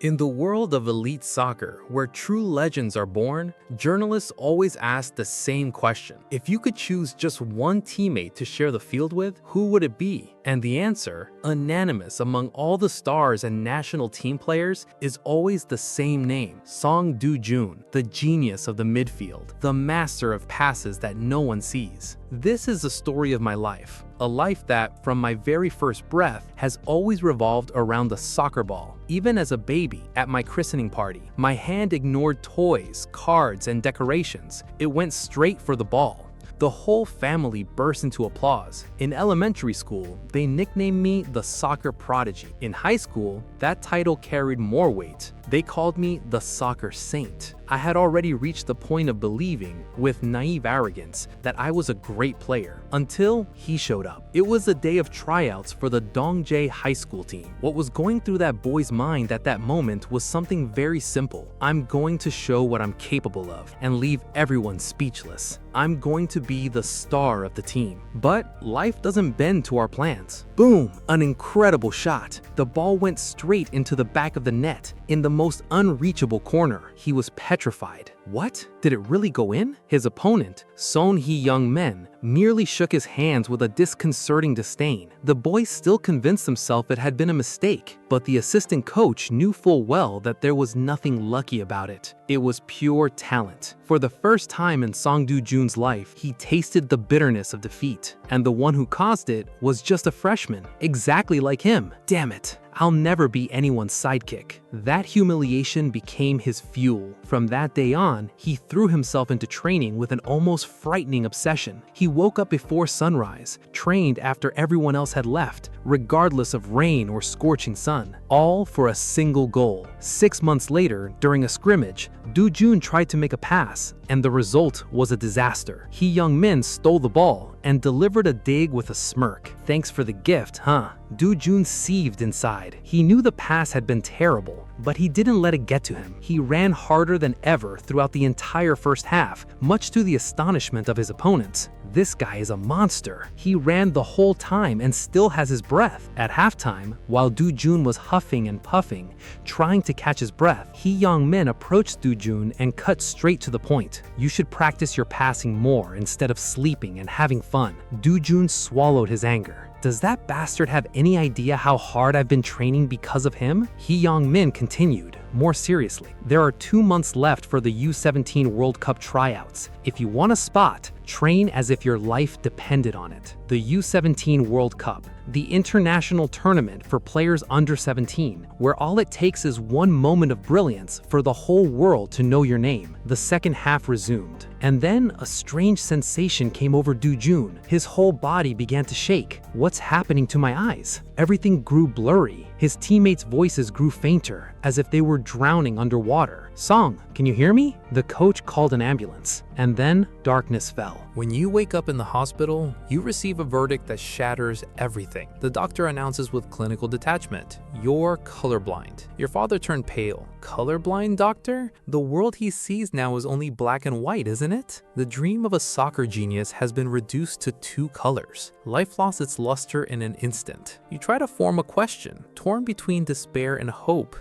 In the world of elite soccer, where true legends are born, journalists always ask the same question. If you could choose just one teammate to share the field with, who would it be? And the answer, unanimous among all the stars and national team players, is always the same name: Song Do-jun, the genius of the midfield, the master of passes that no one sees. This is the story of my life, a life that, from my very first breath, has always revolved around the soccer ball. Even as a baby, at my christening party, my hand ignored toys, cards, and decorations. It went straight for the ball. The whole family burst into applause. In elementary school, they nicknamed me the soccer prodigy. In high school, that title carried more weight. They called me the soccer saint. I had already reached the point of believing, with naive arrogance, that I was a great player, until he showed up. It was the day of tryouts for the Dongjae High School team. What was going through that boy's mind at that moment was something very simple. I'm going to show what I'm capable of and leave everyone speechless. I'm going to be the star of the team. But life doesn't bend to our plans. Boom! An incredible shot. The ball went straight into the back of the net, in the most unreachable corner. He was petrified. What? Did it really go in? His opponent, Son Heung-min, merely shook his hands with a disconcerting disdain. The boy still convinced himself it had been a mistake, but the assistant coach knew full well that there was nothing lucky about it. It was pure talent. For the first time in Song Do-jun's life, he tasted the bitterness of defeat, and the one who caused it was just a freshman, exactly like him. Damn it. I'll never be anyone's sidekick. That humiliation became his fuel. From that day on, he threw himself into training with an almost frightening obsession. He woke up before sunrise, trained after everyone else had left, regardless of rain or scorching sun, all for a single goal. 6 months later, during a scrimmage, Do-jun tried to make a pass, and the result was a disaster. Heung-min stole the ball and delivered a dig with a smirk. Thanks for the gift, huh? Do-jun seethed inside. He knew the pass had been terrible, but he didn't let it get to him. He ran harder than ever throughout the entire first half, much to the astonishment of his opponents. This guy is a monster. He ran the whole time and still has his breath. At halftime, while Do-jun was huffing and puffing, trying to catch his breath, Heung-min approached Do-jun and cut straight to the point. You should practice your passing more instead of sleeping and having fun. Do-jun swallowed his anger. Does that bastard have any idea how hard I've been training because of him? Heung-min continued, more seriously. There are 2 months left for the U17 World Cup tryouts. If you want a spot, train as if your life depended on it. The U17 World Cup, the international tournament for players under 17, where all it takes is one moment of brilliance for the whole world to know your name. The second half resumed, and then a strange sensation came over Do-jun. His whole body began to shake. What's happening to my eyes? Everything grew blurry. His teammates' voices grew fainter, as if they were drowning underwater. Song, can you hear me? The coach called an ambulance, and then darkness fell. When you wake up in the hospital, you receive a verdict that shatters everything. The doctor announces with clinical detachment, "You're colorblind." Your father turned pale. Colorblind, doctor? The world he sees now is only black and white, isn't it? The dream of a soccer genius has been reduced to 2 colors. Life lost its luster in an instant. You try to form a question, torn between despair and hope.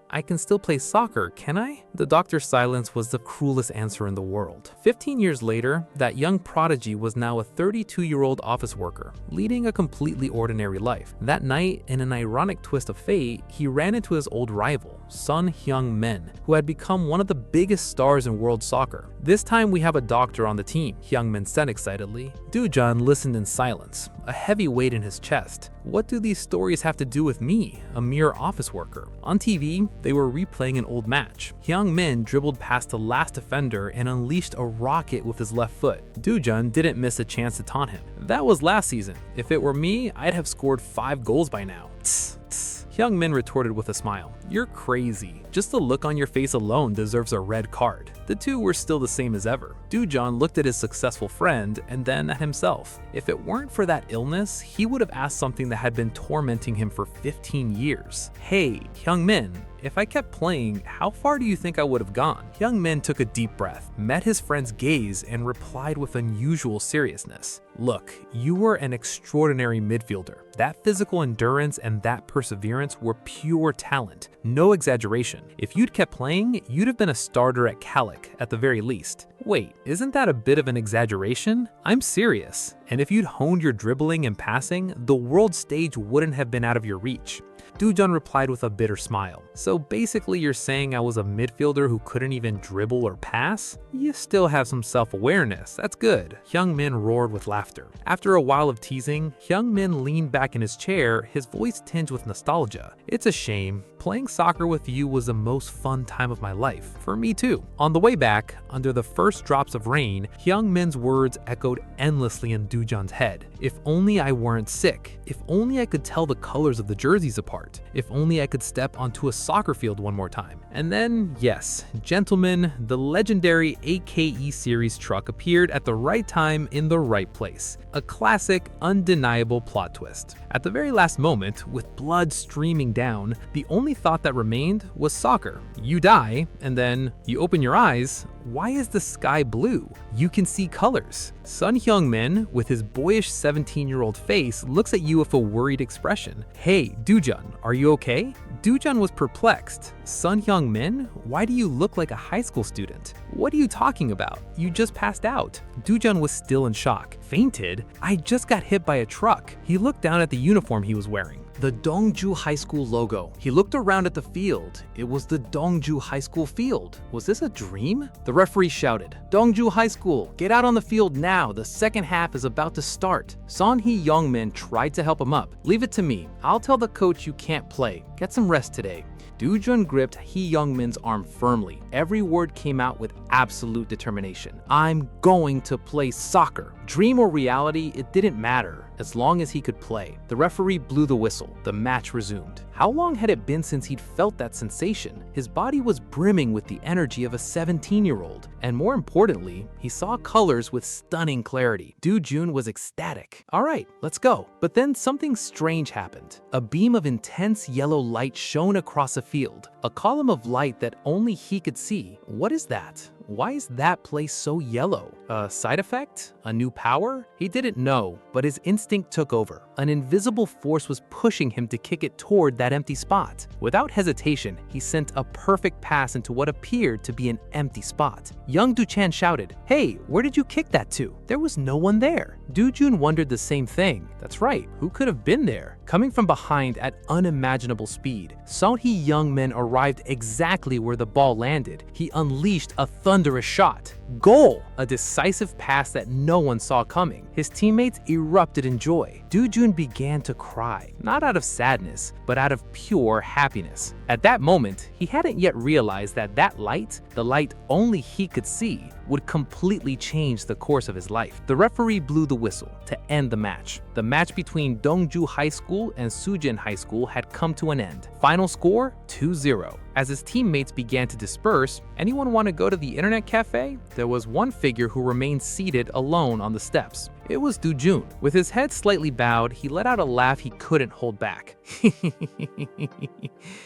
I can still play soccer, can I? The doctor's silence was the cruelest answer in the world. 15 years later, that young prodigy was now a 32-year-old office worker, leading a completely ordinary life. That night, in an ironic twist of fate, he ran into his old rival, Son Heung-min, who had become one of the biggest stars in world soccer. "This time we have a doctor on the team," Heung-min said excitedly. Do-jun listened in silence, a heavy weight in his chest. What do these stories have to do with me, a mere office worker? On TV, they were replaying an old match. Heung-min dribbled past the last defender and unleashed a rocket with his left foot. Do-jun didn't miss a chance to taunt him. "That was last season. If it were me, I'd have scored 5 goals by now." Tss, tss. Heung-min retorted with a smile. "You're crazy. Just the look on your face alone deserves a red card." The two were still the same as ever. Do-jun looked at his successful friend and then at himself. If it weren't for that illness, he would have asked something that had been tormenting him for 15 years. "Hey, Heung-min, if I kept playing, how far do you think I would have gone? Young Min took a deep breath, met his friend's gaze, and replied with unusual seriousness. Look, you were an extraordinary midfielder. That physical endurance and that perseverance were pure talent, no exaggeration. If you'd kept playing, you'd have been a starter at Calic at the very least. Wait, isn't that a bit of an exaggeration? I'm serious. And if you'd honed your dribbling and passing, the world stage wouldn't have been out of your reach. Doo-jun replied with a bitter smile. So basically you're saying I was a midfielder who couldn't even dribble or pass? You still have some self-awareness, that's good. Hyung Min roared with laughter. After a while of teasing, Hyung Min leaned back in his chair, his voice tinged with nostalgia. It's a shame. Playing soccer with you was the most fun time of my life. For me too. On the way back, under the first drops of rain, Hyung Min's words echoed endlessly in Doo-jun's head. If only I weren't sick. If only I could tell the colors of the jerseys apart. If only I could step onto a soccer field one more time. And then, yes, gentlemen, the legendary AKE series truck appeared at the right time in the right place. A classic, undeniable plot twist. At the very last moment, with blood streaming down, the only thought that remained was soccer. You die, and then you open your eyes. Why is the sky blue? You can see colors. Sun Hyung Min, with his boyish 17-year-old face, looks at you with a worried expression. Hey, Doo-jun, are you okay? Doo-jun was perplexed. Sun Hyung Min, why do you look like a high school student? What are you talking about? You just passed out. Doo-jun was still in shock. Fainted? I just got hit by a truck. He looked down at the uniform he was wearing. The Dongju High School logo. He looked around at the field. It was the Dongju High School field. Was this a dream? The referee shouted, "Dongju High School, get out on the field now. The second half is about to start." Son Hee-young-min tried to help him up. "Leave it to me. I'll tell the coach you can't play. Get some rest today." Doo-jun gripped Hee-young-min's arm firmly. Every word came out with absolute determination. "I'm going to play soccer." Dream or reality, it didn't matter, as long as he could play. The referee blew the whistle. The match resumed. How long had it been since he'd felt that sensation? His body was brimming with the energy of a 17-year-old. And more importantly, he saw colors with stunning clarity. Doo-jun was ecstatic. "All right, let's go." But then something strange happened. A beam of intense yellow light shone across the field. A column of light that only he could see. What is that? Why is that place so yellow? A side effect? A new power? He didn't know, but his instinct took over. An invisible force was pushing him to kick it toward that empty spot. Without hesitation, he sent a perfect pass into what appeared to be an empty spot. Young Doo-chan shouted, "Hey, where did you kick that to?" There was no one there. Doo-jun wondered the same thing. That's right, who could have been there? Coming from behind at unimaginable speed, Son Hee-young-min arrived exactly where the ball landed. He unleashed a thunderous shot. Goal! A decisive pass that no one saw coming. His teammates erupted in joy. Doo-jun began to cry, not out of sadness, but out of pure happiness. At that moment, he hadn't yet realized that that light, the light only he could see, would completely change the course of his life. The referee blew the whistle to end the match. The match between Dongju High School and Sujin High School had come to an end. Final score, 2-0. As his teammates began to disperse, anyone want to go to the internet cafe? There was one figure who remained seated alone on the steps. It was Doo-jun. With his head slightly bowed, he let out a laugh he couldn't hold back.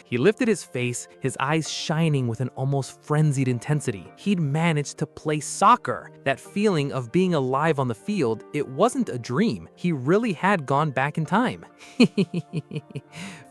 He lifted his face, his eyes shining with an almost frenzied intensity. He'd managed to play soccer. That feeling of being alive on the field, it wasn't a dream. He really had gone back in time.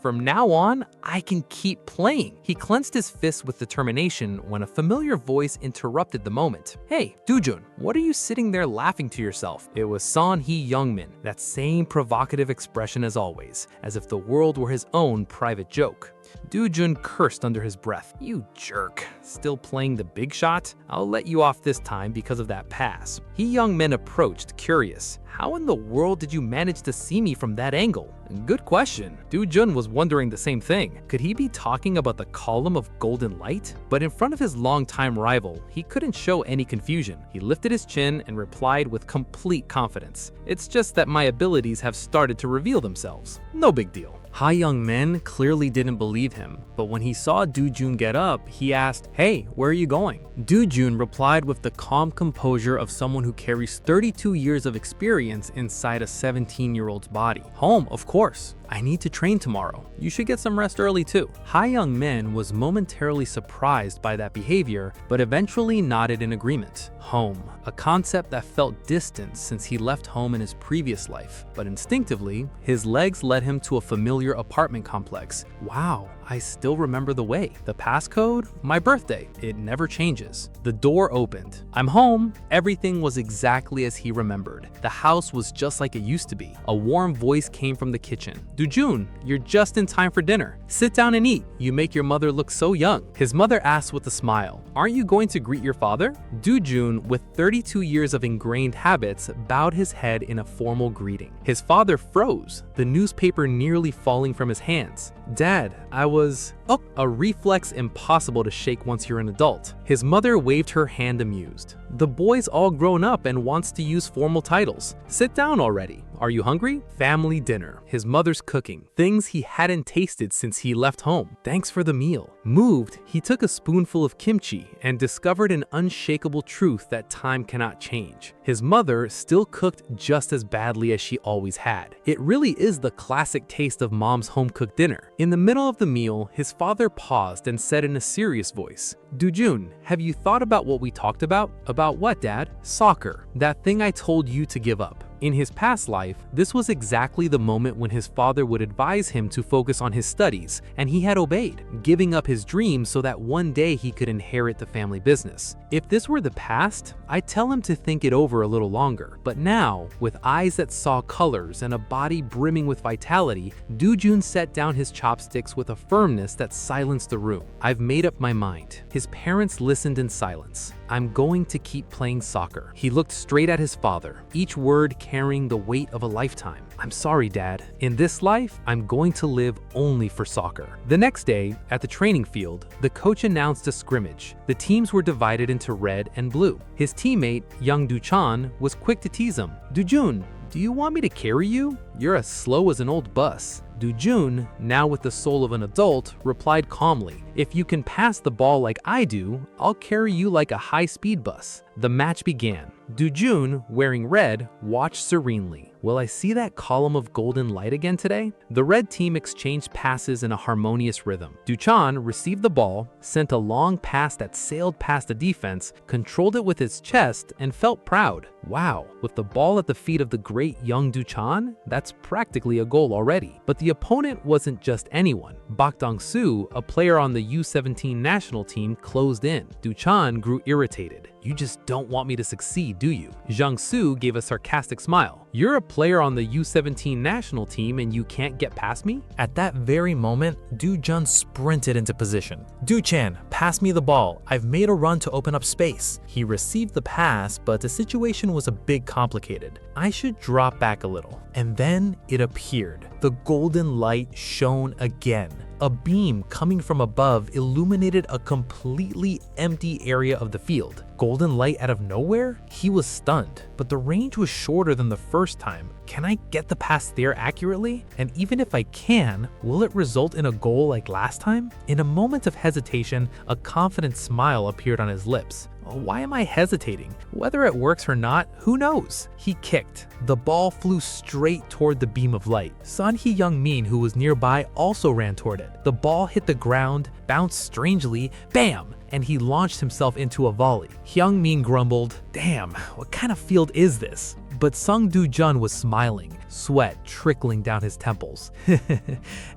From now on, I can keep playing. He clenched his fists with determination when a familiar voice interrupted the moment. "Hey, Doo-jun, what are you sitting there laughing to yourself?" It was Son Hee-young-min, that same provocative expression as always, as if the world were his own private joke. Doo-jun cursed under his breath. "You jerk. Still playing the big shot? I'll let you off this time because of that pass." Hee-young-min approached, curious. "How in the world did you manage to see me from that angle?" Good question. Doo-jun was wondering the same thing. Could he be talking about the column of golden light? But in front of his longtime rival, he couldn't show any confusion. He lifted his chin and replied with complete confidence. "It's just that my abilities have started to reveal themselves. No big deal." Ha Young-min clearly didn't believe him, but when he saw Do-jun get up, he asked, "Hey, where are you going?" Do-jun replied with the calm composure of someone who carries 32 years of experience inside a 17-year-old's body. "Home, of course. I need to train tomorrow. You should get some rest early too." Ha Young-min was momentarily surprised by that behavior, but eventually nodded in agreement. Home, a concept that felt distant since he left home in his previous life, but instinctively, his legs led him to a familiar apartment complex. Wow, I still remember the way. The passcode? My birthday. It never changes. The door opened. "I'm home." Everything was exactly as he remembered. The house was just like it used to be. A warm voice came from the kitchen. "Do-jun, you're just in time for dinner. Sit down and eat. You make your mother look so young." His mother asked with a smile, "Aren't you going to greet your father?" Do-jun, with 32 years of ingrained habits, bowed his head in a formal greeting. His father froze, the newspaper nearly falling from his hands. "Dad, I was..." "Oh," a reflex impossible to shake once you're an adult. His mother waved her hand amused. "The boy's all grown up and wants to use formal titles. Sit down already. Are you hungry?" Family dinner. His mother's cooking. Things he hadn't tasted since he left home. Thanks for the meal. Moved, he took a spoonful of kimchi and discovered an unshakable truth that time cannot change. His mother still cooked just as badly as she always had. It really is the classic taste of mom's home-cooked dinner. In the middle of the meal, his father paused and said in a serious voice, "Do-jun, have you thought about what we talked about?" "About what, Dad?" "Soccer. That thing I told you to give up." In his past life, this was exactly the moment when his father would advise him to focus on his studies, and he had obeyed, giving up his dreams so that one day he could inherit the family business. If this were the past, I'd tell him to think it over a little longer. But now, with eyes that saw colors and a body brimming with vitality, Do-jun set down his chopsticks with a firmness that silenced the room. "I've made up my mind." His parents listened in silence. "I'm going to keep playing soccer." He looked straight at his father, each word carrying the weight of a lifetime. "I'm sorry, Dad. In this life, I'm going to live only for soccer." The next day, at the training field, the coach announced a scrimmage. The teams were divided into red and blue. His teammate, young Do-chan, was quick to tease him. "Do-jun, do you want me to carry you? You're as slow as an old bus." Do-jun, now with the soul of an adult, replied calmly, "If you can pass the ball like I do, I'll carry you like a high-speed bus." The match began. Do-jun, wearing red, watched serenely. "Will I see that column of golden light again today?" The red team exchanged passes in a harmonious rhythm. Do-chan received the ball, sent a long pass that sailed past the defense, controlled it with his chest, and felt proud. Wow, with the ball at the feet of the great young Do-chan, that's practically a goal already. But the opponent wasn't just anyone. Bak Dong-soo, a player on the U17 national team, closed in. Do-chan grew irritated. "You just don't want me to succeed, do you?" Jung-soo gave a sarcastic smile. "You're a player on the U17 national team and you can't get past me?" At that very moment, Do-jun sprinted into position. "Do-chan, pass me the ball. I've made a run to open up space." He received the pass, but the situation was a bit complicated. "I should drop back a little." And then it appeared. The golden light shone again. A beam coming from above illuminated a completely empty area of the field. Golden light out of nowhere? He was stunned, but the range was shorter than the first time. Can I get the pass there accurately? And even if I can, will it result in a goal like last time? In a moment of hesitation, a confident smile appeared on his lips. Why am I hesitating? Whether it works or not, who knows? He kicked. The ball flew straight toward the beam of light. Son Hee-young-min, who was nearby, also ran toward it. The ball hit the ground, bounced strangely, bam! And he launched himself into a volley. Hyung-min grumbled, "Damn, what kind of field is this?" But Sung Do-jun was smiling, sweat trickling down his temples.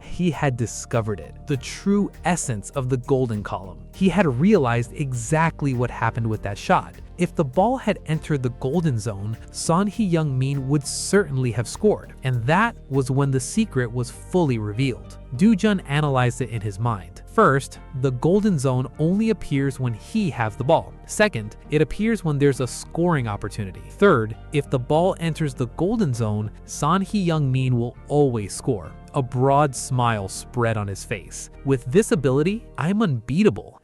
He had discovered it, the true essence of the golden column. He had realized exactly what happened with that shot. If the ball had entered the golden zone, Son Hee-young-min would certainly have scored, and that was when the secret was fully revealed. Do-jun analyzed it in his mind. First, the golden zone only appears when he has the ball. Second, it appears when there's a scoring opportunity. Third, if the ball enters the golden zone, Son Hee-young-min will always score. A broad smile spread on his face. With this ability, I'm unbeatable.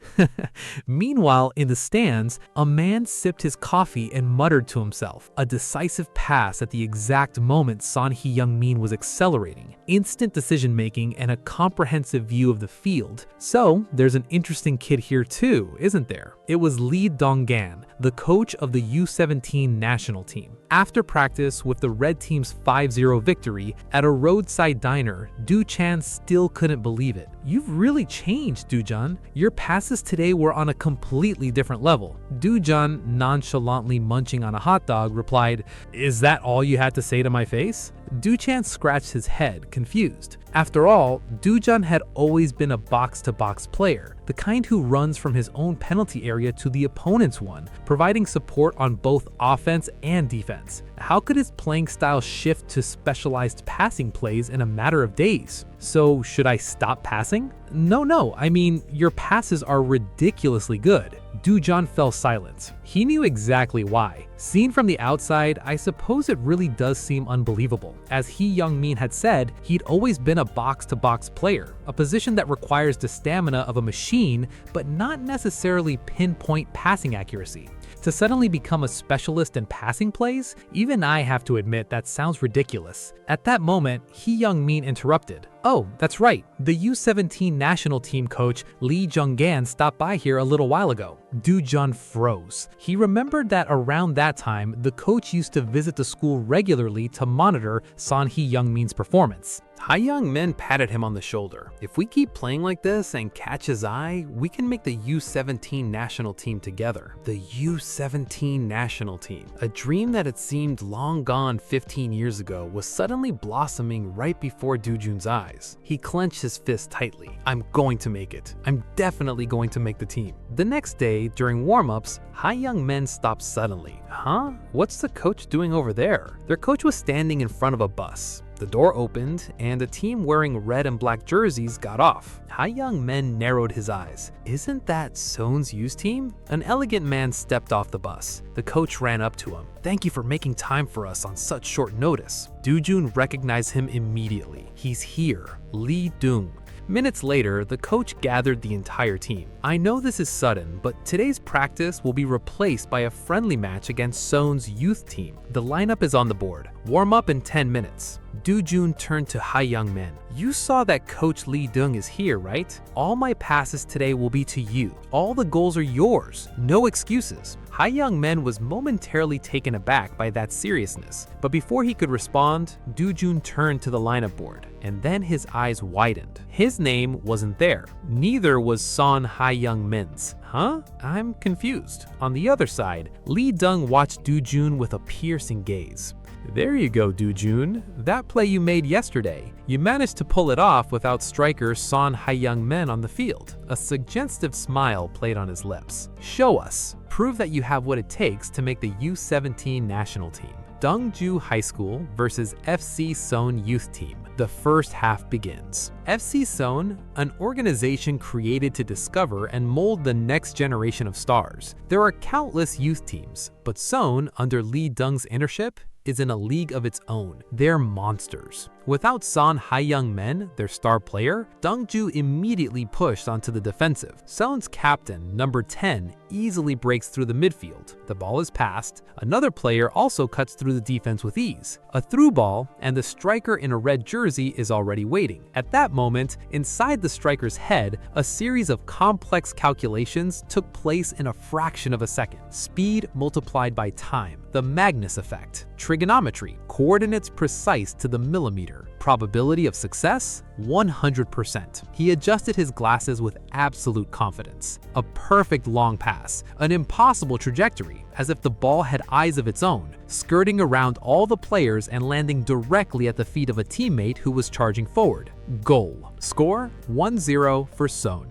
Meanwhile, in the stands, a man sipped his coffee and muttered to himself. A decisive pass at the exact moment Son Heung-min was accelerating. Instant decision-making and a comprehensive view of the field. So, there's an interesting kid here too, isn't there? It was Lee Dong-gan, the coach of the U17 national team. After practice with the red team's 5-0 victory at a roadside diner, Du-chan still couldn't believe it. You've really changed, Du-jun. Your passes today were on a completely different level. Du-jun, nonchalantly munching on a hot dog, replied, "Is that all you had to say to my face?" Du-chan scratched his head, confused. After all, Du-jun had always been a box-to-box player, the kind who runs from his own penalty area to the opponent's one, providing support on both offense and defense. How could his playing style shift to specialized passing plays in a matter of days? So, should I stop passing? No, I mean, your passes are ridiculously good. Du-jun fell silent. He knew exactly why. Seen from the outside, I suppose it really does seem unbelievable. As Heung-min had said, he'd always been a box-to-box player, a position that requires the stamina of a machine, but not necessarily pinpoint passing accuracy. To suddenly become a specialist in passing plays? Even I have to admit that sounds ridiculous. At that moment, Heung-min interrupted. "Oh, that's right. The U17 national team coach Lee Jung-gan stopped by here a little while ago." Du-jun froze. He remembered that around that time, the coach used to visit the school regularly to monitor Son Heung-min's performance. Heung-min patted him on the shoulder. "If we keep playing like this and catch his eye, we can make the U17 national team together." The U17 national team, a dream that had seemed long gone 15 years ago, was suddenly blossoming right before Du-jun's eyes. He clenched his fist tightly. "I'm going to make it. I'm definitely going to make the team." The next day, during warm-ups, Heung-min stopped suddenly. "Huh? What's the coach doing over there?" Their coach was standing in front of a bus. The door opened, and a team wearing red and black jerseys got off. Heung-min narrowed his eyes. "Isn't that Son's youth team?" An elegant man stepped off the bus. The coach ran up to him. "Thank you for making time for us on such short notice." Du-jun recognized him immediately. "He's here, Lee Dung." Minutes later, the coach gathered the entire team. "I know this is sudden, but today's practice will be replaced by a friendly match against Son's youth team. The lineup is on the board. Warm up in 10 minutes. Du-jun turned to Heung-min. "You saw that Coach Lee Dung is here, right? All my passes today will be to you. All the goals are yours. No excuses." Heung-min was momentarily taken aback by that seriousness, but before he could respond, Du-jun turned to the lineup board, and then his eyes widened. His name wasn't there. Neither was Son Heung-min's. "Huh? I'm confused." On the other side, Lee Dung watched Du-jun with a piercing gaze. "There you go, Du-jun. That play you made yesterday. You managed to pull it off without striker Son Heung-min on the field." A suggestive smile played on his lips. "Show us. Prove that you have what it takes to make the U17 national team." Dongju High School versus FC Seoul Youth Team. The first half begins. FC Seoul, an organization created to discover and mold the next generation of stars. There are countless youth teams, but Seoul, under Lee Dung's ownership, is in a league of its own. They're monsters. Without Son Heung-min, their star player, Dongju immediately pushed onto the defensive. Seoul's captain, number 10, easily breaks through the midfield. The ball is passed. Another player also cuts through the defense with ease. A through ball, and the striker in a red jersey is already waiting. At that moment, inside the striker's head, a series of complex calculations took place in a fraction of a second. Speed multiplied by time. The Magnus effect. Trigonometry. Coordinates precise to the millimeter. Probability of success? 100%. He adjusted his glasses with absolute confidence. A perfect long pass, an impossible trajectory, as if the ball had eyes of its own, skirting around all the players and landing directly at the feet of a teammate who was charging forward. Goal. Score 1-0 for Seoul.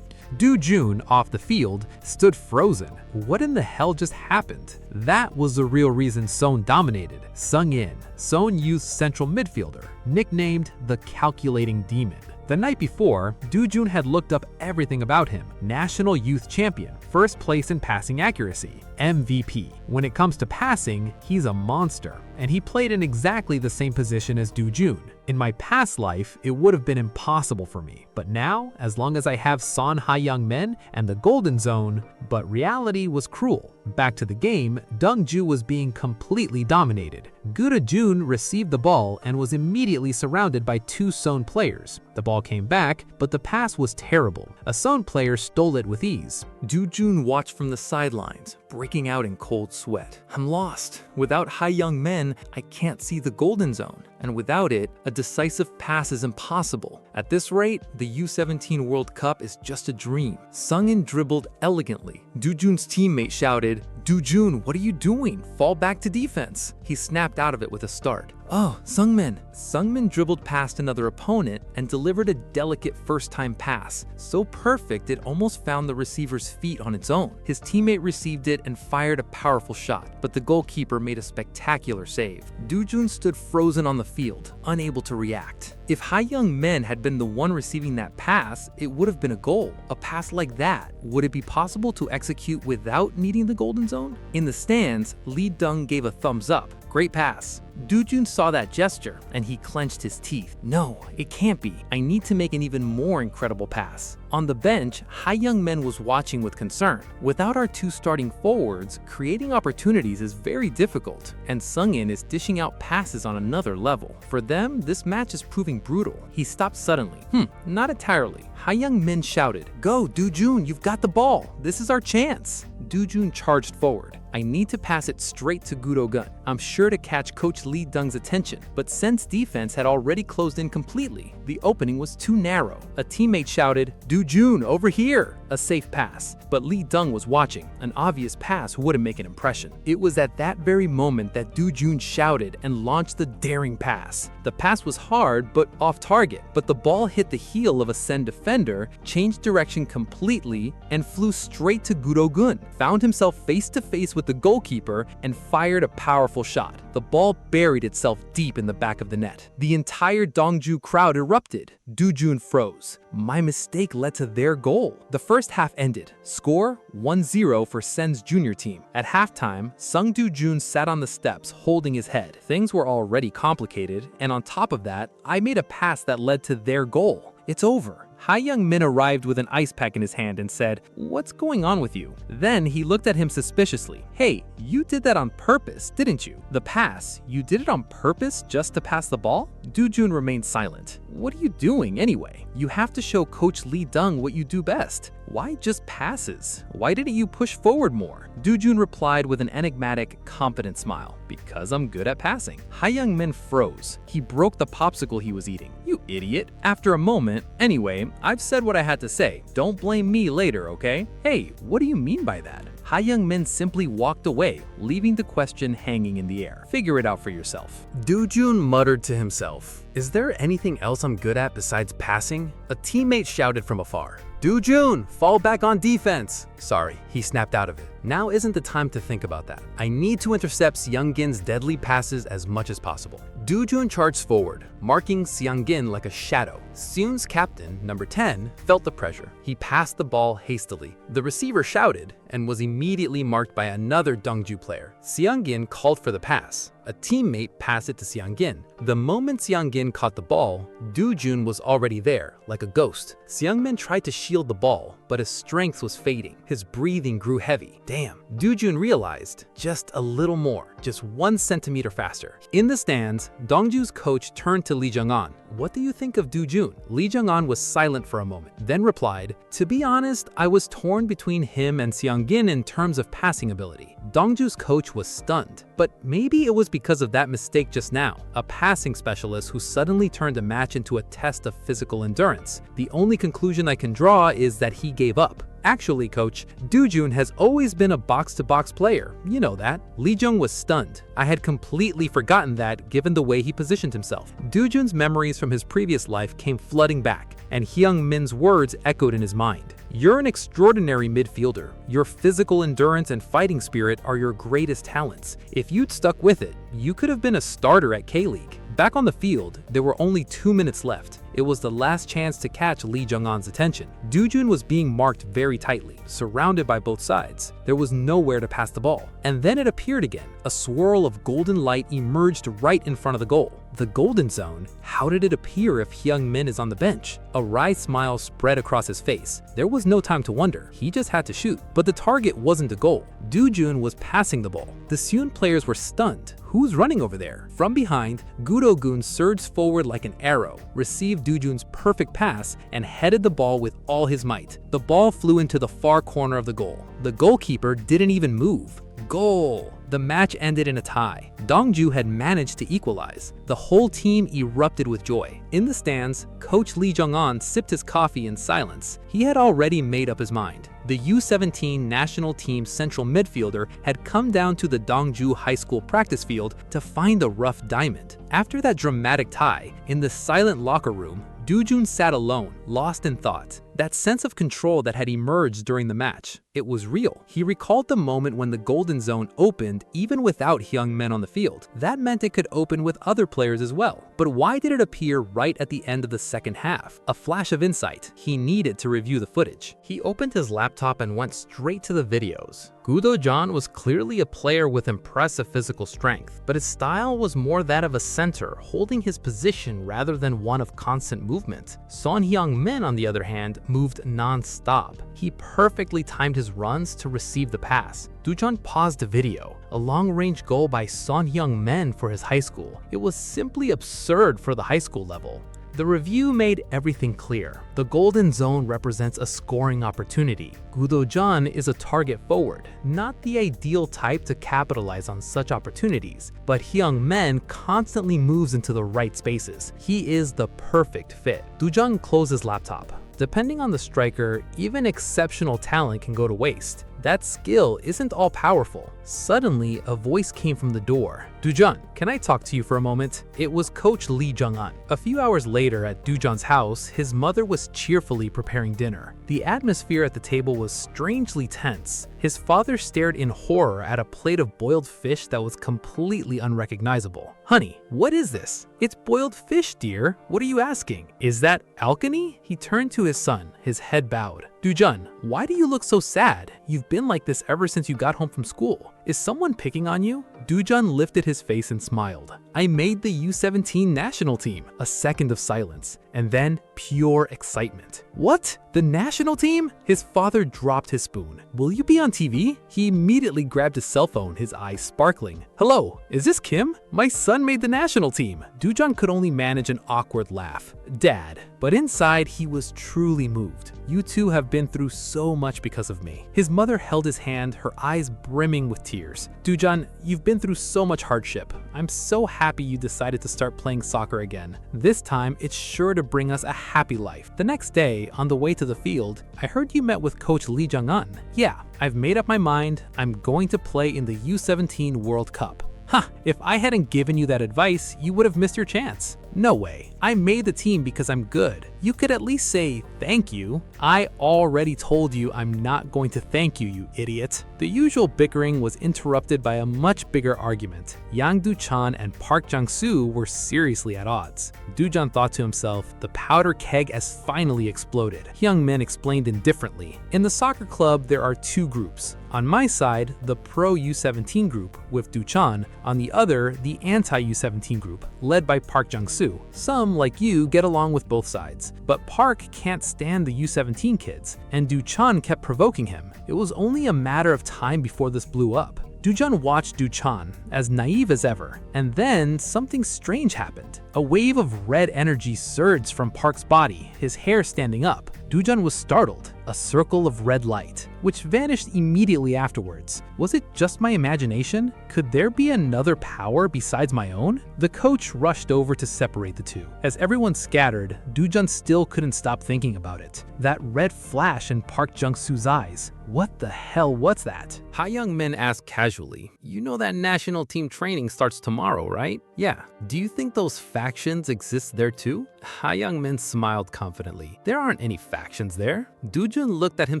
Du-jun, off the field, stood frozen. What in the hell just happened? That was the real reason Seoul dominated. Sung-in, Seoul Youth's central midfielder, nicknamed the Calculating Demon. The night before, Du-jun had looked up everything about him. National Youth Champion, first place in passing accuracy, MVP. When it comes to passing, he's a monster. and he played in exactly the same position as Do-jun. In my past life, it would have been impossible for me, but now, as long as I have Son Ha-young-min and the Golden Zone, but reality was cruel. Back to the game, Dongju was being completely dominated. Gura-jun received the ball and was immediately surrounded by two Son players. The ball came back, but the pass was terrible. A Son player stole it with ease. Do-jun watched from the sidelines, breaking out in cold sweat. I'm lost. Without Ha-young-min, I can't see the Golden Zone. And without it, a decisive pass is impossible. At this rate, the U-17 World Cup is just a dream. Sung-in dribbled elegantly. Do-jun's teammate shouted, "Do-jun, what are you doing? Fall back to defense." He snapped out of it with a start. "Oh, Sungmin." Sungmin dribbled past another opponent and delivered a delicate first-time pass, so perfect it almost found the receiver's feet on its own. His teammate received it and fired a powerful shot, but the goalkeeper made a spectacular save. Do-jun stood frozen on the field, unable to react. If Ha-young-min had been the one receiving that pass, it would have been a goal. A pass like that, would it be possible to execute without needing the Golden Zone? In the stands, Lee Dung gave a thumbs up. Great pass. Do-jun saw that gesture, and he clenched his teeth. No, it can't be. I need to make an even more incredible pass. On the bench, Ha-young-min was watching with concern. Without our two starting forwards, creating opportunities is very difficult, and Sung-in is dishing out passes on another level. For them, this match is proving brutal. He stopped suddenly. Not entirely. Ha-young-min shouted, "Go, Do-jun, you've got the ball. This is our chance." Do-jun charged forward. I need to pass it straight to Gudo-gun. I'm sure to catch Coach Lee Dung's attention, but Sen's defense had already closed in completely. The opening was too narrow. A teammate shouted, "Do-jun, over here!" A safe pass, but Lee Dung was watching. An obvious pass wouldn't make an impression. It was at that very moment that Do-jun shouted and launched the daring pass. The pass was hard but off target, but the ball hit the heel of a Sen defender, changed direction completely, and flew straight to Gudo-gun, found himself face to face with the goalkeeper, and fired a powerful shot. The ball buried itself deep in the back of the net. The entire Dongju crowd erupted. Do-jun froze. My mistake led to their goal. The first half ended. Score 1-0 for Sen's junior team. At halftime, Sung Do-jun sat on the steps holding his head. Things were already complicated, and on top of that, I made a pass that led to their goal. It's over. Ha-young-min arrived with an ice pack in his hand and said, "What's going on with you?" Then he looked at him suspiciously. "Hey, you did that on purpose, didn't you? The pass, you did it on purpose just to pass the ball?" Do-jun remained silent. "What are you doing anyway? You have to show Coach Lee Dung what you do best. Why just passes? Why didn't you push forward more?" Do-jun replied with an enigmatic, confident smile. "Because I'm good at passing." Ha-young-min froze. He broke the popsicle he was eating. "You idiot." After a moment, "Anyway, I've said what I had to say. Don't blame me later, okay?" "Hey, what do you mean by that?" Ha-young-min simply walked away, leaving the question hanging in the air. Figure it out for yourself. Do-jun muttered to himself, "Is there anything else I'm good at besides passing?" A teammate shouted from afar, "Do-jun, fall back on defense." Sorry, he snapped out of it. Now isn't the time to think about that. I need to intercept Seung-gin's deadly passes as much as possible. Do-jun charged forward, marking Seung-gin like a shadow. Seun's captain, number 10, felt the pressure. He passed the ball hastily. The receiver shouted and was immediately marked by another Dongju player. Seung-gin called for the pass. A teammate passed it to Seung-gin. The moment Seung-gin caught the ball, Do-jun was already there, like a ghost. Seung-min tried to shield the ball, but his strength was fading. His breathing grew heavy. Damn. Do-jun realized, just a little more, just 1 centimeter faster. In the stands, Dongju's coach turned to Lee Jung-an. "What do you think of Do-jun?" Lee Jung-an was silent for a moment, then replied, "To be honest, I was torn between him and Seung-gin in terms of passing ability." Dongju's coach was stunned, but maybe it was because of that mistake just now, a passing specialist who suddenly turned a match into a test of physical endurance. The only conclusion I can draw is that he gave up. Actually, coach, Do-jun has always been a box-to-box player. You know that. Lee Jung was stunned. I had completely forgotten that given the way he positioned himself. Do-jun's memories from his previous life came flooding back, and Hyung-min's words echoed in his mind. You're an extraordinary midfielder. Your physical endurance and fighting spirit are your greatest talents. If you'd stuck with it, you could have been a starter at K-League. Back on the field, there were only 2 minutes left. It was the last chance to catch Lee Jung-an's attention. Doo-jun was being marked very tightly, surrounded by both sides. There was nowhere to pass the ball. And then it appeared again. A swirl of golden light emerged right in front of the goal. The golden zone? How did it appear if Hyung-min is on the bench? A wry smile spread across his face. There was no time to wonder. He just had to shoot. But the target wasn't the goal. Doo-jun was passing the ball. The Seoul players were stunned. Who's running over there? From behind, Gudo-gun surged forward like an arrow, received Doo-jun's perfect pass, and headed the ball with all his might. The ball flew into the far corner of the goal. The goalkeeper didn't even move. Goal! The match ended in a tie. Dongju had managed to equalize. The whole team erupted with joy. In the stands, Coach Lee Jung-an sipped his coffee in silence. He had already made up his mind. The U17 national team central midfielder had come down to the Dongju High School practice field to find a rough diamond. After that dramatic tie, in the silent locker room, Doo-jun sat alone, lost in thought. That sense of control that had emerged during the match, it was real. He recalled the moment when the golden zone opened even without Hyung-min on the field. That meant it could open with other players as well. But why did it appear right at the end of the second half? A flash of insight. He needed to review the footage. He opened his laptop and went straight to the videos. Gudo-jan was clearly a player with impressive physical strength, but his style was more that of a center, holding his position rather than one of constant movement. Son Hyung-min, on the other hand, moved non-stop. He perfectly timed his runs to receive the pass. Doo-jun paused the video. A long-range goal by Son Hyung-min for his high school. It was simply absurd for the high school level. The review made everything clear. The golden zone represents a scoring opportunity. Gudo-jan is a target forward, not the ideal type to capitalize on such opportunities, but Hyung-min constantly moves into the right spaces. He is the perfect fit. Doo-jun closed his laptop. Depending on the striker, even exceptional talent can go to waste. That skill isn't all powerful. Suddenly, a voice came from the door. Doo-jun, can I talk to you for a moment? It was Coach Lee Jung-an. A few hours later at Doo-jun's house, his mother was cheerfully preparing dinner. The atmosphere at the table was strangely tense. His father stared in horror at a plate of boiled fish that was completely unrecognizable. Honey, what is this? It's boiled fish, dear. What are you asking? Is that alchemy? He turned to his son, his head bowed. Doo-jun, why do you look so sad? You've been like this ever since you got home from school. Is someone picking on you? Doo-jun lifted his face and smiled. I made the U17 national team. A second of silence, and then pure excitement. What? The national team? His father dropped his spoon. Will you be on TV? He immediately grabbed his cell phone, his eyes sparkling. Hello, is this Kim? My son made the national team. Doo-jun could only manage an awkward laugh. Dad. But inside, he was truly moved. You two have been through so much because of me. His mother held his hand, her eyes brimming with tears. Doo-jun, you've been through so much hardship. I'm so happy you decided to start playing soccer again. This time, it's sure to bring us a happy life. The next day, on the way to the field, I heard you met with Coach Lee Jung-an. Yeah, I've made up my mind. I'm going to play in the U17 World Cup. Huh, if I hadn't given you that advice, you would have missed your chance. No way. I made the team because I'm good. You could at least say thank you. I already told you I'm not going to thank you, you idiot. The usual bickering was interrupted by a much bigger argument. Yang Do-chan and Park Jang-soo were seriously at odds. Doo-jun thought to himself, the powder keg has finally exploded. Hyung-min explained indifferently. In the soccer club, there are two groups. On my side, the pro U17 group with Do-chan, on the other, the anti-U17 group, led by Park Jang-soo. Some, like you, get along with both sides. But Park can't stand the U17 kids, and Do-chan kept provoking him. It was only a matter of time before this blew up. Doo-jun watched Do-chan, as naive as ever, and then something strange happened. A wave of red energy surged from Park's body, his hair standing up. Doo-jun was startled. A circle of red light, which vanished immediately afterwards. Was it just my imagination? Could there be another power besides my own? The coach rushed over to separate the two. As everyone scattered, Doo-jun still couldn't stop thinking about it. That red flash in Park Jung-soo's eyes. What the hell was that? Hyung-min asked casually, you know that national team training starts tomorrow, right? Yeah. Do you think those factions exist there too? Hyung-min smiled confidently. There aren't any factions there. Doo-jun looked at him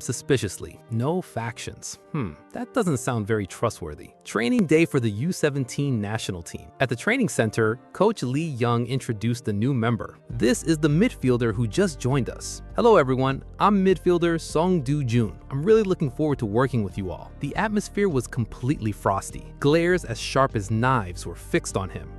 suspiciously. No factions. That doesn't sound very trustworthy. Training day for the U17 national team. At the training center, Coach Lee Young introduced the new member. This is the midfielder who just joined us. Hello everyone, I'm midfielder Song Do-jun. I'm really looking forward to working with you all. The atmosphere was completely frosty. Glares as sharp as knives were fixed on him.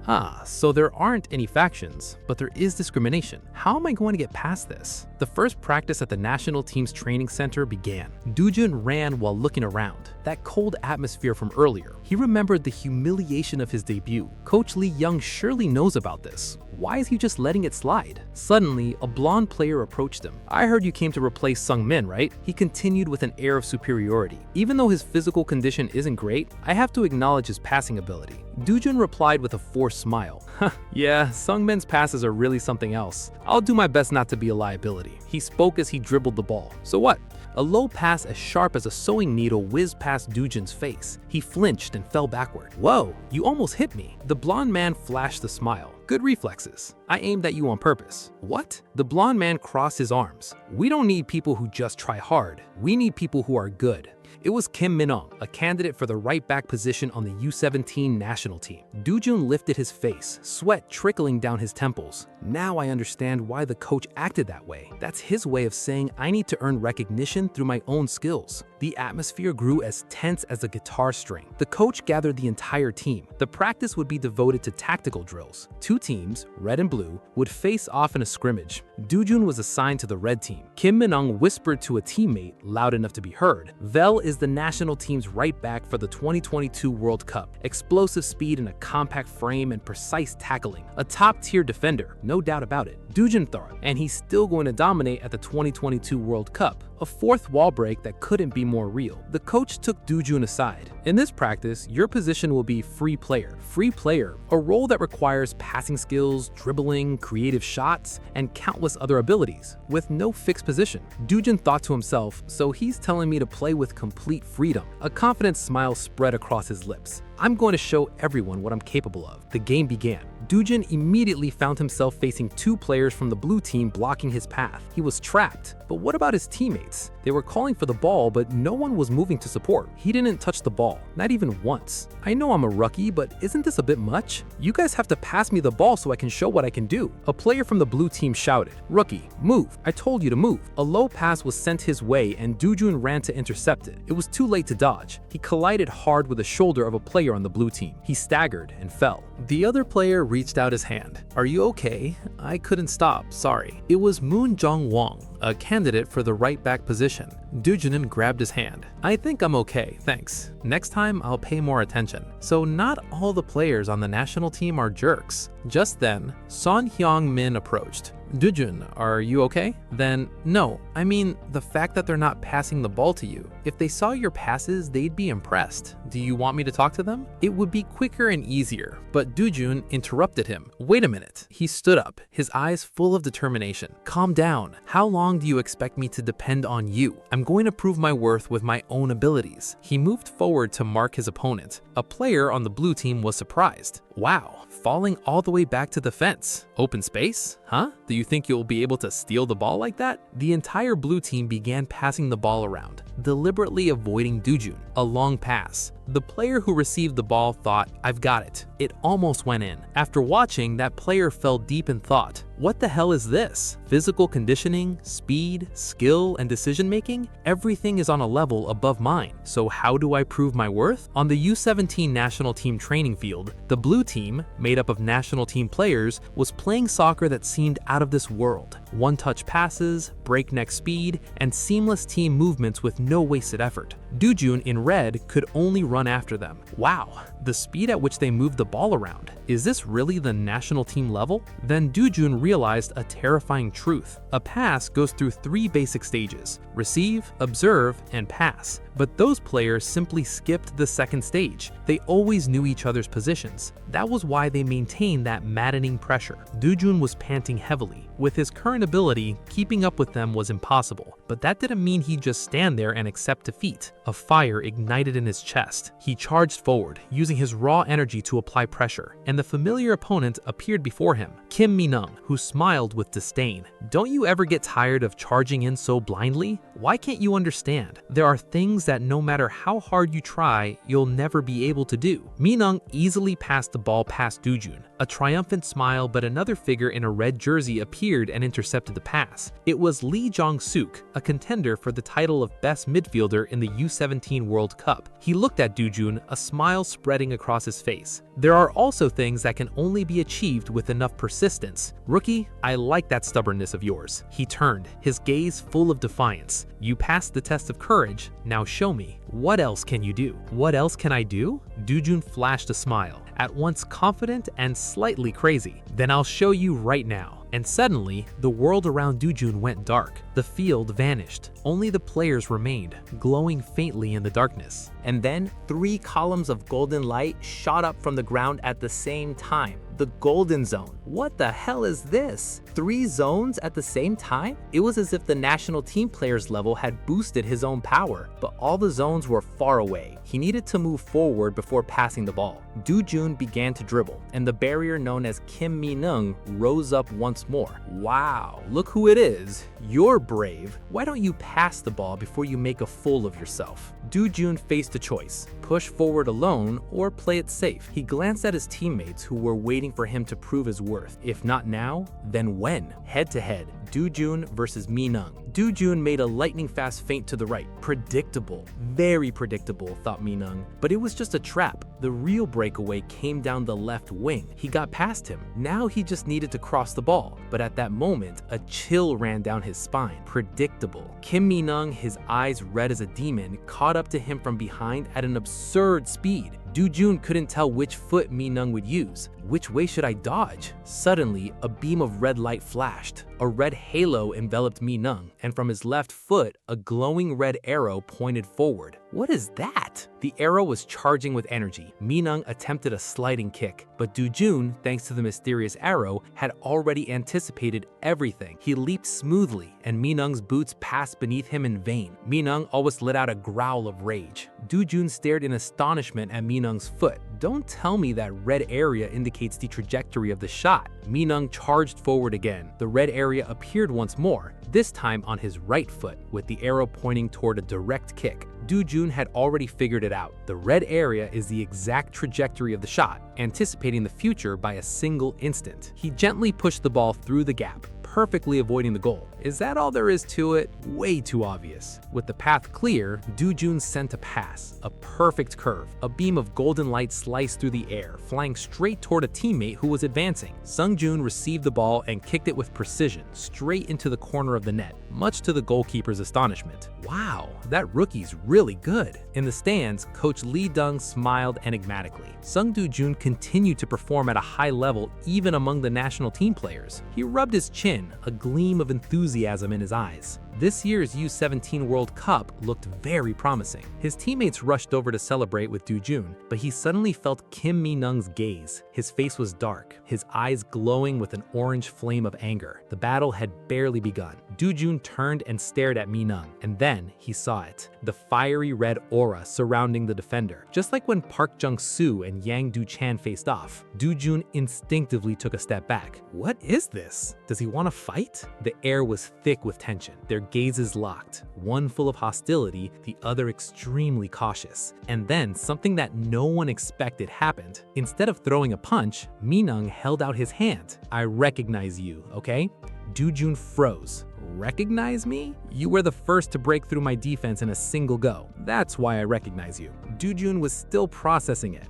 So there aren't any factions, but there is discrimination. How am I going to get past this? The first practice at the national team's training center began. Do-jun ran while looking around. That cold atmosphere from earlier. He remembered the humiliation of his debut. Coach Lee Young surely knows about this. Why is he just letting it slide? Suddenly, a blonde player approached him. I heard you came to replace Sung Min, right? He continued with an air of superiority. Even though his physical condition isn't great, I have to acknowledge his passing ability. Do-jun replied with a forced smile. Yeah, Sung Min's passes are really something else. I'll do my best not to be a liability. He spoke as he dribbled the ball. So what? A low pass as sharp as a sewing needle whizzed past Do-jun's face. He flinched and fell backward. Whoa, you almost hit me. The blonde man flashed a smile. Good reflexes. I aimed at you on purpose. What? The blonde man crossed his arms. We don't need people who just try hard. We need people who are good. It was Kim Min-ung, a candidate for the right back position on the U17 national team. Do-jun lifted his face, sweat trickling down his temples. Now I understand why the coach acted that way. That's his way of saying I need to earn recognition through my own skills. The atmosphere grew as tense as a guitar string. The coach gathered the entire team. The practice would be devoted to tactical drills. Two teams, red and blue, would face off in a scrimmage. Do-jun was assigned to the red team. Kim Min-ung whispered to a teammate, loud enough to be heard. Vel is the national team's right back for the 2022 World Cup. Explosive speed in a compact frame and precise tackling. A top-tier defender, no doubt about it. Do-jun thought, and he's still going to dominate at the 2022 World Cup. A fourth wall break that couldn't be more real. The coach took Do-jun aside. In this practice, your position will be free player. Free player, a role that requires passing skills, dribbling, creative shots, and countless other abilities, with no fixed position. Do-jun thought to himself, so he's telling me to play with complete freedom. A confident smile spread across his lips. I'm going to show everyone what I'm capable of. The game began. Do-jun immediately found himself facing two players from the blue team blocking his path. He was trapped. But what about his teammates? They were calling for the ball, but no one was moving to support. He didn't touch the ball, not even once. I know I'm a rookie, but isn't this a bit much? You guys have to pass me the ball so I can show what I can do. A player from the blue team shouted, "Rookie, move. I told you to move." A low pass was sent his way and Do-jun ran to intercept it. It was too late to dodge. He collided hard with the shoulder of a player on the blue team. He staggered and fell. The other player reached out his hand. "Are you okay? I couldn't stop, sorry." It was Moon Jong-won, a candidate for the right back position. Do-jun grabbed his hand. "I think I'm okay, thanks. Next time I'll pay more attention." So not all the players on the national team are jerks. Just then, Son Hyung-min approached. "Do-jun, are you okay?" "Then, no. I mean, the fact that they're not passing the ball to you. If they saw your passes, they'd be impressed. Do you want me to talk to them?" It would be quicker and easier, but Do-jun interrupted him. "Wait a minute." He stood up, his eyes full of determination. "Calm down. How long do you expect me to depend on you? I'm going to prove my worth with my own abilities." He moved forward to mark his opponent. A player on the blue team was surprised. "Wow, falling all the way back to the fence. Open space? Huh? Do you think you'll be able to steal the ball like that?" The entire blue team began passing the ball around, deliberately avoiding Do-jun. A long pass. The player who received the ball thought, "I've got it." It almost went in. After watching, that player fell deep in thought. What the hell is this? Physical conditioning, speed, skill, and decision-making? Everything is on a level above mine. So how do I prove my worth? On the U17 national team training field, the blue team, made up of national team players, was playing soccer that seemed out of this world. One-touch passes, breakneck speed, and seamless team movements with no wasted effort. Do-jun in red could only run after them. Wow, the speed at which they moved the ball around. Is this really the national team level? Then Do-jun realized a terrifying truth. A pass goes through three basic stages: receive, observe, and pass. But those players simply skipped the second stage. They always knew each other's positions. That was why they maintained that maddening pressure. Do-jun was panting heavily. With his current ability, keeping up with them was impossible, but that didn't mean he'd just stand there and accept defeat. A fire ignited in his chest. He charged forward, using his raw energy to apply pressure, and the familiar opponent appeared before him, Kim Min-young, who smiled with disdain. Don't you ever get tired of charging in so blindly? Why can't you understand? There are things that no matter how hard you try, you'll never be able to do. Min-young easily passed the ball past Doo-jun. A triumphant smile, but another figure in a red jersey appeared and intercepted the pass. It was Lee Jong-suk, a contender for the title of best midfielder in the U17 World Cup. He looked at Doo-jun, a smile spreading across his face. There are also things that can only be achieved with enough persistence. Rookie, I like that stubbornness of yours. He turned, his gaze full of defiance. You passed the test of courage, now show me. What else can you do? What else can I do? Doo-jun flashed a smile, at once confident and slightly crazy. Then I'll show you right now. And suddenly, the world around Doo-jun went dark. The field vanished. Only the players remained, glowing faintly in the darkness. And then 3 columns of golden light shot up from the ground at the same time. The golden zone. What the hell is this? 3 zones at the same time? It was as if the national team player's level had boosted his own power, but all the zones were far away. He needed to move forward before passing the ball. Doo-jun began to dribble, and the barrier known as Kim Min-young rose up once more. Wow, look who it is. You're brave. Why don't you pass the ball before you make a fool of yourself? Doo-jun faced a choice. Push forward alone or play it safe. He glanced at his teammates who were waiting for him to prove his worth. If not now, then when? Head to head, Doo-jun versus Min-young. Doo-jun made a lightning-fast feint to the right. Predictable, very predictable, thought Min-young. But it was just a trap. The real breakaway came down the left wing. He got past him. Now he just needed to cross the ball. But at that moment, a chill ran down his spine. Predictable. Kim Min-young, his eyes red as a demon, caught up to him from behind at an absurd speed. Doo-jun couldn't tell which foot Min-young would use. Which way should I dodge? Suddenly, a beam of red light flashed. A red halo enveloped Min-young, and from his left foot, a glowing red arrow pointed forward. What is that? The arrow was charging with energy. Min-young attempted a sliding kick, but Doo-jun, thanks to the mysterious arrow, had already anticipated everything. He leaped smoothly, and Min-young's boots passed beneath him in vain. Min-young always let out a growl of rage. Doo-jun stared in astonishment at Min-young's foot. Don't tell me that red area indicates the trajectory of the shot. Min-young charged forward again. The red area appeared once more, this time on his right foot, with the arrow pointing toward a direct kick. Doo-jun had already figured it out. The red area is the exact trajectory of the shot, anticipating the future by a single instant. He gently pushed the ball through the gap, perfectly avoiding the goal. Is that all there is to it? Way too obvious. With the path clear, Doo-jun sent a pass, a perfect curve. A beam of golden light sliced through the air, flying straight toward a teammate who was advancing. Sung-joon received the ball and kicked it with precision, straight into the corner of the net, much to the goalkeeper's astonishment. Wow, that rookie's really good. In the stands, Coach Lee Dung smiled enigmatically. Sung Doo-jun continued to perform at a high level even among the national team players. He rubbed his chin, a gleam of enthusiasm in his eyes. This year's U17 World Cup looked very promising. His teammates rushed over to celebrate with Doo-jun, but he suddenly felt Kim Min-young's gaze. His face was dark, his eyes glowing with an orange flame of anger. The battle had barely begun. Doo-jun turned and stared at Min-young, and then he saw it. The fiery red aura surrounding the defender. Just like when Park Jung-soo and Yang Do-chan faced off, Doo-jun instinctively took a step back. What is this? Does he want to fight? The air was thick with tension. Their gazes locked, one full of hostility, the other extremely cautious. And then something that no one expected happened. Instead of throwing a punch, Min-young held out his hand. I recognize you, okay? Doo-jun froze. Recognize me? You were the first to break through my defense in a single go. That's why I recognize you. Doo-jun was still processing it.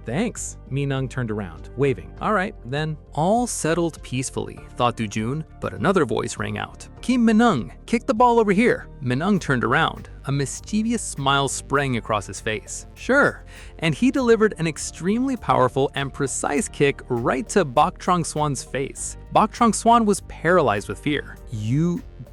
Thanks. Min-young turned around, waving. All right, then. All settled peacefully, thought Doo-jun, but another voice rang out. Kim Min-young, kick the ball over here. Min-young turned around. A mischievous smile sprang across his face. Sure, and he delivered an extremely powerful and precise kick right to Bok Trong-swan's face. Bok Trong-swan was paralyzed with fear.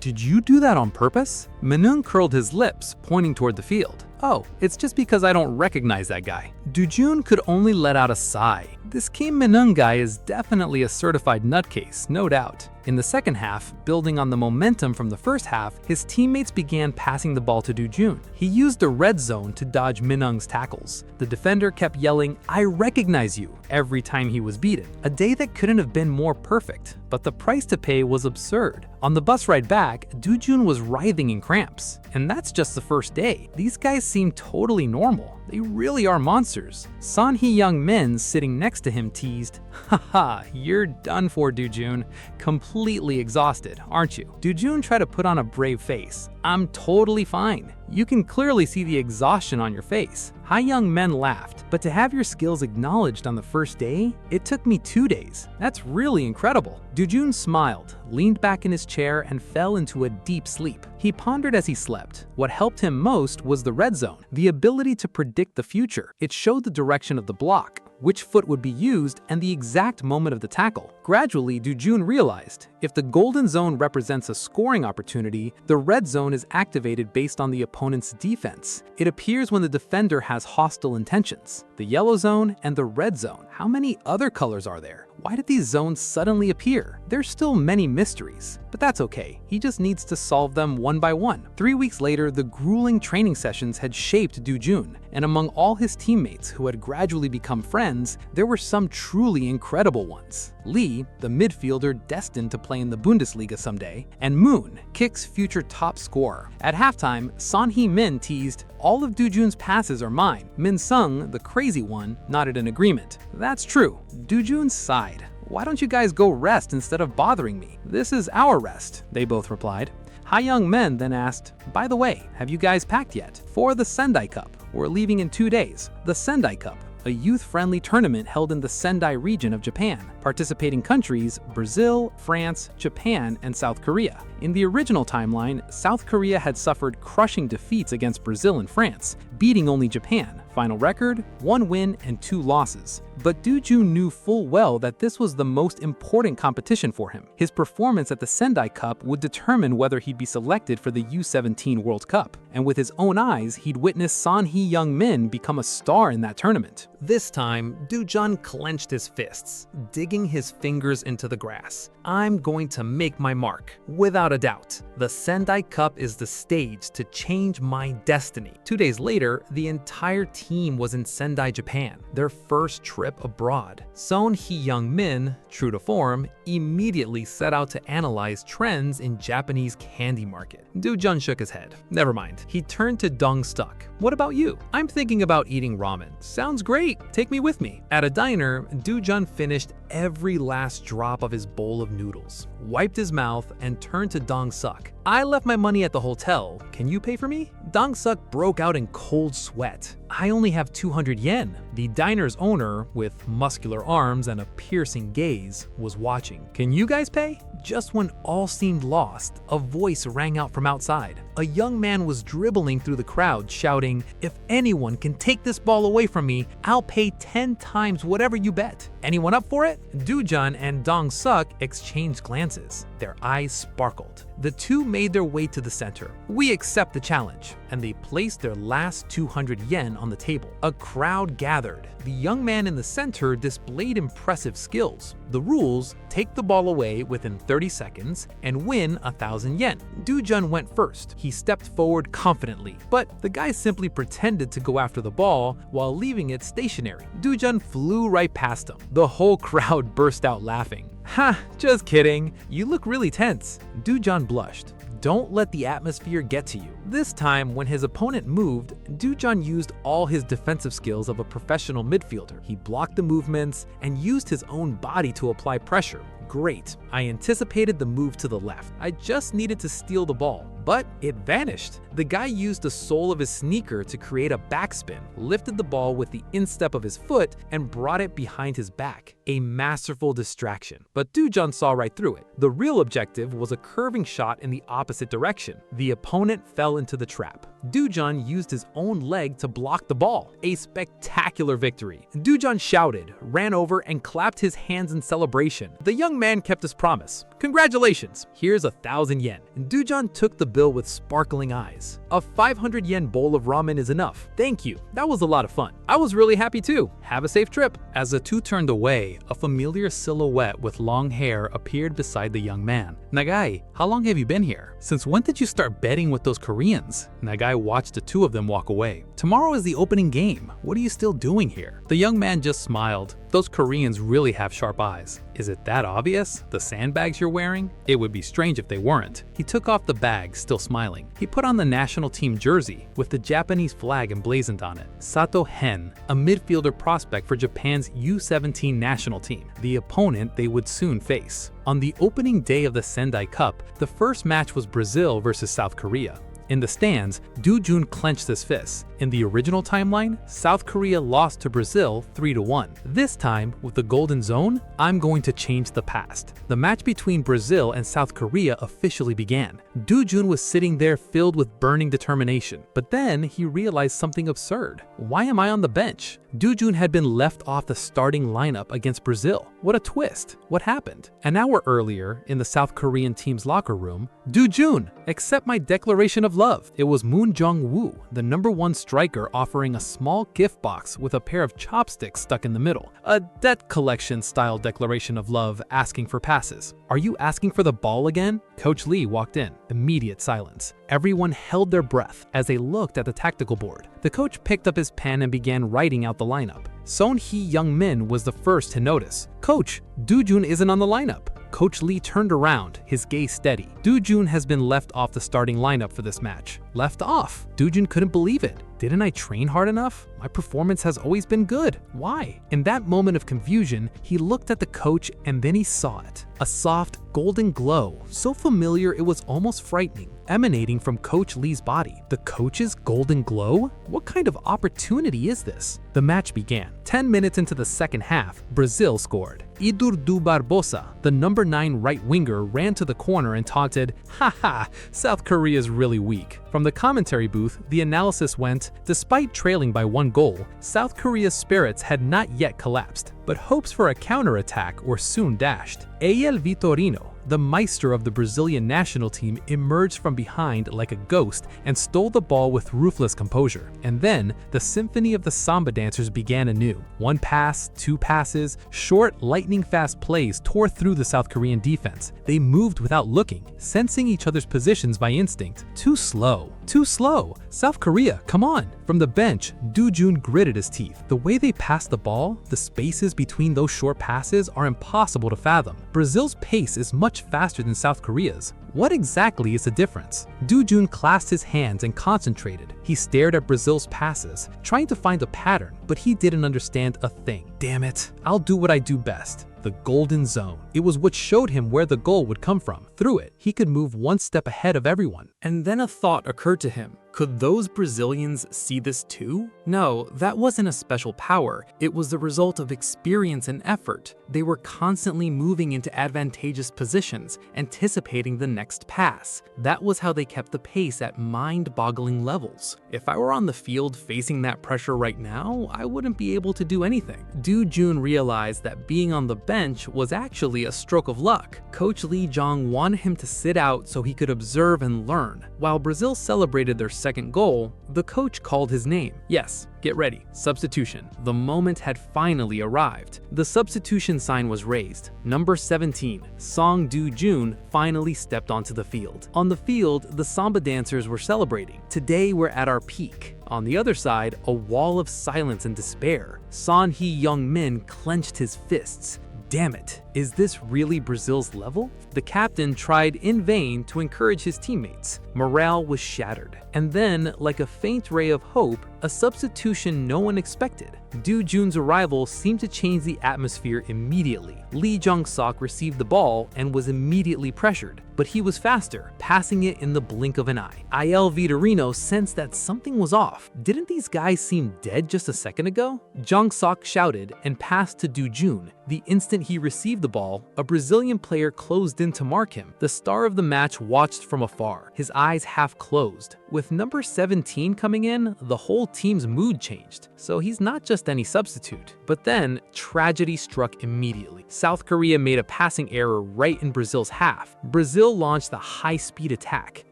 Did you do that on purpose? Min-young curled his lips, pointing toward the field. Oh, it's just because I don't recognize that guy. Dujun could only let out a sigh. This Kim Min-eung guy is definitely a certified nutcase, no doubt. In the second half, building on the momentum from the first half, his teammates began passing the ball to Dujun. He used the red zone to dodge Min-eung's tackles. The defender kept yelling, "I recognize you," every time he was beaten. A day that couldn't have been more perfect, but the price to pay was absurd. On the bus ride back, Dujun was writhing in cramps. And that's just the first day. These guys seem totally normal. They really are monsters. Son Hee-young Min, sitting next to him, teased, "Haha, you're done for, Dujun. Completely exhausted, aren't you?" Dujun tried to put on a brave face. "I'm totally fine. You can clearly see the exhaustion on your face." Hye-young Men laughed, "But to have your skills acknowledged on the first day? It took me 2 days. That's really incredible." Dujun smiled, leaned back in his chair, and fell into a deep sleep. He pondered as he slept. What helped him most was the red zone, the ability to predict the future. It showed the direction of the block, which foot would be used, and the exact moment of the tackle. Gradually, Dujun realized, if the golden zone represents a scoring opportunity, the red zone is activated based on the opponent's defense. It appears when the defender has hostile intentions. The yellow zone and the red zone. How many other colors are there? Why did these zones suddenly appear? There's still many mysteries, but that's okay. He just needs to solve them one by one. 3 weeks later, the grueling training sessions had shaped Dujun, and among all his teammates who had gradually become friends, there were some truly incredible ones. Lee, the midfielder destined to play in the Bundesliga someday, and Moon, Kick's future top scorer. At halftime, Son Hee-min teased, "All of Dujun's passes are mine." Min-sung, the crazy one, nodded in agreement. "That's true." Dujun sighed. "Why don't you guys go rest instead of bothering me? This is our rest," they both replied. Hye-young Men then asked, "By the way, have you guys packed yet?" "For the Sendai Cup. We're leaving in 2 days." The Sendai Cup, a youth-friendly tournament held in the Sendai region of Japan. Participating countries: Brazil, France, Japan, and South Korea. In the original timeline, South Korea had suffered crushing defeats against Brazil and France, beating only Japan. Final record: 1 win and 2 losses. But Dujun knew full well that this was the most important competition for him. His performance at the Sendai Cup would determine whether he'd be selected for the U17 World Cup. And with his own eyes, he'd witnessed Son Hee-young Min become a star in that tournament. This time, Dujun clenched his fists, digging his fingers into the grass. "I'm going to make my mark, without a doubt. The Sendai Cup is the stage to change my destiny." 2 days later, the entire team was in Sendai, Japan, their first trip abroad. Son Hee-young Min, true to form, immediately set out to analyze trends in Japanese candy market. Dujun shook his head. Never mind. He turned to Dong-suk. "What about you?" "I'm thinking about eating ramen." "Sounds great. Take me with me." At a diner, Dujun finished every last drop of his bowl of noodles, wiped his mouth, and turned to Dong-suk. "I left my money at the hotel. Can you pay for me?" Dong-suk broke out in cold sweat. "I only have 200 yen. The diner's owner, with muscular arms and a piercing gaze, was watching. "Can you guys pay?" Just when all seemed lost, a voice rang out from outside. A young man was dribbling through the crowd, shouting, "If anyone can take this ball away from me, I'll pay 10 times whatever you bet. Anyone up for it?" Dujun and Dong-suk exchanged glances. Their eyes sparkled. The two made their way to the center. "We accept the challenge," and they placed their last 200 yen on the table. A crowd gathered. The young man in the center displayed impressive skills. The rules: take the ball away within 30 seconds and win 1,000 yen. Dujun went first. He stepped forward confidently, but the guy simply pretended to go after the ball while leaving it stationary. Dujun flew right past him. The whole crowd burst out laughing. "Ha, just kidding. You look really tense." Dujun blushed. Don't let the atmosphere get to you. This time, when his opponent moved, Dujun used all his defensive skills of a professional midfielder. He blocked the movements and used his own body to apply pressure. Great. I anticipated the move to the left. I just needed to steal the ball, but it vanished. The guy used the sole of his sneaker to create a backspin, lifted the ball with the instep of his foot, and brought it behind his back. a masterful distraction. But Doo-jun saw right through it. The real objective was a curving shot in the opposite direction. The opponent fell into the trap. Doo-jun used his own leg to block the ball. A spectacular victory. Doo-jun shouted, ran over, and clapped his hands in celebration. The young man kept his promise. Congratulations, here's 1,000 yen. Doo-jun took the bill with sparkling eyes. A 500 yen bowl of ramen is enough. Thank you, that was a lot of fun. I was really happy too. Have a safe trip. As the two turned away, a familiar silhouette with long hair appeared beside the young man. Nagai, how long have you been here? Since when did you start betting with those Koreans? Nagai watched the two of them walk away. Tomorrow is the opening game. What are you still doing here? The young man just smiled. Those Koreans really have sharp eyes. Is it that obvious? The sandbags you're wearing? It would be strange if they weren't. He took off the bag, still smiling. He put on the national team jersey with the Japanese flag emblazoned on it. Sato Hen, a midfielder prospect for Japan's U-17 national team, the opponent they would soon face. On the opening day of the Sendai Cup, the first match was Brazil versus South Korea. In the stands, Doo-jun clenched his fists. In the original timeline, South Korea lost to Brazil 3-1. This time, with the Golden Zone, I'm going to change the past. The match between Brazil and South Korea officially began. Doo-jun was sitting there filled with burning determination. But then he realized something absurd. Why am I on the bench? Doo-jun had been left off the starting lineup against Brazil. What a twist. What happened? An hour earlier, in the South Korean team's locker room, Doo-jun, accept my declaration of love. It was Moon Jong-woo, the #1 striker, offering a small gift box with a pair of chopsticks stuck in the middle. A debt collection style declaration of love asking for passes. Are you asking for the ball again? Coach Lee walked in. Immediate silence. Everyone held their breath as they looked at the tactical board. The coach picked up his pen and began writing out the lineup. Son-hee Young-min was the first to notice. Coach, Doo-jun isn't on the lineup. Coach Lee turned around, his gaze steady. Doo-jun has been left off the starting lineup for this match. Left off? Doo-jun couldn't believe it. Didn't I train hard enough? My performance has always been good. Why? In that moment of confusion, he looked at the coach and then he saw it. A soft, golden glow, so familiar it was almost frightening, emanating from Coach Lee's body. The coach's golden glow? What kind of opportunity is this? The match began. 10 minutes into the second half, Brazil scored. Idurdu Barbosa, the #9 right winger, ran to the corner and taunted, "Haha, South Korea is really weak." From the commentary booth, the analysis went, despite trailing by 1 goal, South Korea's spirits had not yet collapsed, but hopes for a counterattack were soon dashed. A.L. Vitorino, the Meister of the Brazilian national team, emerged from behind like a ghost and stole the ball with ruthless composure. And then, the symphony of the samba dancers began anew. 1 pass, 2 passes, short, lightning-fast plays tore through the South Korean defense. They moved without looking, sensing each other's positions by instinct. Too slow. Too slow. South Korea, come on. From the bench, Doo-jun gritted his teeth. The way they passed the ball, the spaces between those short passes are impossible to fathom. Brazil's pace is much faster than South Korea's. What exactly is the difference? Doo-jun clasped his hands and concentrated. He stared at Brazil's passes, trying to find a pattern, but he didn't understand a thing. Damn it, I'll do what I do best. The golden zone. It was what showed him where the goal would come from. Through it, he could move 1 step ahead of everyone. And then a thought occurred to him. Could those Brazilians see this too? No, that wasn't a special power. It was the result of experience and effort. They were constantly moving into advantageous positions, anticipating the next pass. That was how they kept the pace at mind-boggling levels. If I were on the field facing that pressure right now, I wouldn't be able to do anything. Doo-jun realized that being on the bench was actually a stroke of luck. Coach Lee Jong wanted him to sit out so he could observe and learn. While Brazil celebrated their second goal, the coach called his name. Yes, get ready. Substitution. The moment had finally arrived. The substitution sign was raised. Number 17, Song Doo-jun, finally stepped onto the field. On the field, the samba dancers were celebrating. Today we're at our peak. On the other side, a wall of silence and despair. Son-hee Young-min clenched his fists. Damn it. Is this really Brazil's level? The captain tried in vain to encourage his teammates. Morale was shattered. And then, like a faint ray of hope, a substitution no one expected. Do Jun's arrival seemed to change the atmosphere immediately. Lee Jong-sok received the ball and was immediately pressured, but he was faster, passing it in the blink of an eye. Ayel Vitorino sensed that something was off. Didn't these guys seem dead just a second ago? Jong-sok shouted and passed to Do Jun. The instant he received the ball, a Brazilian player closed in to mark him. The star of the match watched from afar, his eyes half closed. With number 17 coming in, the whole team's mood changed. So he's not just any substitute. But then, tragedy struck immediately. South Korea made a passing error right in Brazil's half. Brazil launched a high-speed attack.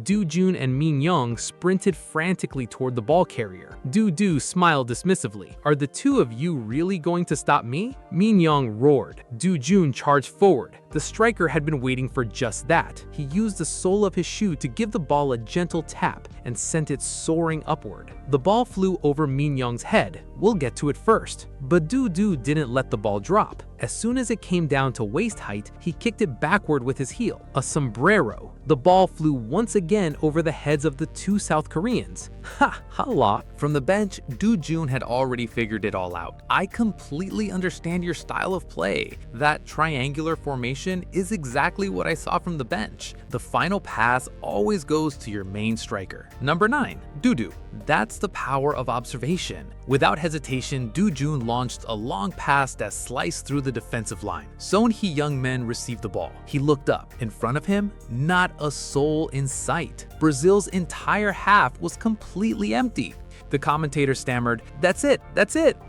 Do Jun and Min Young sprinted frantically toward the ball carrier. Do smiled dismissively. "Are the two of you really going to stop me?" Min Young roared. Do Jun charged forward. The striker had been waiting for just that. He used the sole of his shoe to give the ball a gentle tap and sent it soaring upward. The ball flew over Min Young's head. We'll get to it first. But Do didn't let the ball drop. As soon as it came down to waist height, he kicked it backward with his heel, a sombrero. The ball flew once again over the heads of the two South Koreans. Ha! Hala! From the bench, Do Jun had already figured it all out. "I completely understand your style of play. That triangular formation is exactly what I saw from the bench. The final pass always goes to your main striker. Number 9, Do. That's the power of observation." Without hesitation, Do Jun launched a long pass that sliced through the defensive line. Son Heung-min received the ball. He looked up. In front of him, not a soul in sight. Brazil's entire half was completely empty. The commentator stammered, that's it,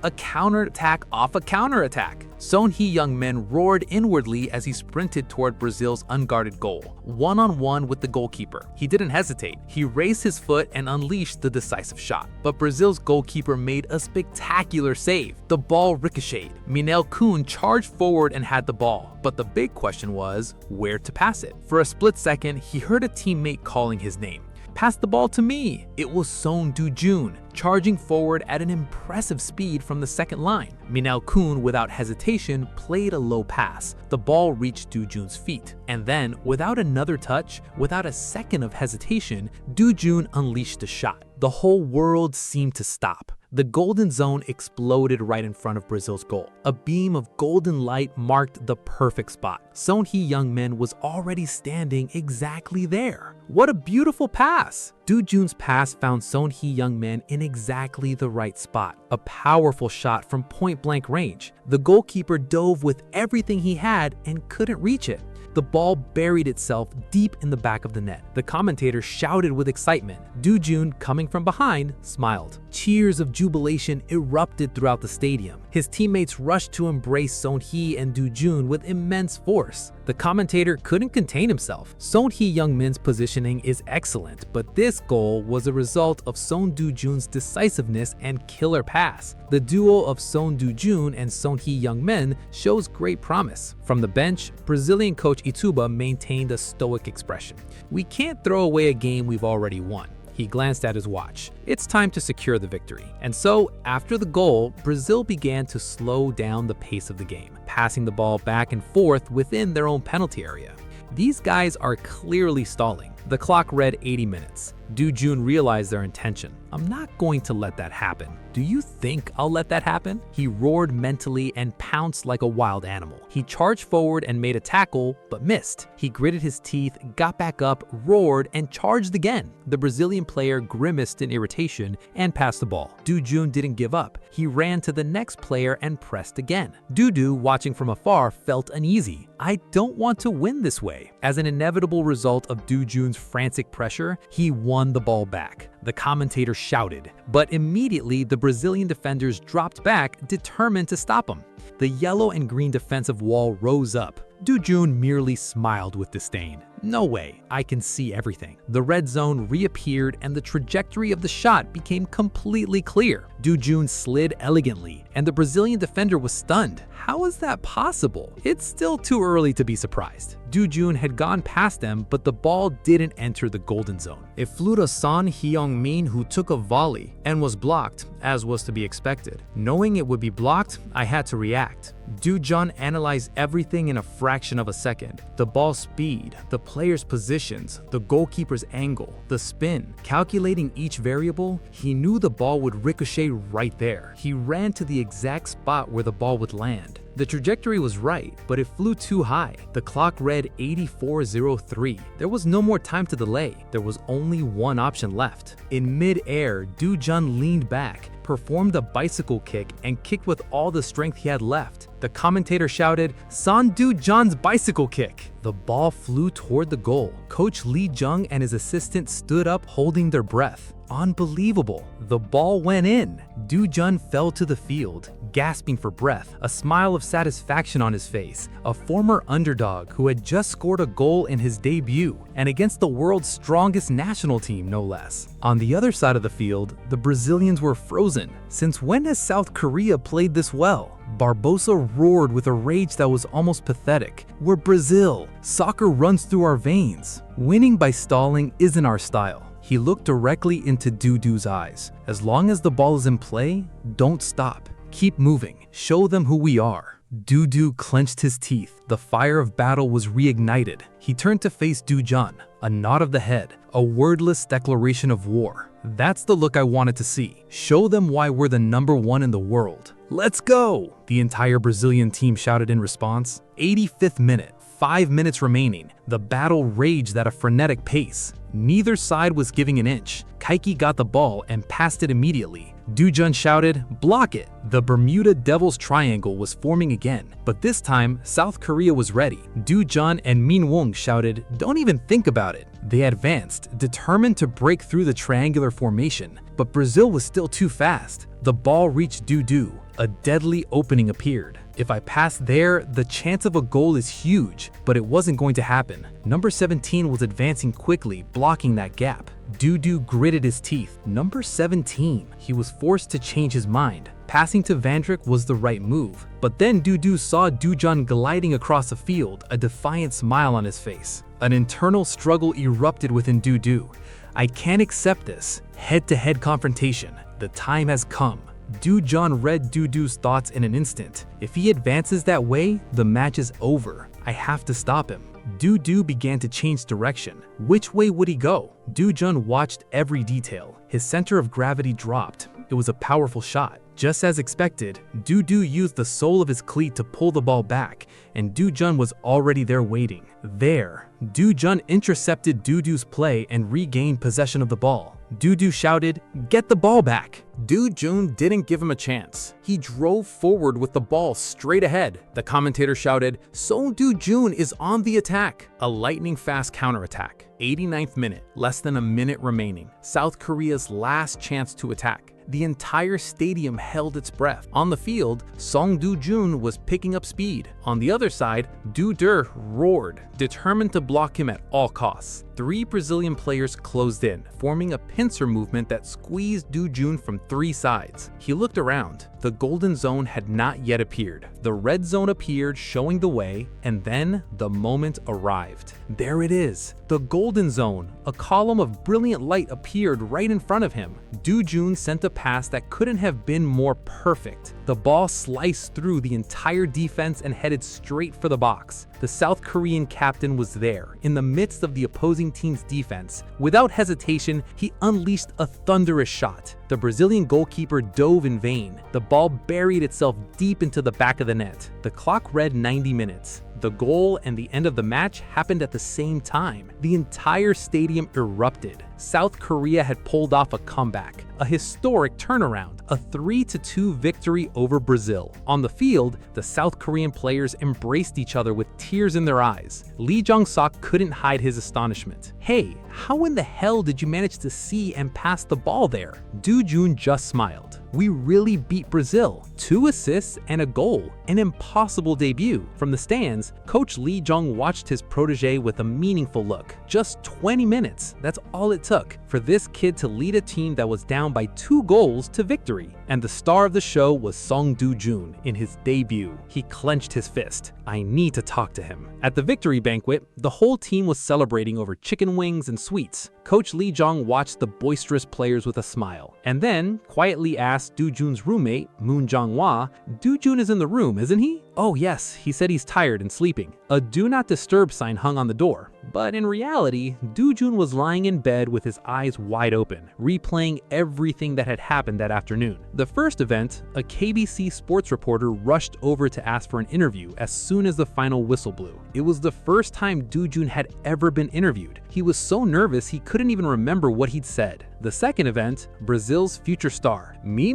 a counterattack off a counterattack." Son Heung-min roared inwardly as he sprinted toward Brazil's unguarded goal, one-on-one with the goalkeeper. He didn't hesitate. He raised his foot and unleashed the decisive shot. But Brazil's goalkeeper made a spectacular save. The ball ricocheted. Minel Kun charged forward and had the ball. But the big question was, where to pass it? For a split second, he heard a teammate calling his name. "Pass the ball to me." It was Son Do Jun, charging forward at an impressive speed from the second line. Minel Kun, without hesitation, played a low pass. The ball reached Do Jun's feet. And then, without another touch, without a second of hesitation, Do Jun unleashed a shot. The whole world seemed to stop. The golden zone exploded right in front of Brazil's goal. A beam of golden light marked the perfect spot. Son Heung-min was already standing exactly there. What a beautiful pass! Do Jun's pass found Son Heung-min in exactly the right spot. A powerful shot from point-blank range. The goalkeeper dove with everything he had and couldn't reach it. The ball buried itself deep in the back of the net. The commentator shouted with excitement. Do Jun, coming from behind, smiled. Cheers of jubilation erupted throughout the stadium. His teammates rushed to embrace Son Hee and Do Jun with immense force. The commentator couldn't contain himself. Son Heung-min's positioning is excellent, but this goal was a result of Son Do Jun's decisiveness and killer pass. The duo of Son Do Jun and Son Heung-min shows great promise. From the bench, Brazilian coach Ituba maintained a stoic expression. "We can't throw away a game we've already won." He glanced at his watch. It's time to secure the victory. And so, after the goal, Brazil began to slow down the pace of the game, passing the ball back and forth within their own penalty area. These guys are clearly stalling. The clock read 80 minutes. Do Jun realized their intention. "I'm not going to let that happen. Do you think I'll let that happen?" He roared mentally and pounced like a wild animal. He charged forward and made a tackle, but missed. He gritted his teeth, got back up, roared, and charged again. The Brazilian player grimaced in irritation and passed the ball. Do Jun didn't give up. He ran to the next player and pressed again. Do, watching from afar, felt uneasy. "I don't want to win this way." As an inevitable result of Do Jun's frantic pressure, he won the ball back. The commentator shouted, but immediately the Brazilian defenders dropped back, determined to stop him. The yellow and green defensive wall rose up. Do Jun merely smiled with disdain. No way, I can see everything. The red zone reappeared and the trajectory of the shot became completely clear. Du Jun slid elegantly and the Brazilian defender was stunned. How is that possible? It's still too early to be surprised. Du Jun had gone past them, but the ball didn't enter the golden zone. It flew to Son Heung-min, who took a volley and was blocked, as was to be expected. Knowing it would be blocked, I had to react. Du Jun analyzed everything in a fraction of a second. The ball's speed, the player's positions, the goalkeeper's angle, the spin. Calculating each variable, he knew the ball would ricochet right there. He ran to the exact spot where the ball would land. The trajectory was right, but it flew too high. The clock read 84:03. There was no more time to delay. There was only one option left. In mid-air, Du Jun leaned back, performed a bicycle kick, and kicked with all the strength he had left. The commentator shouted, "Son Du Jun's bicycle kick!" The ball flew toward the goal. Coach Lee Jung and his assistant stood up holding their breath. Unbelievable. The ball went in. Du Jun fell to the field, gasping for breath, a smile of satisfaction on his face. A former underdog who had just scored a goal in his debut, and against the world's strongest national team, no less. On the other side of the field, the Brazilians were frozen. Since when has South Korea played this well? Barbosa roared with a rage that was almost pathetic. We're Brazil. Soccer runs through our veins. Winning by stalling isn't our style. He looked directly into Dudu's eyes. As long as the ball is in play, don't stop. Keep moving. Show them who we are. Dudu clenched his teeth. The fire of battle was reignited. He turned to face Du Jun. A nod of the head. A wordless declaration of war. That's the look I wanted to see. Show them why we're the #1 in the world. Let's go! The entire Brazilian team shouted in response. 85th minute. 5 minutes remaining. The battle raged at a frenetic pace. Neither side was giving an inch. Kaiki got the ball and passed it immediately. Du Jun shouted, "Block it!" The Bermuda Devil's Triangle was forming again, but this time, South Korea was ready. Du Jun and Min Wong shouted, "Don't even think about it." They advanced, determined to break through the triangular formation, but Brazil was still too fast. The ball reached Dudu. A deadly opening appeared. If I pass there, the chance of a goal is huge, but it wasn't going to happen. Number 17 was advancing quickly, blocking that gap. Dudu gritted his teeth. Number 17. He was forced to change his mind. Passing to Vandrick was the right move. But then Dudu saw Du Jun gliding across the field, a defiant smile on his face. An internal struggle erupted within Dudu. I can't accept this. Head-to-head confrontation. The time has come. Du Jun read Dudu's thoughts in an instant. If he advances that way, the match is over. I have to stop him. Dudu began to change direction. Which way would he go? Du Jun watched every detail. His center of gravity dropped. It was a powerful shot. Just as expected, Dudu used the sole of his cleat to pull the ball back, and Du Jun was already there waiting. There, Du Jun intercepted Dudu's play and regained possession of the ball. Dudu shouted, "Get the ball back!" Du Jun didn't give him a chance. He drove forward with the ball straight ahead. The commentator shouted, "So Du Jun is on the attack." A lightning-fast counterattack. 89th minute, less than a minute remaining. South Korea's last chance to attack. The entire stadium held its breath. On the field, Song Du-jun was picking up speed. On the other side, Du-der roared, determined to block him at all costs. 3 Brazilian players closed in, forming a pincer movement that squeezed Du-jun from 3 sides. He looked around. The golden zone had not yet appeared. The red zone appeared, showing the way, and then the moment arrived. There it is, the golden zone. A column of brilliant light appeared right in front of him. Du-jun sent a pass that couldn't have been more perfect. The ball sliced through the entire defense and headed straight for the box. The South Korean captain was there, in the midst of the opposing team's defense. Without hesitation, he unleashed a thunderous shot. The Brazilian goalkeeper dove in vain. The ball buried itself deep into the back of the net. The clock read 90 minutes. The goal and the end of the match happened at the same time. The entire stadium erupted. South Korea had pulled off a comeback, a historic turnaround, a 3-2 victory over Brazil. On the field, the South Korean players embraced each other with tears in their eyes. Lee Jong-sok couldn't hide his astonishment. "Hey, how in the hell did you manage to see and pass the ball there?" Do-jun just smiled. "We really beat Brazil. 2 assists and a goal. An impossible debut." From the stands, Coach Lee Jong watched his protege with a meaningful look. Just 20 minutes, that's all it took for this kid to lead a team that was down by 2 goals to victory. And the star of the show was Song Do-jun in his debut. He clenched his fist. "I need to talk to him." At the victory banquet, the whole team was celebrating over chicken wings and sweets. Coach Lee Jong watched the boisterous players with a smile, and then quietly asked Do-jun's roommate, Moon Jong-hwa, "Do-jun is in the room, isn't he?" "Oh yes, he said he's tired and sleeping." A do not disturb sign hung on the door. But in reality, Do-jun was lying in bed with his eyes wide open, replaying everything that had happened that afternoon. The first event, a KBC sports reporter rushed over to ask for an interview as soon as the final whistle blew. It was the first time Do-jun had ever been interviewed. He was so nervous he couldn't even remember what he'd said. The second event, Brazil's future star. Me?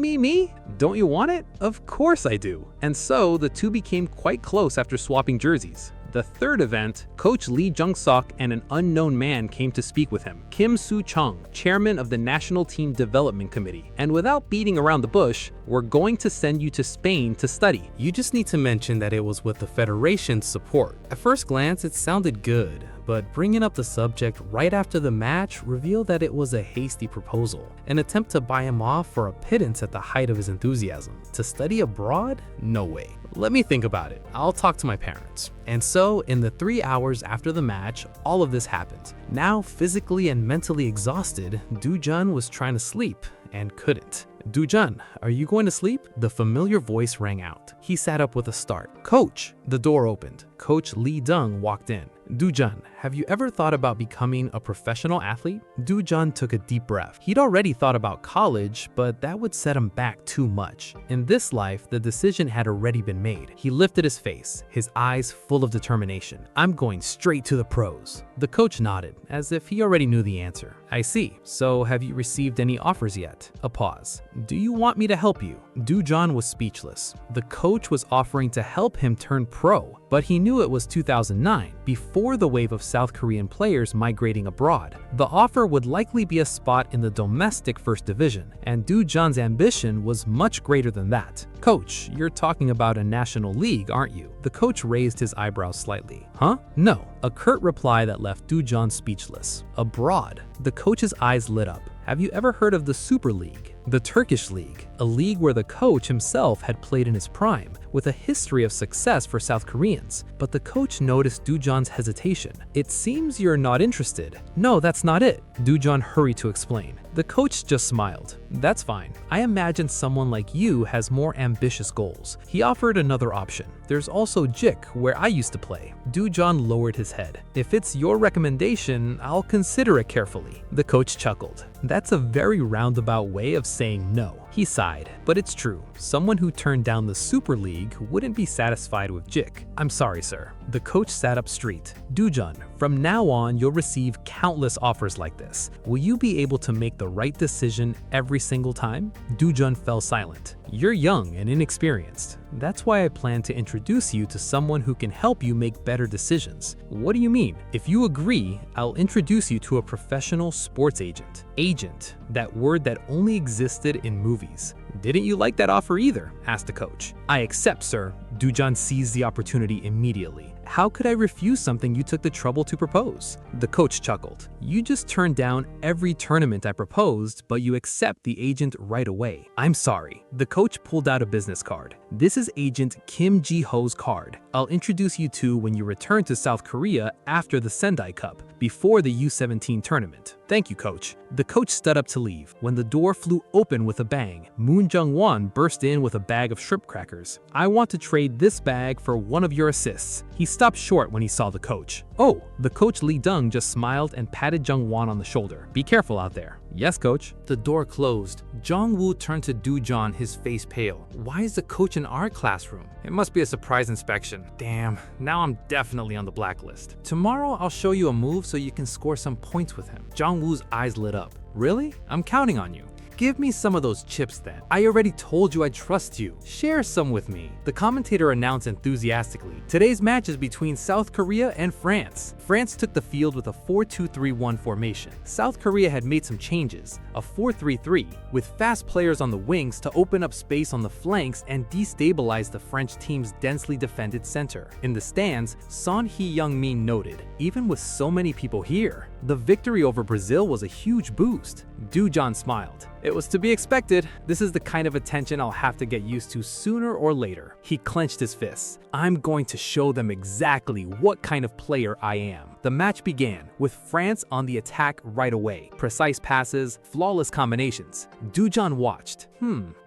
Don't you want it? Of course I do. And so the two became quite close after swapping jerseys. The third event, Coach Lee Jong-sok and an unknown man came to speak with him, Kim Soo-chung, chairman of the National Team Development Committee. "And without beating around the bush, we're going to send you to Spain to study." You just need to mention that it was with the Federation's support. At first glance, it sounded good, but bringing up the subject right after the match revealed that it was a hasty proposal, an attempt to buy him off for a pittance at the height of his enthusiasm. To study abroad? No way. Let me think about it. I'll talk to my parents. And so, in the 3 hours after the match, all of this happened. Now, physically and mentally exhausted, Do-jun was trying to sleep and couldn't. "Do-jun, are you going to sleep?" The familiar voice rang out. He sat up with a start. "Coach!" The door opened. Coach Lee Dung walked in. "Do-jun, have you ever thought about becoming a professional athlete?" Do-jun took a deep breath. He'd already thought about college, but that would set him back too much. In this life, the decision had already been made. He lifted his face, his eyes full of determination. "I'm going straight to the pros." The coach nodded, as if he already knew the answer. "I see. So have you received any offers yet?" A pause. "Do you want me to help you?" Do-jun was speechless. The coach was offering to help him turn pro, but he knew it was 2009, before the wave of South Korean players migrating abroad. The offer would likely be a spot in the domestic first division, and Do-jun's ambition was much greater than that. "Coach, you're talking about a national league, aren't you?" The coach raised his eyebrows slightly. "Huh? No." A curt reply that left Do-jun speechless. "Abroad." The coach's eyes lit up. "Have you ever heard of the Super League? The Turkish League, a league where the coach himself had played in his prime, with a history of success for South Koreans." But the coach noticed Do-jun's hesitation. "It seems you're not interested." "No, that's not it." Do-jun hurried to explain. The coach just smiled. "That's fine. I imagine someone like you has more ambitious goals." He offered another option. "There's also JIC, where I used to play." Do-jun lowered his head. "If it's your recommendation, I'll consider it carefully." The coach chuckled. "That's a very roundabout way of saying no." He sighed. "But it's true. Someone who turned down the Super League wouldn't be satisfied with JIC." "I'm sorry, sir." The coach sat up straight. "Do-jun, from now on you'll receive countless offers like this. Will you be able to make the right decision every single time?" Do-jun fell silent. "You're young and inexperienced. That's why I plan to introduce you to someone who can help you make better decisions." "What do you mean?" "If you agree, I'll introduce you to a professional sports agent." Agent, that word that only existed in movies. "Didn't you like that offer either?" asked the coach. "I accept, sir." Do-jun seized the opportunity immediately. "How could I refuse something you took the trouble to propose?" The coach chuckled. "You just turned down every tournament I proposed, but you accept the agent right away." "I'm sorry." The coach pulled out a business card. "This is Agent Kim Ji-ho's card. I'll introduce you to when you return to South Korea after the Sendai Cup, before the U17 tournament." "Thank you, coach." The coach stood up to leave when the door flew open with a bang. Moon Jung-won burst in with a bag of shrimp crackers. "I want to trade this bag for one of your assists." He stopped short when he saw the coach. "Oh!" The coach Lee Dung just smiled and patted Jung-won on the shoulder. "Be careful out there. Yes, coach. The door closed. Jong-woo turned to Do-jon, his face pale. Why is the coach in our classroom? It must be a surprise inspection. Damn, now I'm definitely on the blacklist. Tomorrow I'll show you a move so you can score some points with him. Jong-woo's eyes lit up. Really? I'm counting on you. Give me some of those chips then. I already told you I trust you. Share some with me. The commentator announced enthusiastically. Today's match is between South Korea and France. France took the field with a 4-2-3-1 formation. South Korea had made some changes, a 4-3-3, with fast players on the wings to open up space on the flanks and destabilize the French team's densely defended center. In the stands, Son Heung-min noted, even with so many people here, the victory over Brazil was a huge boost. Do-jon smiled. It was to be expected. This is the kind of attention I'll have to get used to sooner or later. He clenched his fists. I'm going to show them exactly what kind of player I am. The match began, with France on the attack right away. Precise passes, flawless combinations. Do-jon watched.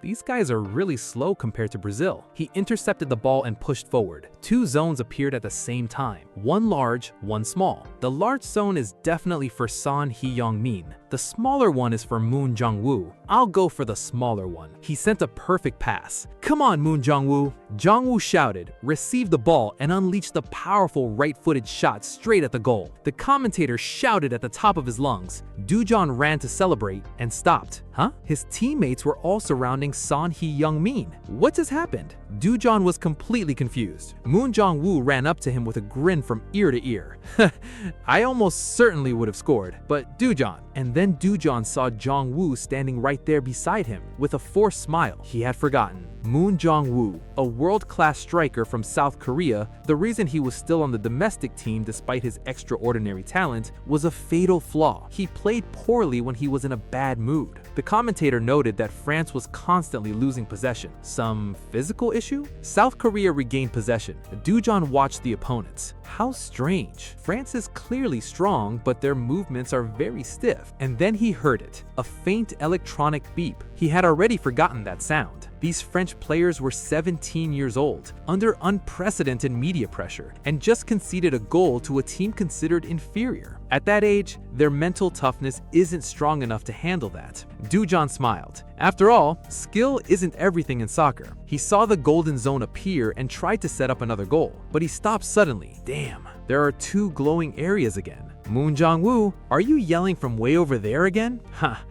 These guys are really slow compared to Brazil. He intercepted the ball and pushed forward. Two zones appeared at the same time. One large, one small. The large zone is definitely for Son Heung-min. The smaller one is for Moon Jong-woo. I'll go for the smaller one. He sent a perfect pass. Come on, Moon Jong-woo. Jong-woo shouted, received the ball, and unleashed the powerful right-footed shot straight at the goal. The commentator shouted at the top of his lungs. Do-jon ran to celebrate and stopped. His teammates were all surrounding Son Heung-min. What just happened? Do-jon was completely confused. Moon Jong-woo ran up to him with a grin from ear to ear. I almost certainly would have scored, but Do-jon. And then Do-jon saw Jong-woo standing right there beside him with a forced smile. He had forgotten. Moon Jong-woo, a world-class striker from South Korea, the reason he was still on the domestic team despite his extraordinary talent was a fatal flaw. He played poorly when he was in a bad mood. The commentator noted that France was constantly losing possession. Some physical issue? South Korea regained possession. Do-jon watched the opponents. How strange. France is clearly strong, but their movements are very stiff. And then he heard it, a faint electronic beep. He had already forgotten that sound. These French players were 17 years old, under unprecedented media pressure, and just conceded a goal to a team considered inferior. At that age, their mental toughness isn't strong enough to handle that. Do-jon smiled. After all, skill isn't everything in soccer. He saw the golden zone appear and tried to set up another goal, but he stopped suddenly. Damn, there are two glowing areas again. Moon Jong-woo, are you yelling from way over there again?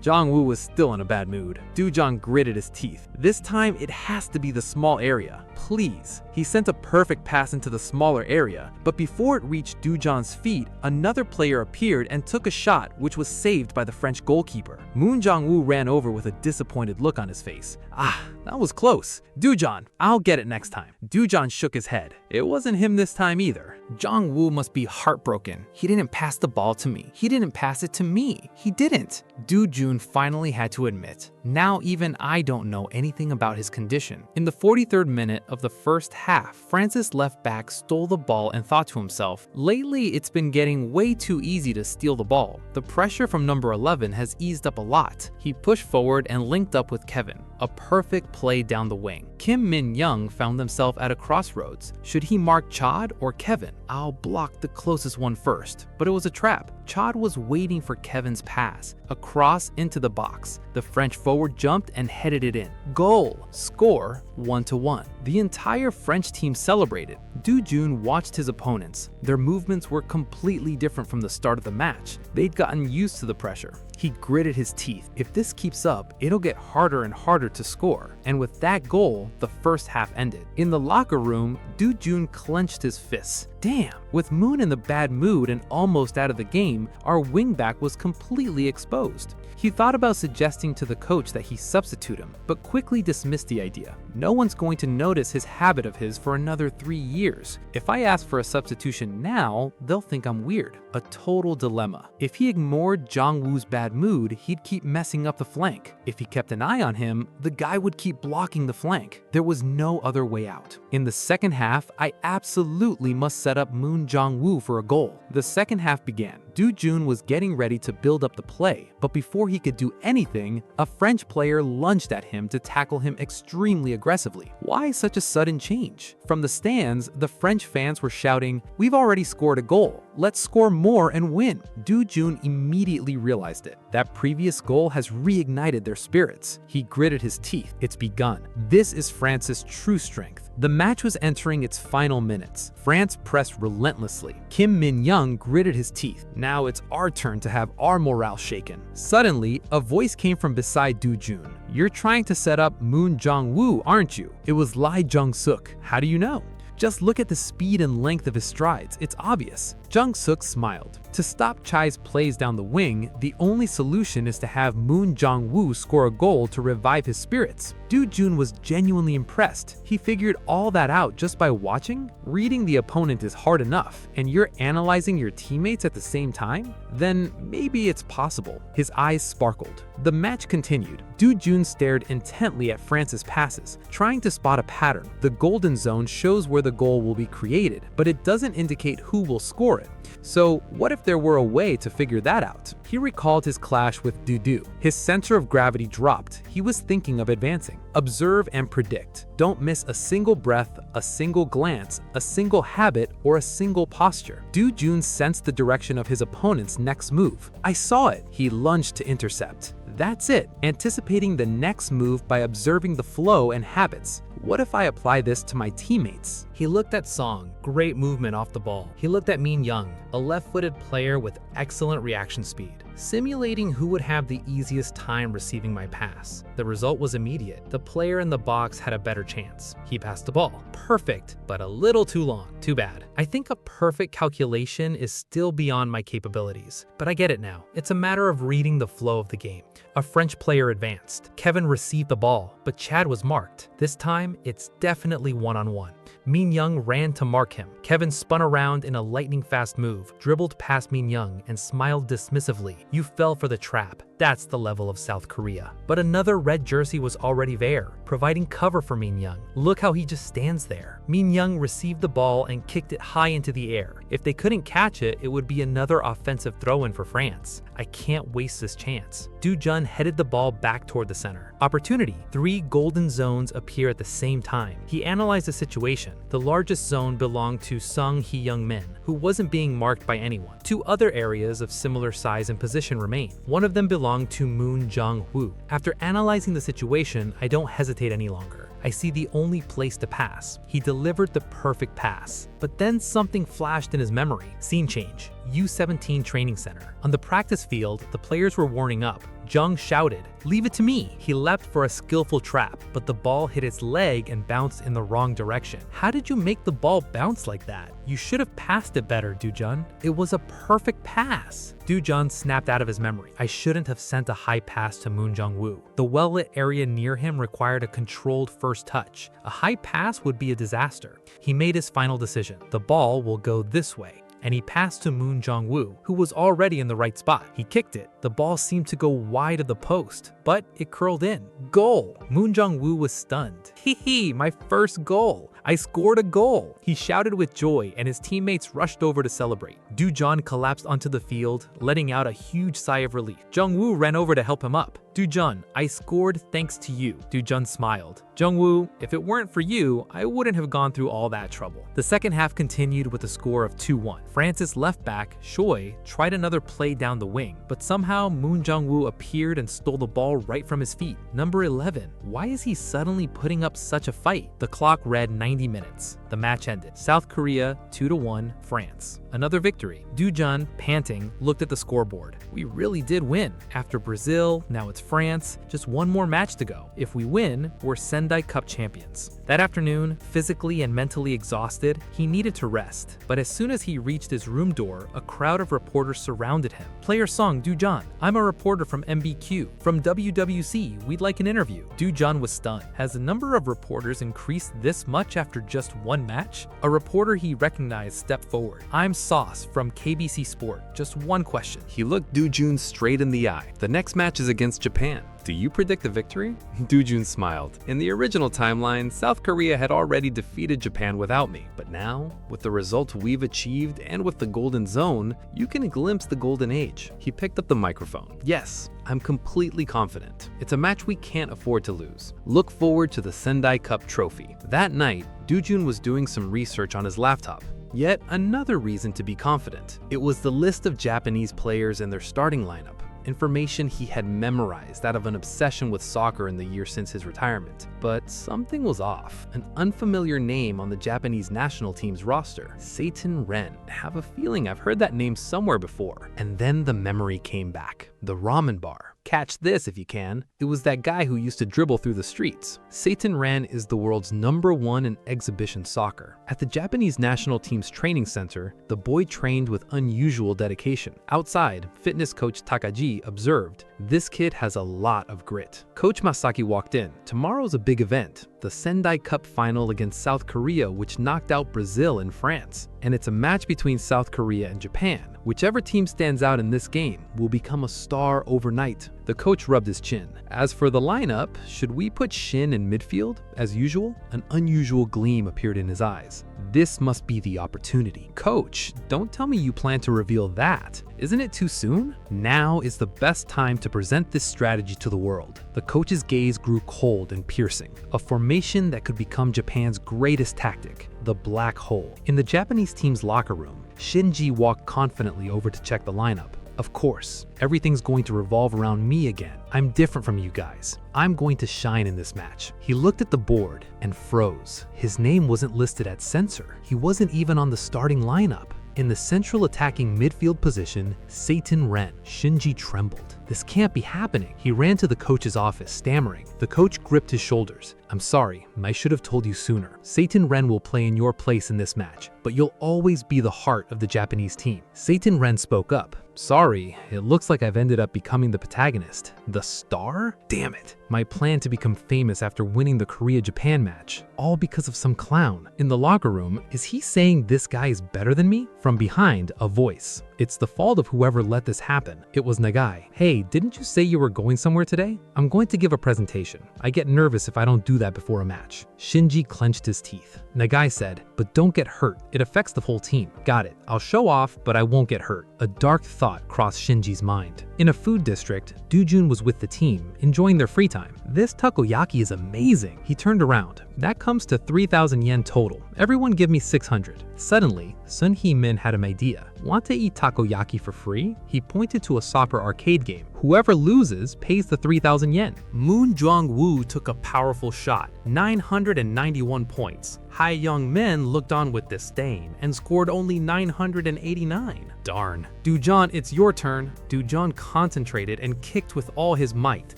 Jong-woo was still in a bad mood. Do-jon gritted his teeth. This time, it has to be the small area. Please. He sent a perfect pass into the smaller area, but before it reached Do-jon's feet, another player appeared and took a shot, which was saved by the French goalkeeper. Moon Jong-woo ran over with a disappointed look on his face. That was close. Do-jon, I'll get it next time. Do-jon shook his head. It wasn't him this time either. Jong-woo must be heartbroken. He didn't pass the ball to me. He didn't pass it to me. He didn't. Do-jun finally had to admit, now even I don't know anything about his condition. In the 43rd minute of the first half, France's left back stole the ball and thought to himself, lately it's been getting way too easy to steal the ball. The pressure from number 11 has eased up a lot. He pushed forward and linked up with Kevin. A perfect play down the wing. Kim Min-young found himself at a crossroads. Should he mark Chad or Kevin? I'll block the closest one first. But it was a trap. Chad was waiting for Kevin's pass. A cross into the box. The French forward jumped and headed it in. Goal. Score 1-1. The entire French team celebrated. Do-jun watched his opponents. Their movements were completely different from the start of the match. They'd gotten used to the pressure. He gritted his teeth. If this keeps up, it'll get harder and harder to score. And with that goal, the first half ended. In the locker room, Do-jun clenched his fists. Damn, with Moon in the bad mood and almost out of the game, our wingback was completely exposed. He thought about suggesting to the coach that he substitute him, but quickly dismissed the idea. No one's going to notice his habit of his for another 3 years. If I ask for a substitution now, they'll think I'm weird. A total dilemma. If he ignored Jong-woo's bad mood, he'd keep messing up the flank. If he kept an eye on him, the guy would keep blocking the flank. There was no other way out. In the second half, I absolutely must set up Moon Jong-woo for a goal. The second half began. Du Jun was getting ready to build up the play, but before he could do anything, a French player lunged at him to tackle him extremely aggressively. Why such a sudden change? From the stands, the French fans were shouting, "We've already scored a goal. Let's score more and win." Du Jun immediately realized it. That previous goal has reignited their spirits. He gritted his teeth. It's begun. This is France's true strength. The match was entering its final minutes. France pressed relentlessly. Kim Min-young gritted his teeth. Now it's our turn to have our morale shaken. Suddenly, a voice came from beside Du Jun. "You're trying to set up Moon Jong-woo, aren't you?" It was Lee Jung-suk. "How do you know?" "Just look at the speed and length of his strides, it's obvious." Jung-suk smiled. To stop Chai's plays down the wing, the only solution is to have Moon Jong-woo score a goal to revive his spirits. Du Jun was genuinely impressed. He figured all that out just by watching? Reading the opponent is hard enough, and you're analyzing your teammates at the same time? Then maybe it's possible. His eyes sparkled. The match continued. Du Jun stared intently at France's passes, trying to spot a pattern. The golden zone shows where the goal will be created, but it doesn't indicate who will score it. So what if there were a way to figure that out? He recalled his clash with Dudu. His center of gravity dropped. He was thinking of advancing. Observe and predict. Don't miss a single breath, a single glance, a single habit, or a single posture. Du Jun sensed the direction of his opponent's next move. "I saw it." He lunged to intercept. That's it, anticipating the next move by observing the flow and habits. What if I apply this to my teammates? He looked at Song, great movement off the ball. He looked at Min-young, a left-footed player with excellent reaction speed, simulating who would have the easiest time receiving my pass. The result was immediate. The player in the box had a better chance. He passed the ball. Perfect, but a little too long. Too bad. I think a perfect calculation is still beyond my capabilities, but I get it now. It's a matter of reading the flow of the game. A French player advanced. Kevin received the ball, but Chad was marked. This time, it's definitely one-on-one. Min-young ran to mark him. Kevin spun around in a lightning-fast move, dribbled past Min-young, and smiled dismissively. "You fell for the trap." That's the level of South Korea. But another red jersey was already there, providing cover for Min-young. Look how he just stands there. Min-young received the ball and kicked it high into the air. If they couldn't catch it, it would be another offensive throw-in for France. I can't waste this chance. Du Jun headed the ball back toward the center. Opportunity. 3 golden zones appear at the same time. He analyzed the situation. The largest zone belonged to Sung Hee-young-min, who wasn't being marked by anyone. 2 other areas of similar size and position remain. One of them belonged to Moon Jong-woo. After analyzing the situation, I don't hesitate any longer. I see the only place to pass. He delivered the perfect pass. But then something flashed in his memory. Scene change. U-17 training center. On the practice field, the players were warming up. Jung shouted, "Leave it to me." He leapt for a skillful trap, but the ball hit its leg and bounced in the wrong direction. How did you make the ball bounce like that? You should have passed it better, Du Jun. It was a perfect pass. Du Jun snapped out of his memory. I shouldn't have sent a high pass to Moon Jong-woo. The well-lit area near him required a controlled first touch. A high pass would be a disaster. He made his final decision. The ball will go this way. And he passed to Moon Jong-woo, who was already in the right spot. He kicked it. The ball seemed to go wide of the post, but it curled in. Goal! Moon Jong-woo was stunned. Hee, my first goal! I scored a goal! He shouted with joy, and his teammates rushed over to celebrate. Du Jun collapsed onto the field, letting out a huge sigh of relief. Jong-woo ran over to help him up. Du Jun, I scored thanks to you. Du Jun smiled. Jong-woo, if it weren't for you, I wouldn't have gone through all that trouble. The second half continued with a score of 2-1. France's left back, Choi, tried another play down the wing, but somehow Moon Jong-woo appeared and stole the ball right from his feet. Number 11. Why is he suddenly putting up such a fight? The clock read 90 minutes. The match ended. South Korea 2-1, France. Another victory. Du Jun, panting, looked at the scoreboard. We really did win. After Brazil, now it's France. Just one more match to go. If we win, we're Sendai Cup champions. That afternoon, physically and mentally exhausted, he needed to rest. But as soon as he reached his room door, a crowd of reporters surrounded him. Player Song, Du Jun, I'm a reporter from MBQ. From WWC, we'd like an interview. Du Jun was stunned. Has the number of reporters increased this much after just one match? A reporter he recognized stepped forward. I'm Sauce from KBC Sport. Just one question. He looked Du Jun straight in the eye. The next match is against Japan. Do you predict a victory? Doo-jun smiled. In the original timeline, South Korea had already defeated Japan without me. But now, with the results we've achieved and with the Golden Zone, you can glimpse the Golden Age. He picked up the microphone. Yes, I'm completely confident. It's a match we can't afford to lose. Look forward to the Sendai Cup trophy. That night, Doo-jun was doing some research on his laptop. Yet another reason to be confident. It was the list of Japanese players and their starting lineup. Information he had memorized out of an obsession with soccer in the year since his retirement. But something was off. An unfamiliar name on the Japanese national team's roster. Seitan Ren. Have a feeling I've heard that name somewhere before. And then the memory came back. The ramen bar. Catch this if you can. It was that guy who used to dribble through the streets. Seitan Ren is the world's #1 in exhibition soccer. At the Japanese national team's training center, the boy trained with unusual dedication. Outside, fitness coach Takaji observed, "This kid has a lot of grit." Coach Masaki walked in. Tomorrow's a big event. The Sendai Cup final against South Korea, which knocked out Brazil and France. And it's a match between South Korea and Japan. Whichever team stands out in this game will become a star overnight. The coach rubbed his chin. As for the lineup, should we put Shin in midfield? As usual, an unusual gleam appeared in his eyes. This must be the opportunity. Coach, don't tell me you plan to reveal that. Isn't it too soon? Now is the best time to present this strategy to the world. The coach's gaze grew cold and piercing. A formation that could become Japan's greatest tactic, the black hole. In the Japanese team's locker room, Shinji walked confidently over to check the lineup. Of course, everything's going to revolve around me again. I'm different from you guys. I'm going to shine in this match. He looked at the board and froze. His name wasn't listed at censor. He wasn't even on the starting lineup. In the central attacking midfield position, Seitan Ren. Shinji trembled. This can't be happening. He ran to the coach's office, stammering. The coach gripped his shoulders. "I'm sorry, I should have told you sooner. Seitan Ren will play in your place in this match, but you'll always be the heart of the Japanese team." Seitan Ren spoke up. "Sorry, it looks like I've ended up becoming the protagonist. The star? Damn it. My plan to become famous after winning the Korea-Japan match. All because of some clown." In the locker room, is he saying this guy is better than me? From behind, a voice. "It's the fault of whoever let this happen." It was Nagai. "Hey, didn't you say you were going somewhere today? I'm going to give a presentation. I get nervous if I don't do that before a match." Shinji clenched his teeth. Nagai said, "But don't get hurt. It affects the whole team." "Got it. I'll show off, but I won't get hurt." A dark thought crossed Shinji's mind. In a food district, Doo-jun was with the team, enjoying their free time. "This takoyaki is amazing." He turned around. "That comes to 3,000 yen total. Everyone give me 600. Suddenly, Sun Hee-min had an idea. "Want to eat takoyaki for free?" He pointed to a soccer arcade game. "Whoever loses pays the 3,000 yen. Moon Jong-woo took a powerful shot, 991 points. Hai Young-min looked on with disdain and scored only 989. Darn. Doo-jun, it's your turn. Doo-jun concentrated and kicked with all his might.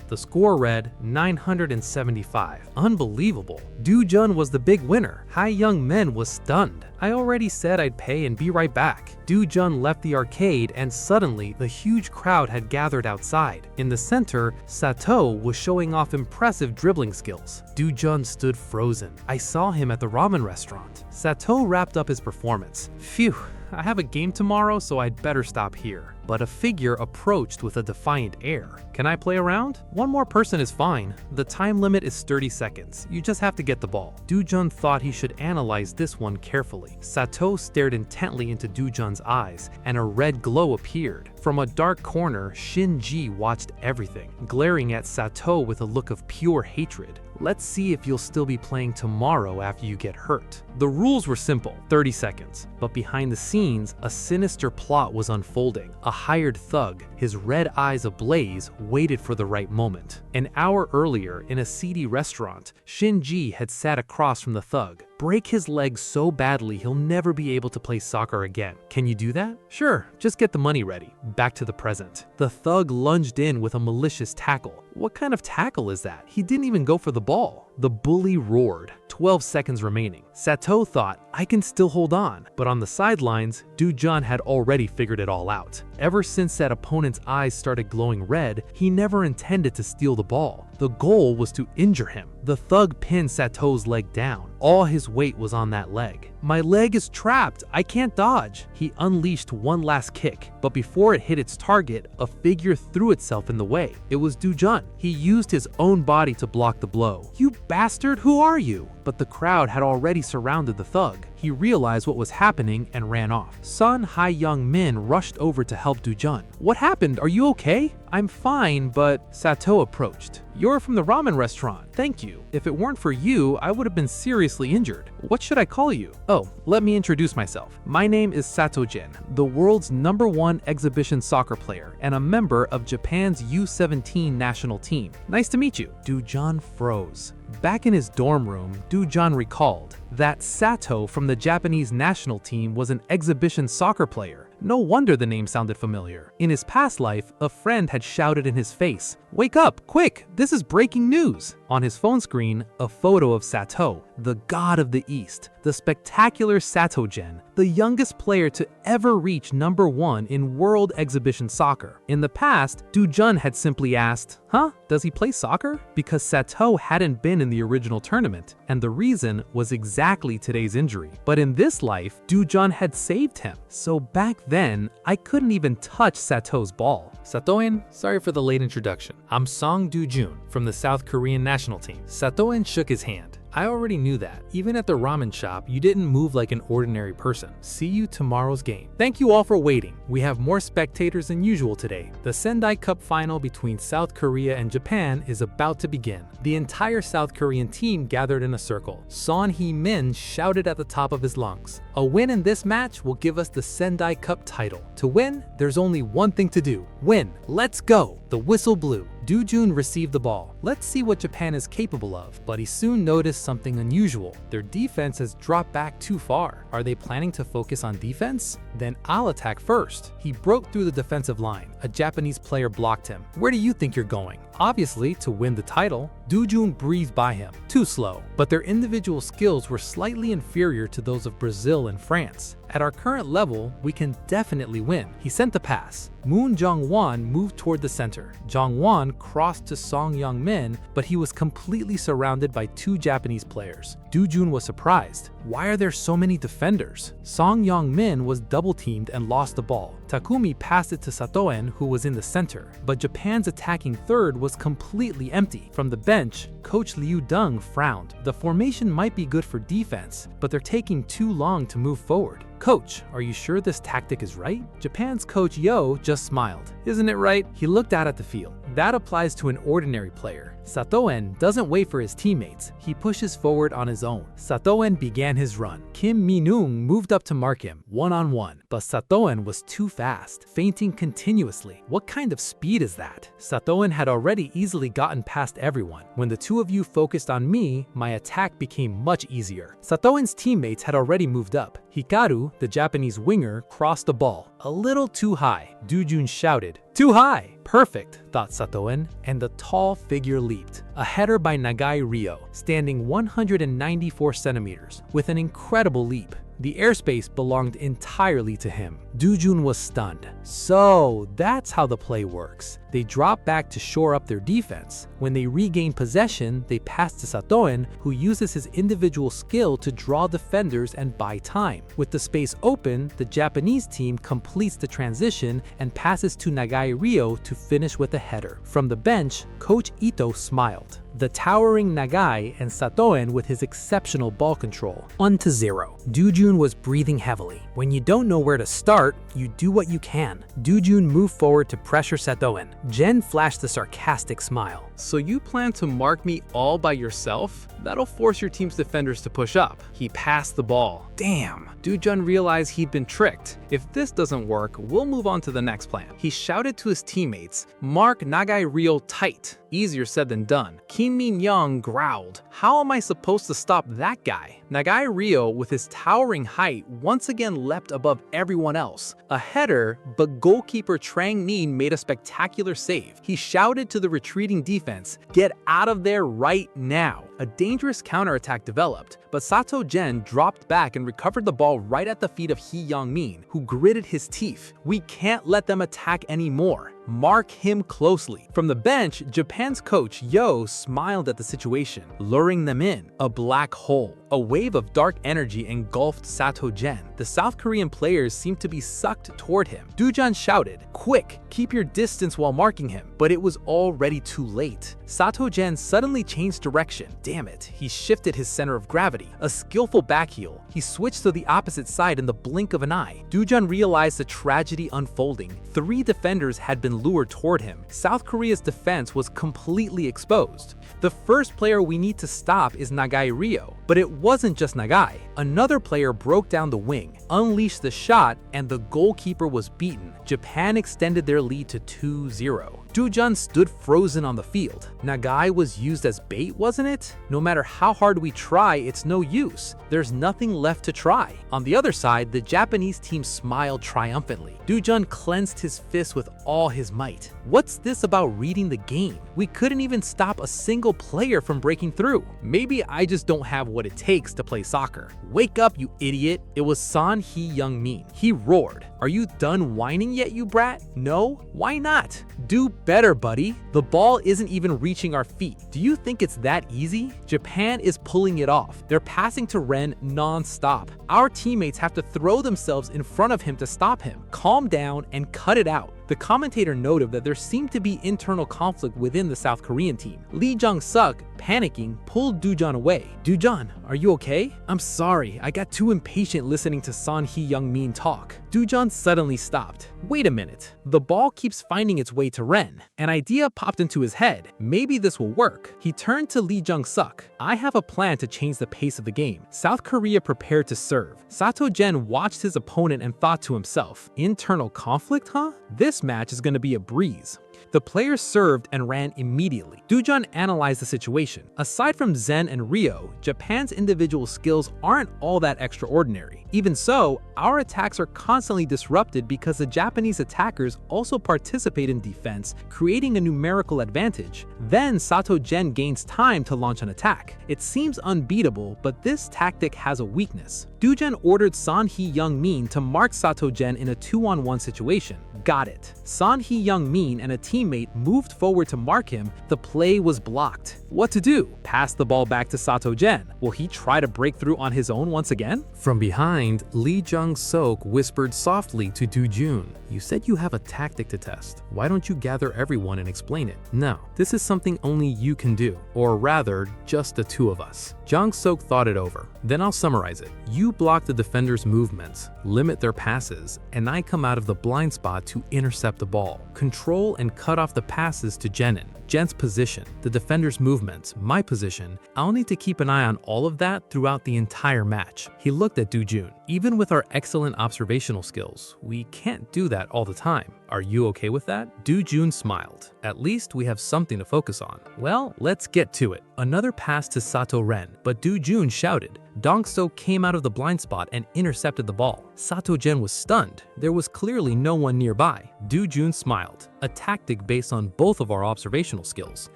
The score read 975. Unbelievable. Doo-jun was the big winner. Hai Young-min was stunned. "I already said I'd pay and be right back." Doo-jun left the arcade and suddenly the huge crowd had gathered outside. In the center, Sato was showing off impressive dribbling skills. Doo-jun stood frozen. "I saw him at the ramen restaurant." Sato wrapped up his performance. "Phew. I have a game tomorrow, so I'd better stop here." But a figure approached with a defiant air. "Can I play around? One more person is fine. The time limit is 30 seconds. You just have to get the ball." Doo-jun thought he should analyze this one carefully. Sato stared intently into Doo-jun's eyes, and a red glow appeared. From a dark corner, Shin-ji watched everything, glaring at Sato with a look of pure hatred. "Let's see if you'll still be playing tomorrow after you get hurt." The rules were simple, 30 seconds. But behind the scenes, a sinister plot was unfolding. A hired thug, his red eyes ablaze, waited for the right moment. An hour earlier, in a seedy restaurant, Shin-ji had sat across from the thug. "Break his leg so badly he'll never be able to play soccer again. Can you do that?" "Sure, just get the money ready." Back to the present. The thug lunged in with a malicious tackle. What kind of tackle is that? He didn't even go for the ball. The bully roared. 12 seconds remaining. Sato thought, "I can still hold on." But on the sidelines, Doo-jun had already figured it all out. Ever since that opponent's eyes started glowing red, he never intended to steal the ball. The goal was to injure him. The thug pinned Sato's leg down. All his weight was on that leg. My leg is trapped. I can't dodge. He unleashed one last kick, but before it hit its target, a figure threw itself in the way. It was Dujun. He used his own body to block the blow. You bastard, who are you? But the crowd had already surrounded the thug. He realized what was happening and ran off. Sun Hai-young Min rushed over to help Dujun. What happened? Are you okay? I'm fine, but Sato approached. You're from the ramen restaurant. Thank you. If it weren't for you, I would have been seriously injured. What should I call you? Oh, let me introduce myself. My name is Sato Jin, the world's #1 exhibition soccer player and a member of Japan's U17 national team. Nice to meet you. Dujun froze. Back in his dorm room, Dujun recalled that Sato from the Japanese national team was an exhibition soccer player. No wonder the name sounded familiar. In his past life, a friend had shouted in his face, "Wake up, quick, this is breaking news." On his phone screen, a photo of Sato, the god of the East, the spectacular Sato Gen, the youngest player to ever reach #1 in World Exhibition Soccer. In the past, Dujun had simply asked, does he play soccer? Because Sato hadn't been in the original tournament, and the reason was exactly today's injury. But in this life, Dujun had saved him. So back then, I couldn't even touch Sato's ball. Satoen, sorry for the late introduction. I'm Song Dujun from the South Korean national team. Satoen shook his hand. I already knew that. Even at the ramen shop, you didn't move like an ordinary person. See you tomorrow's game. Thank you all for waiting. We have more spectators than usual today. The Sendai Cup final between South Korea and Japan is about to begin. The entire South Korean team gathered in a circle. Son Hee-min shouted at the top of his lungs. A win in this match will give us the Sendai Cup title. To win, there's only one thing to do. Win. Let's go. The whistle blew. Dujun received the ball. Let's see what Japan is capable of. But he soon noticed something unusual. Their defense has dropped back too far. Are they planning to focus on defense? Then I'll attack first. He broke through the defensive line. A Japanese player blocked him. Where do you think you're going? Obviously, to win the title. Dujun breezed by him. Too slow. But their individual skills were slightly inferior to those of Brazil and France. At our current level, we can definitely win. He sent the pass. Moon Jong-won moved toward the center. Jong-won crossed to Song Young-min, but he was completely surrounded by 2 Japanese players. Dujun was surprised. Why are there so many defenders? Song Young-min was double-teamed and lost the ball. Takumi passed it to Satoen, who was in the center, but Japan's attacking third was completely empty. From the bench, Coach Liu Deng frowned. The formation might be good for defense, but they're taking too long to move forward. Coach, are you sure this tactic is right? Japan's coach Yo just smiled. Isn't it right? He looked out at the field. That applies to an ordinary player. Satoen doesn't wait for his teammates. He pushes forward on his own. Satoen began his run. Kim Min-ung moved up to mark him, one-on-one, but Satoen was too fast, feinting continuously. What kind of speed is that? Satoen had already easily gotten past everyone. When the two of you focused on me, my attack became much easier. Satoen's teammates had already moved up. Hikaru, the Japanese winger, crossed the ball. A little too high. Dujun shouted, "Too high!" Perfect, thought Satoen, and the tall figure leaped. A header by Nagai Ryo, standing 194 centimeters, with an incredible leap. The airspace belonged entirely to him. Dujun was stunned. So that's how the play works. They drop back to shore up their defense. When they regain possession, they pass to Satoen, who uses his individual skill to draw defenders and buy time. With the space open, the Japanese team completes the transition and passes to Nagai Ryo to finish with a header. From the bench, Coach Ito smiled. The towering Nagai and Satoen with his exceptional ball control. 1-0. Dujun was breathing heavily. When you don't know where to start, you do what you can. Dujun moved forward to pressure Satoen. Jen flashed a sarcastic smile. So you plan to mark me all by yourself? That'll force your team's defenders to push up. He passed the ball. Damn. Dujun realized he'd been tricked. If this doesn't work, we'll move on to the next plan. He shouted to his teammates, "Mark Nagai Ryo tight." Easier said than done. Kim Min-young growled, "How am I supposed to stop that guy?" Nagai Ryo, with his towering height, once again leapt above everyone else. A header, but goalkeeper Trang Nin made a spectacular save. He shouted to the retreating defense, "Get out of there right now." A dangerous counterattack developed, but Sato Gen dropped back and recovered the ball right at the feet of Hee Young-min, who gritted his teeth. "We can't let them attack anymore." Mark him closely. From the bench, Japan's coach Yo smiled at the situation, luring them in. A black hole. A wave of dark energy engulfed Sato Gen. The South Korean players seemed to be sucked toward him. Dujan shouted, "Quick, keep your distance while marking him." But it was already too late. Sato Gen suddenly changed direction. Damn it, he shifted his center of gravity. A skillful backheel. He switched to the opposite side in the blink of an eye. Dujan realized the tragedy unfolding. 3 defenders had been lured toward him. South Korea's defense was completely exposed. The first player we need to stop is Nagai Ryo. But it wasn't just Nagai. Another player broke down the wing, unleashed the shot, and the goalkeeper was beaten. Japan extended their lead to 2-0. Dujan stood frozen on the field. Nagai was used as bait, wasn't it? No matter how hard we try, it's no use. There's nothing left to try. On the other side, the Japanese team smiled triumphantly. Dujan clenched his fist with all his might. What's this about reading the game? We couldn't even stop a single player from breaking through. Maybe I just don't have what it takes to play soccer. Wake up, you idiot. It was Son Heung-min. He roared. Are you done whining yet, you brat? No? Why not? Do better, buddy. The ball isn't even reaching our feet. Do you think it's that easy? Japan is pulling it off. They're passing to Ren non-stop. Our teammates have to throw themselves in front of him to stop him. Calm down and cut it out. The commentator noted that there seemed to be internal conflict within the South Korean team. Lee Jong-suk, panicking, pulled Dujan away. Dujan, are you okay? I'm sorry, I got too impatient listening to Son Heung-min talk. Dujan suddenly stopped. Wait a minute, the ball keeps finding its way to Ren. An idea popped into his head. Maybe this will work. He turned to Lee Jong-suk. I have a plan to change the pace of the game. South Korea prepared to serve. Sato Gen watched his opponent and thought to himself, internal conflict, huh? This match is going to be a breeze. The players served and ran immediately. Dujan analyzed the situation. Aside from Zen and Ryo, Japan's individual skills aren't all that extraordinary. Even so, our attacks are constantly disrupted because the Japanese attackers also participate in defense, creating a numerical advantage. Then Sato Gen gains time to launch an attack. It seems unbeatable, but this tactic has a weakness. Dujan ordered Son Heung-min to mark Sato Gen in a 2-on-1 situation. Got it. Son Heung-min and a teammate moved forward to mark him. The play was blocked. What to do? Pass the ball back to Sato Gen. Will he try to break through on his own once again? From behind, Lee Jong-suk whispered softly to Du-jun, "You said you have a tactic to test. Why don't you gather everyone and explain it? No, this is something only you can do, or rather, just the two of us." Jong-suk thought it over. Then I'll summarize it. You block the defender's movements, limit their passes, and I come out of the blind spot to intercept the ball, control and cut off the passes to Jenin. Jen's position, the defender's movements, my position, I'll need to keep an eye on all of that throughout the entire match. He looked at Du-jun. Even with our excellent observational skills, we can't do that all the time. Are you okay with that? Du-jun smiled. At least we have something to focus on. Well, let's get to it. Another pass to Sato Ren, but Du-jun shouted. Dong-suk came out of the blind spot and intercepted the ball. Sato Gen was stunned. There was clearly no one nearby. Du-jun smiled. A tactic based on both of our observational skills.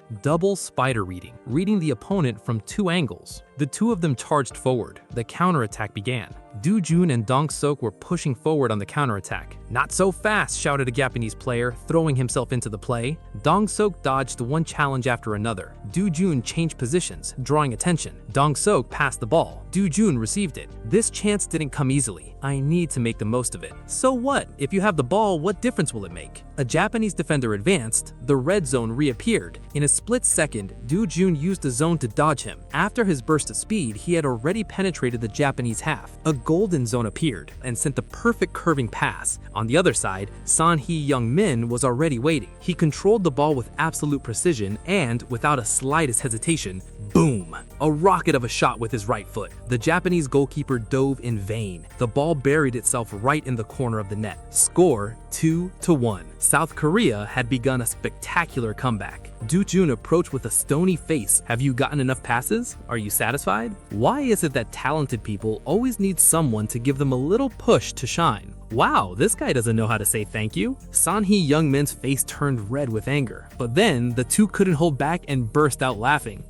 Double spider reading, reading the opponent from 2 angles. The two of them charged forward. The counterattack began. Du-jun and Dong-suk were pushing forward on the counterattack. Not so fast, shouted a Japanese player, throwing himself into the play. Dong-suk dodged one challenge after another. Du-jun changed positions, drawing attention. Dong-suk passed the ball. Du-jun received it. This chance didn't come easily. I need to make the most of it. So what? If you have the ball, what difference will it make? A Japanese defender advanced. The red zone reappeared. In a split second, Du-jun used the zone to dodge him. After his burst of speed, he had already penetrated the Japanese half. A golden zone appeared and sent the perfect curving pass. On the other side, Son Heung-min was already waiting. He controlled the ball with absolute precision and, without a slightest hesitation, boom! A rocket of a shot with his right foot. The Japanese goalkeeper dove in vain. The ball buried itself right in the corner of the net. Score 2-1. South Korea had begun a spectacular comeback. Du-jun approached with a stony face. Have you gotten enough passes? Are you satisfied? Why is it that talented people always need someone to give them a little push to shine? Wow, this guy doesn't know how to say thank you. Son Heung-min's face turned red with anger, but then the two couldn't hold back and burst out laughing.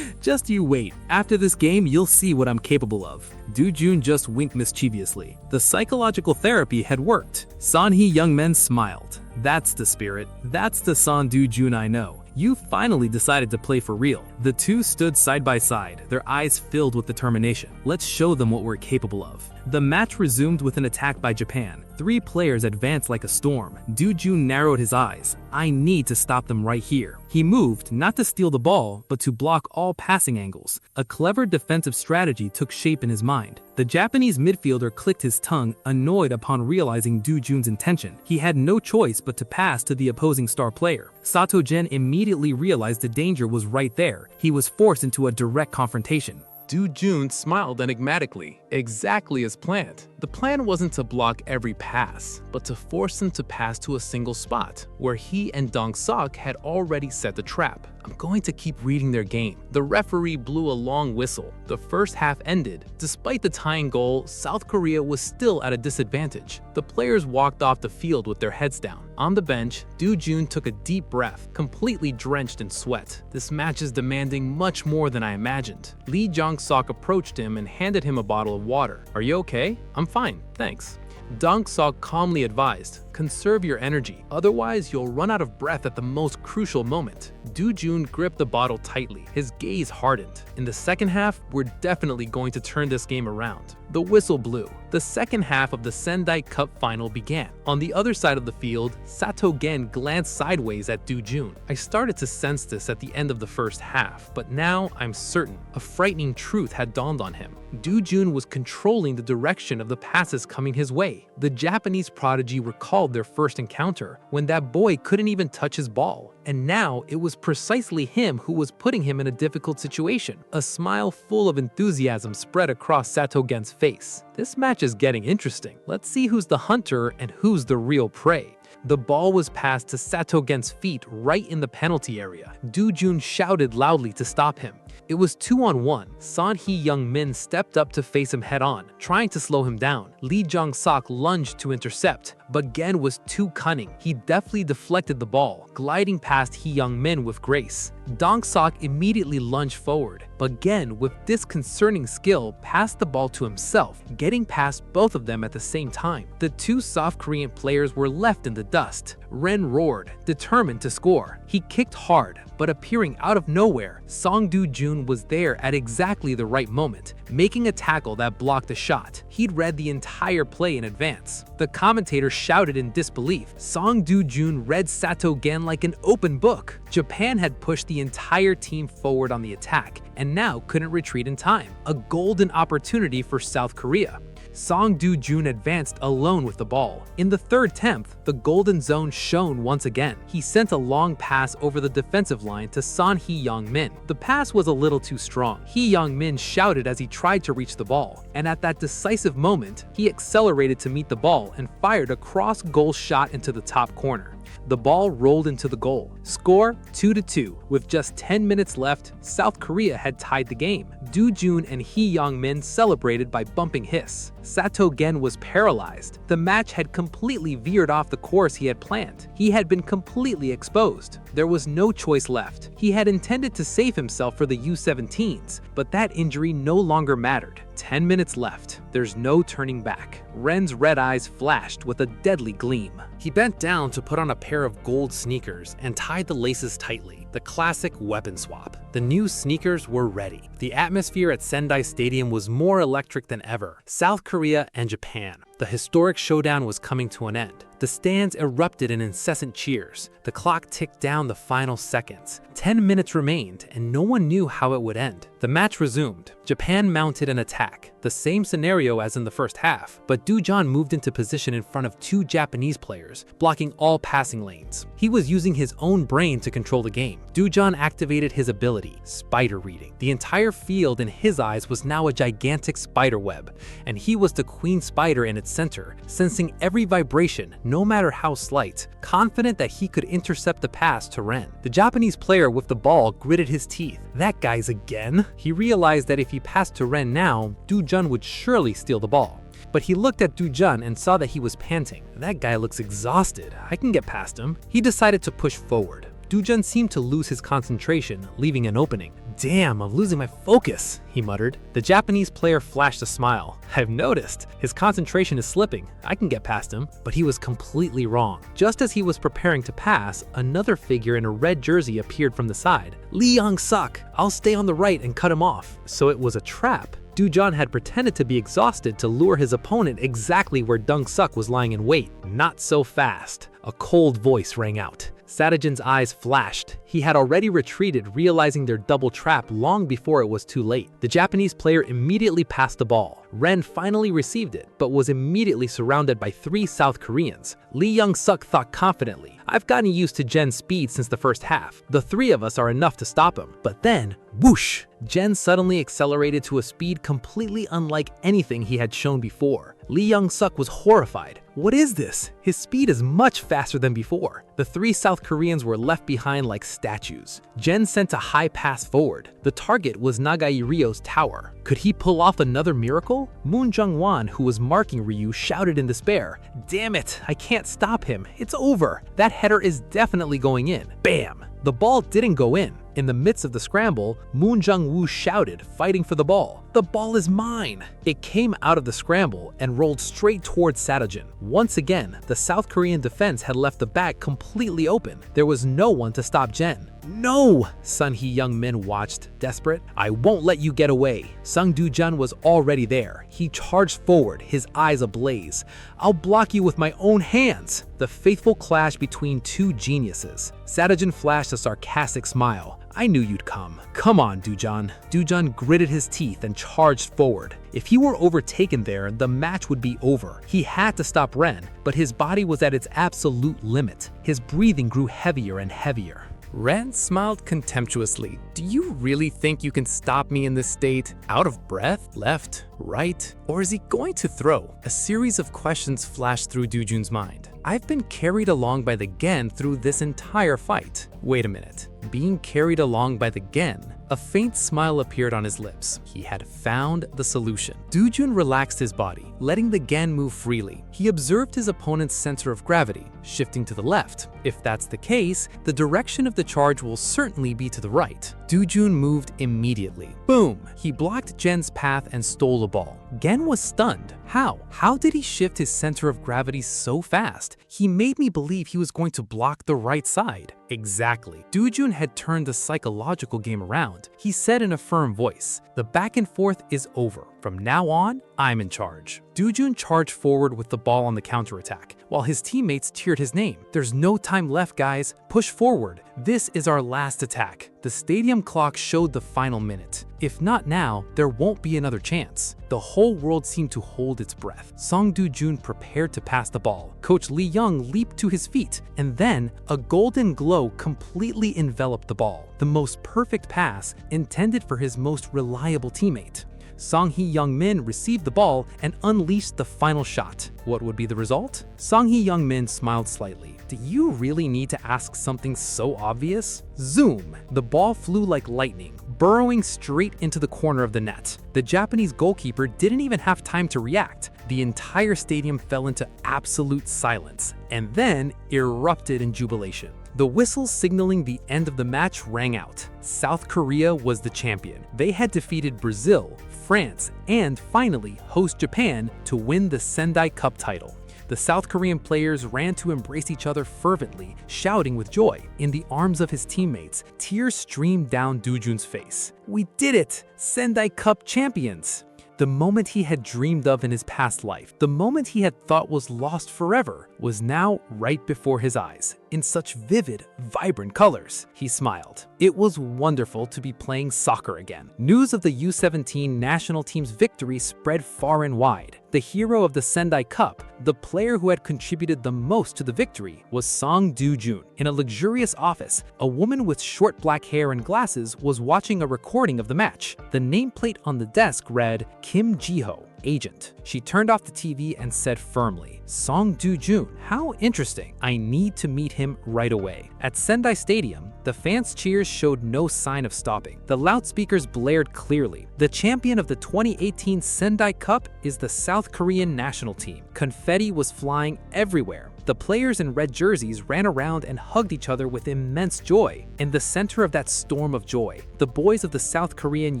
Just you wait. After this game, you'll see what I'm capable of. Do-jun just winked mischievously. The psychological therapy had worked. Son Heung-min smiled. That's the spirit. That's the Son Do-jun I know. You finally decided to play for real. The two stood side by side, their eyes filled with determination. Let's show them what we're capable of. The match resumed with an attack by Japan. 3 players advanced like a storm. Do-jun narrowed his eyes. I need to stop them right here. He moved, not to steal the ball, but to block all passing angles. A clever defensive strategy took shape in his mind. The Japanese midfielder clicked his tongue, annoyed upon realizing Do-jun's intention. He had no choice but to pass to the opposing star player. Sato-gen immediately realized the danger was right there. He was forced into a direct confrontation. Do-jun smiled enigmatically, exactly as planned. The plan wasn't to block every pass, but to force him to pass to a single spot, where he and Dong-sok had already set the trap. I'm going to keep reading their game. The referee blew a long whistle. The first half ended. Despite the tying goal, South Korea was still at a disadvantage. The players walked off the field with their heads down. On the bench, Do-jun took a deep breath, completely drenched in sweat. This match is demanding much more than I imagined. Lee Jong-sok approached him and handed him a bottle of water. Are you okay? I'm fine, thanks. Dong-sok calmly advised, conserve your energy, otherwise you'll run out of breath at the most crucial moment. Do-jun gripped the bottle tightly, his gaze hardened. In the second half, we're definitely going to turn this game around. The whistle blew. The second half of the Sendai Cup final began. On the other side of the field, Sato-gen glanced sideways at Do-jun. I started to sense this at the end of the first half, but now I'm certain. A frightening truth had dawned on him. Do-jun was controlling the direction of the passes coming his way. The Japanese prodigy recalled their first encounter, when that boy couldn't even touch his ball. And now it was precisely him who was putting him in a difficult situation. A smile full of enthusiasm spread across Sato-gen's face. This match is getting interesting. Let's see who's the hunter and who's the real prey. The ball was passed to Sato-gen's feet right in the penalty area. Do-jun shouted loudly to stop him. It was 2-on-1. Son Heung-min stepped up to face him head-on, trying to slow him down. Lee Jong-sok lunged to intercept, but Gen was too cunning. He deftly deflected the ball, gliding past Heung-min with grace. Dong-sok immediately lunged forward, but Gen, with disconcerting skill, passed the ball to himself, getting past both of them at the same time. The two South Korean players were left in the dust. Ren roared, determined to score. He kicked hard, but appearing out of nowhere, Song Do-jun was there at exactly the right moment, making a tackle that blocked a shot. He'd read the entire play in advance. The commentator shouted in disbelief. Song Do-jun read Sato-gen like an open book. Japan had pushed the entire team forward on the attack, and now couldn't retreat in time. A golden opportunity for South Korea. Song Do-jun advanced alone with the ball. In the third attempt, the golden zone shone once again. He sent a long pass over the defensive line to Son Heung-min. The pass was a little too strong. Heung-min shouted as he tried to reach the ball, and at that decisive moment, he accelerated to meet the ball and fired a cross-goal shot into the top corner. The ball rolled into the goal. Score 2-2. With just 10 minutes left, South Korea had tied the game. Do-jun and Heung-min celebrated by bumping hiss. Sato-gen was paralyzed. The match had completely veered off the course he had planned. He had been completely exposed. There was no choice left. He had intended to save himself for the U-17s, but that injury no longer mattered. 10 minutes left. There's no turning back. Ren's red eyes flashed with a deadly gleam. He bent down to put on a pair of gold sneakers and tied the laces tightly. The classic weapon swap. The new sneakers were ready. The atmosphere at Sendai Stadium was more electric than ever. South Korea and Japan. The historic showdown was coming to an end. The stands erupted in incessant cheers. The clock ticked down the final seconds. 10 minutes remained, and no one knew how it would end. The match resumed. Japan mounted an attack, the same scenario as in the first half, but Do-jun moved into position in front of 2 Japanese players, blocking all passing lanes. He was using his own brain to control the game. Do-jun activated his ability, spider reading. The entire field in his eyes was now a gigantic spider web, and he was the queen spider in its center, sensing every vibration, no matter how slight, confident that he could intercept the pass to Ren. The Japanese player with the ball gritted his teeth. That guy's again? He realized that if he passed to Ren now, Do-jun would surely steal the ball. But he looked at Du-jun and saw that he was panting. That guy looks exhausted. I can get past him. He decided to push forward. Du-jun seemed to lose his concentration, leaving an opening. "Damn, I'm losing my focus," he muttered. The Japanese player flashed a smile. "I've noticed. His concentration is slipping. I can get past him." But he was completely wrong. Just as he was preparing to pass, another figure in a red jersey appeared from the side. "Lee Young-suk, I'll stay on the right and cut him off." So it was a trap. Du-jun had pretended to be exhausted to lure his opponent exactly where Dong-suk was lying in wait. Not so fast. A cold voice rang out. Sadajin's eyes flashed. He had already retreated, realizing their double trap long before it was too late. The Japanese player immediately passed the ball. Ren finally received it, but was immediately surrounded by 3 South Koreans. Lee Young-suk thought confidently, "I've gotten used to Jen's speed since the first half. The 3 of us are enough to stop him." But then, whoosh! Jen suddenly accelerated to a speed completely unlike anything he had shown before. Lee Young-suk was horrified. What is this? His speed is much faster than before. The 3 South Koreans were left behind like statues. Jen sent a high pass forward. The target was Nagai Ryo's tower. Could he pull off another miracle? Moon Jung-won, who was marking Ryu, shouted in despair. "Damn it, I can't stop him. It's over. That header is definitely going in." Bam! The ball didn't go in. In the midst of the scramble, Moon Jung-woo shouted, fighting for the ball. "The ball is mine!" It came out of the scramble and rolled straight towards Sadajin. Once again, the South Korean defense had left the back completely open. There was no one to stop Jen. "No!" Sun Hee-young-min watched, desperate. "I won't let you get away." Sung Du-jun was already there. He charged forward, his eyes ablaze. "I'll block you with my own hands!" The faithful clash between 2 geniuses. Sadajin flashed a sarcastic smile. "I knew you'd come. Come on, Du-jun." Du-jun gritted his teeth and charged forward. If he were overtaken there, the match would be over. He had to stop Ren, but his body was at its absolute limit. His breathing grew heavier and heavier. Ren smiled contemptuously. "Do you really think you can stop me in this state? Out of breath? Left? Right? Or is he going to throw?" A series of questions flashed through Du-jun's mind. "I've been carried along by the Gen through this entire fight." Wait a minute. Being carried along by the Gen? A faint smile appeared on his lips. He had found the solution. Du-jun relaxed his body, letting the Gen move freely. He observed his opponent's center of gravity, shifting to the left. If that's the case, the direction of the charge will certainly be to the right. Du-jun moved immediately. Boom! He blocked Gen's path and stole the ball. Gen was stunned. How? How did he shift his center of gravity so fast? He made me believe he was going to block the right side. Exactly. Du-jun had turned the psychological game around. He said in a firm voice, "The back and forth is over. From now on, I'm in charge." Du-jun charged forward with the ball on the counterattack, while his teammates cheered his name. "There's no time left, guys. Push forward. This is our last attack." The stadium clock showed the final minute. If not now, there won't be another chance. The whole world seemed to hold its breath. Song Du-jun prepared to pass the ball. Coach Lee Young leaped to his feet, and then a golden glow completely enveloped the ball. The most perfect pass intended for his most reliable teammate. Song Hee-young-min received the ball and unleashed the final shot. What would be the result? Song Hee-young-min smiled slightly. Do you really need to ask something so obvious? Zoom! The ball flew like lightning, burrowing straight into the corner of the net. The Japanese goalkeeper didn't even have time to react. The entire stadium fell into absolute silence, and then erupted in jubilation. The whistle signaling the end of the match rang out. South Korea was the champion. They had defeated Brazil, France, and finally host Japan to win the Sendai Cup title. The South Korean players ran to embrace each other fervently, shouting with joy. In the arms of his teammates, tears streamed down Du-jun's face. "We did it! Sendai Cup champions!" The moment he had dreamed of in his past life, the moment he had thought was lost forever, was now right before his eyes, in such vivid, vibrant colors. He smiled. It was wonderful to be playing soccer again. News of the U17 national team's victory spread far and wide. The hero of the Sendai Cup, the player who had contributed the most to the victory, was Song Du-jun. In a luxurious office, a woman with short black hair and glasses was watching a recording of the match. The nameplate on the desk read, Kim Ji-ho. agent. She turned off the TV and said firmly, "Song Do-jun, how interesting. I need to meet him right away." At Sendai Stadium, the fans' cheers showed no sign of stopping. The loudspeakers blared clearly. The champion of the 2018 Sendai Cup is the South Korean national team. Confetti was flying everywhere. The players in red jerseys ran around and hugged each other with immense joy. In the center of that storm of joy, the boys of the South Korean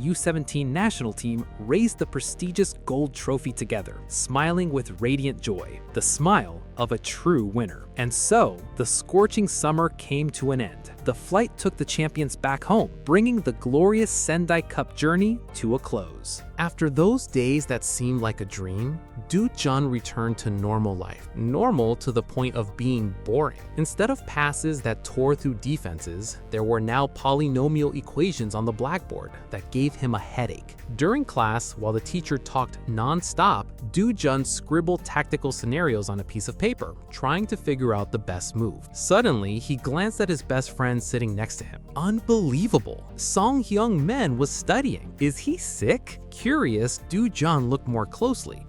U17 national team raised the prestigious gold trophy together, smiling with radiant joy, the smile of a true winner. And so, the scorching summer came to an end. The flight took the champions back home, bringing the glorious Sendai Cup journey to a close. After those days that seemed like a dream, Do-jun returned to normal life. Normal to the point of being boring. Instead of passes that tore through defenses, there were now polynomial equations on the blackboard that gave him a headache. During class, while the teacher talked non-stop, Do-jun scribbled tactical scenarios on a piece of paper, trying to figure out the best move. Suddenly, he glanced at his best friend sitting next to him. Unbelievable! Song Hyung-min was studying. Is he sick? Curious, Do-jun looked more closely.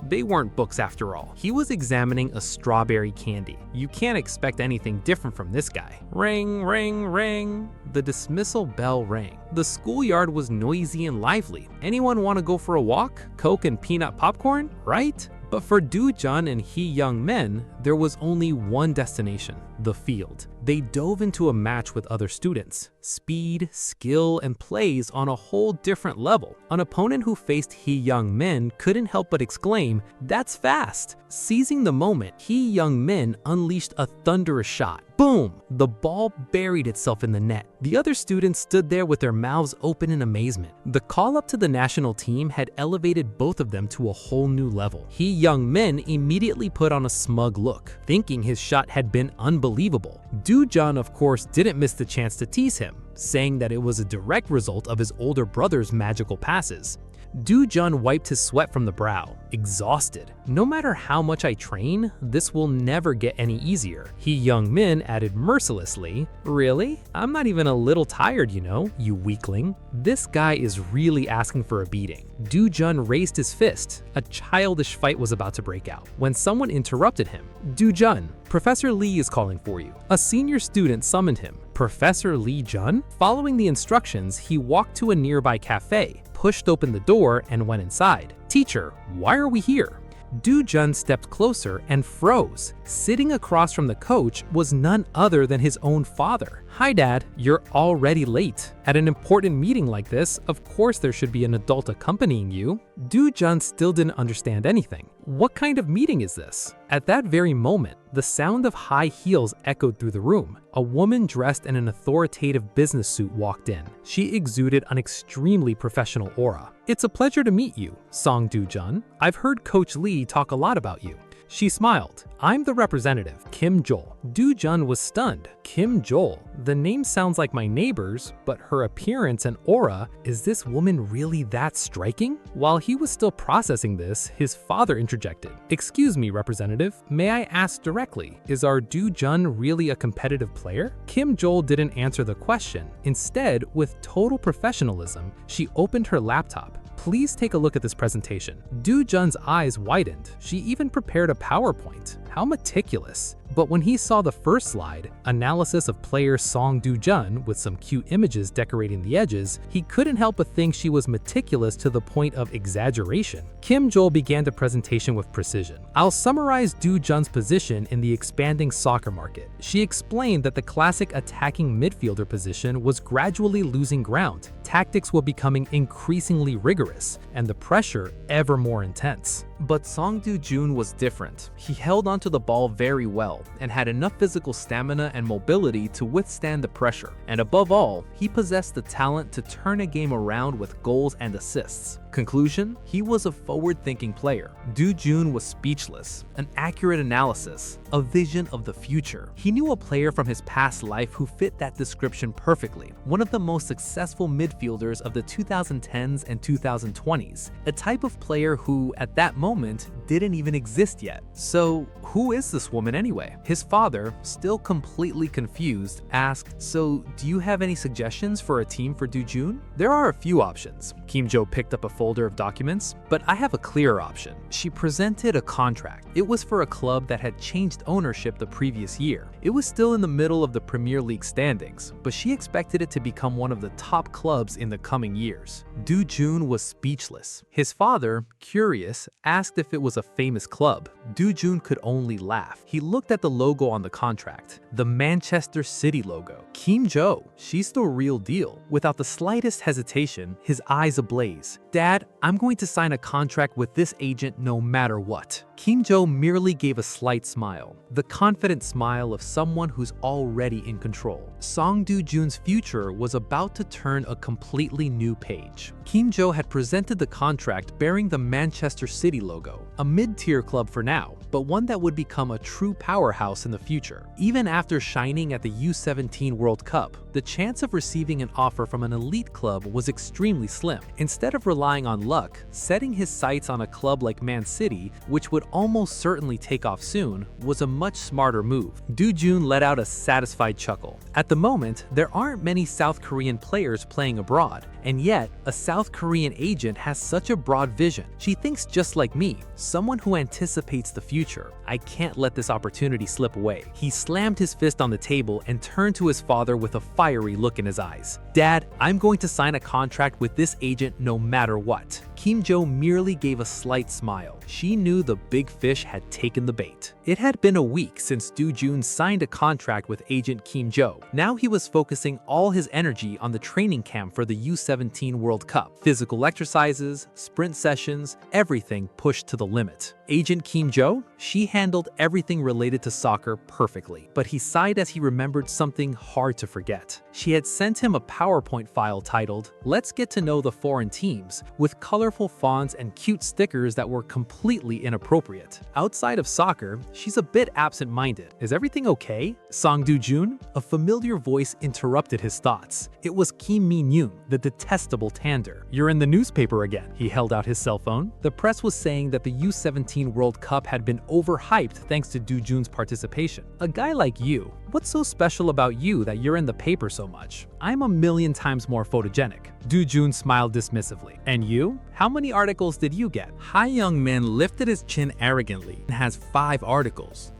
They weren't books after all. He was examining a strawberry candy. You can't expect anything different from this guy. Ring, ring, ring. The dismissal bell rang. The schoolyard was noisy and lively. Anyone want to go for a walk? Coke and peanut popcorn, right? But for Do-jun and Hee-young-min, there was only one destination, the field. They dove into a match with other students. Speed, skill, and plays on a whole different level. An opponent who faced Hee-young-min couldn't help but exclaim, "That's fast!" Seizing the moment, Hee-young-min unleashed a thunderous shot. Boom! The ball buried itself in the net. The other students stood there with their mouths open in amazement. The call-up to the national team had elevated both of them to a whole new level. Hee-young-min immediately put on a smug look, thinking his shot had been unbelievable. Do-jun, of course, didn't miss the chance to tease him, saying that it was a direct result of his older brother's magical passes. Do-jun wiped his sweat from the brow, exhausted. "No matter how much I train, this will never get any easier." Hee-young-min added mercilessly, "Really? I'm not even a little tired, you weakling." This guy is really asking for a beating. Do-jun raised his fist. A childish fight was about to break out when someone interrupted him. "Do-jun, Professor Lee is calling for you." A senior student summoned him. Professor Lee Jun? Following the instructions, he walked to a nearby cafe, pushed open the door, and went inside. "Teacher, why are we here?" Do-jun stepped closer and froze. Sitting across from the coach was none other than his own father. "Hi, Dad. You're already late. At an important meeting like this, of course there should be an adult accompanying you." Do-jun still didn't understand anything. What kind of meeting is this? At that very moment, the sound of high heels echoed through the room. A woman dressed in an authoritative business suit walked in. She exuded an extremely professional aura. "It's a pleasure to meet you, Song Do-jun. I've heard Coach Lee talk a lot about you." She smiled. "I'm the representative, Kim Joel." Do-jun was stunned. Kim Joel? The name sounds like my neighbor's, but her appearance and aura, is this woman really that striking? While he was still processing this, his father interjected. "Excuse me, representative, may I ask directly, is our Do-jun really a competitive player?" Kim Joel didn't answer the question. Instead, with total professionalism, she opened her laptop. "Please take a look at this presentation." Do-jun's eyes widened. She even prepared a PowerPoint. How meticulous. But when he saw the first slide, analysis of player Song Do-jun with some cute images decorating the edges, he couldn't help but think she was meticulous to the point of exaggeration. Kim Joel began the presentation with precision. "I'll summarize Do-jun's position in the expanding soccer market." She explained that the classic attacking midfielder position was gradually losing ground. Tactics were becoming increasingly rigorous, and the pressure ever more intense. But Song Do-jun was different. He held onto the ball very well and had enough physical stamina and mobility to withstand the pressure. And above all, he possessed the talent to turn a game around with goals and assists. Conclusion? He was a forward-thinking player. Do-jun was speechless. An accurate analysis, a vision of the future. He knew a player from his past life who fit that description perfectly. One of the most successful midfielders of the 2010s and 2020s. A type of player who, at that moment, moment didn't even exist yet. So who is this woman anyway? His father, still completely confused, asked, "So do you have any suggestions for a team for Do-jun?" "There are a few options." Kim Jo picked up a folder of documents, "But I have a clearer option." She presented a contract. It was for a club that had changed ownership the previous year. It was still in the middle of the Premier League standings, but she expected it to become one of the top clubs in the coming years. Do-jun was speechless. His father, curious, asked if it was a famous club. Do-jun could only laugh. He looked at the logo on the contract, the Manchester City logo. Kim Jo, she's the real deal. Without the slightest hesitation, his eyes ablaze. "Dad, I'm going to sign a contract with this agent no matter what." Kim Jo merely gave a slight smile, the confident smile of someone who's already in control. Song Do-jun's future was about to turn a completely new page. Kim Jo had presented the contract bearing the Manchester City logo, a mid-tier club for now, but one that would become a true powerhouse in the future. Even after shining at the U17 World Cup, the chance of receiving an offer from an elite club was extremely slim. Instead of relying on luck, setting his sights on a club like Man City, which would almost certainly take off soon, was a much smarter move. Do-jun let out a satisfied chuckle. At the moment, there aren't many South Korean players playing abroad, and yet a South Korean agent has such a broad vision. She thinks just like me, someone who anticipates the future. I can't let this opportunity slip away. He slammed his fist on the table and turned to his father with a fiery look in his eyes. "Dad, I'm going to sign a contract with this agent no matter what." Kim Jo merely gave a slight smile. She knew the big fish had taken the bait. It had been a week since Do-jun signed a contract with agent Kim Jo. Now he was focusing all his energy on the training camp for the U17 World Cup. Physical exercises, sprint sessions, everything pushed to the limit. Agent Kim Jo, she handled everything related to soccer perfectly, but he sighed as he remembered something hard to forget. She had sent him a PowerPoint file titled, "Let's Get to Know the Foreign Teams," with colorful fonts and cute stickers that were completely inappropriate. Outside of soccer, she's a bit absent-minded. "Is everything okay, Song Do-jun?" A familiar voice interrupted his thoughts. It was Kim Min-yoon, the detestable Tander. "You're in the newspaper again." He held out his cell phone. The press was saying that the U17 World Cup had been overhyped thanks to Do-jun's participation. "A guy like you, what's so special about you that you're in the paper so much? I'm a million times more photogenic." Do-jun smiled dismissively. "And you? How many articles did you get?" Ha-young-min lifted his chin arrogantly and has 5 articles.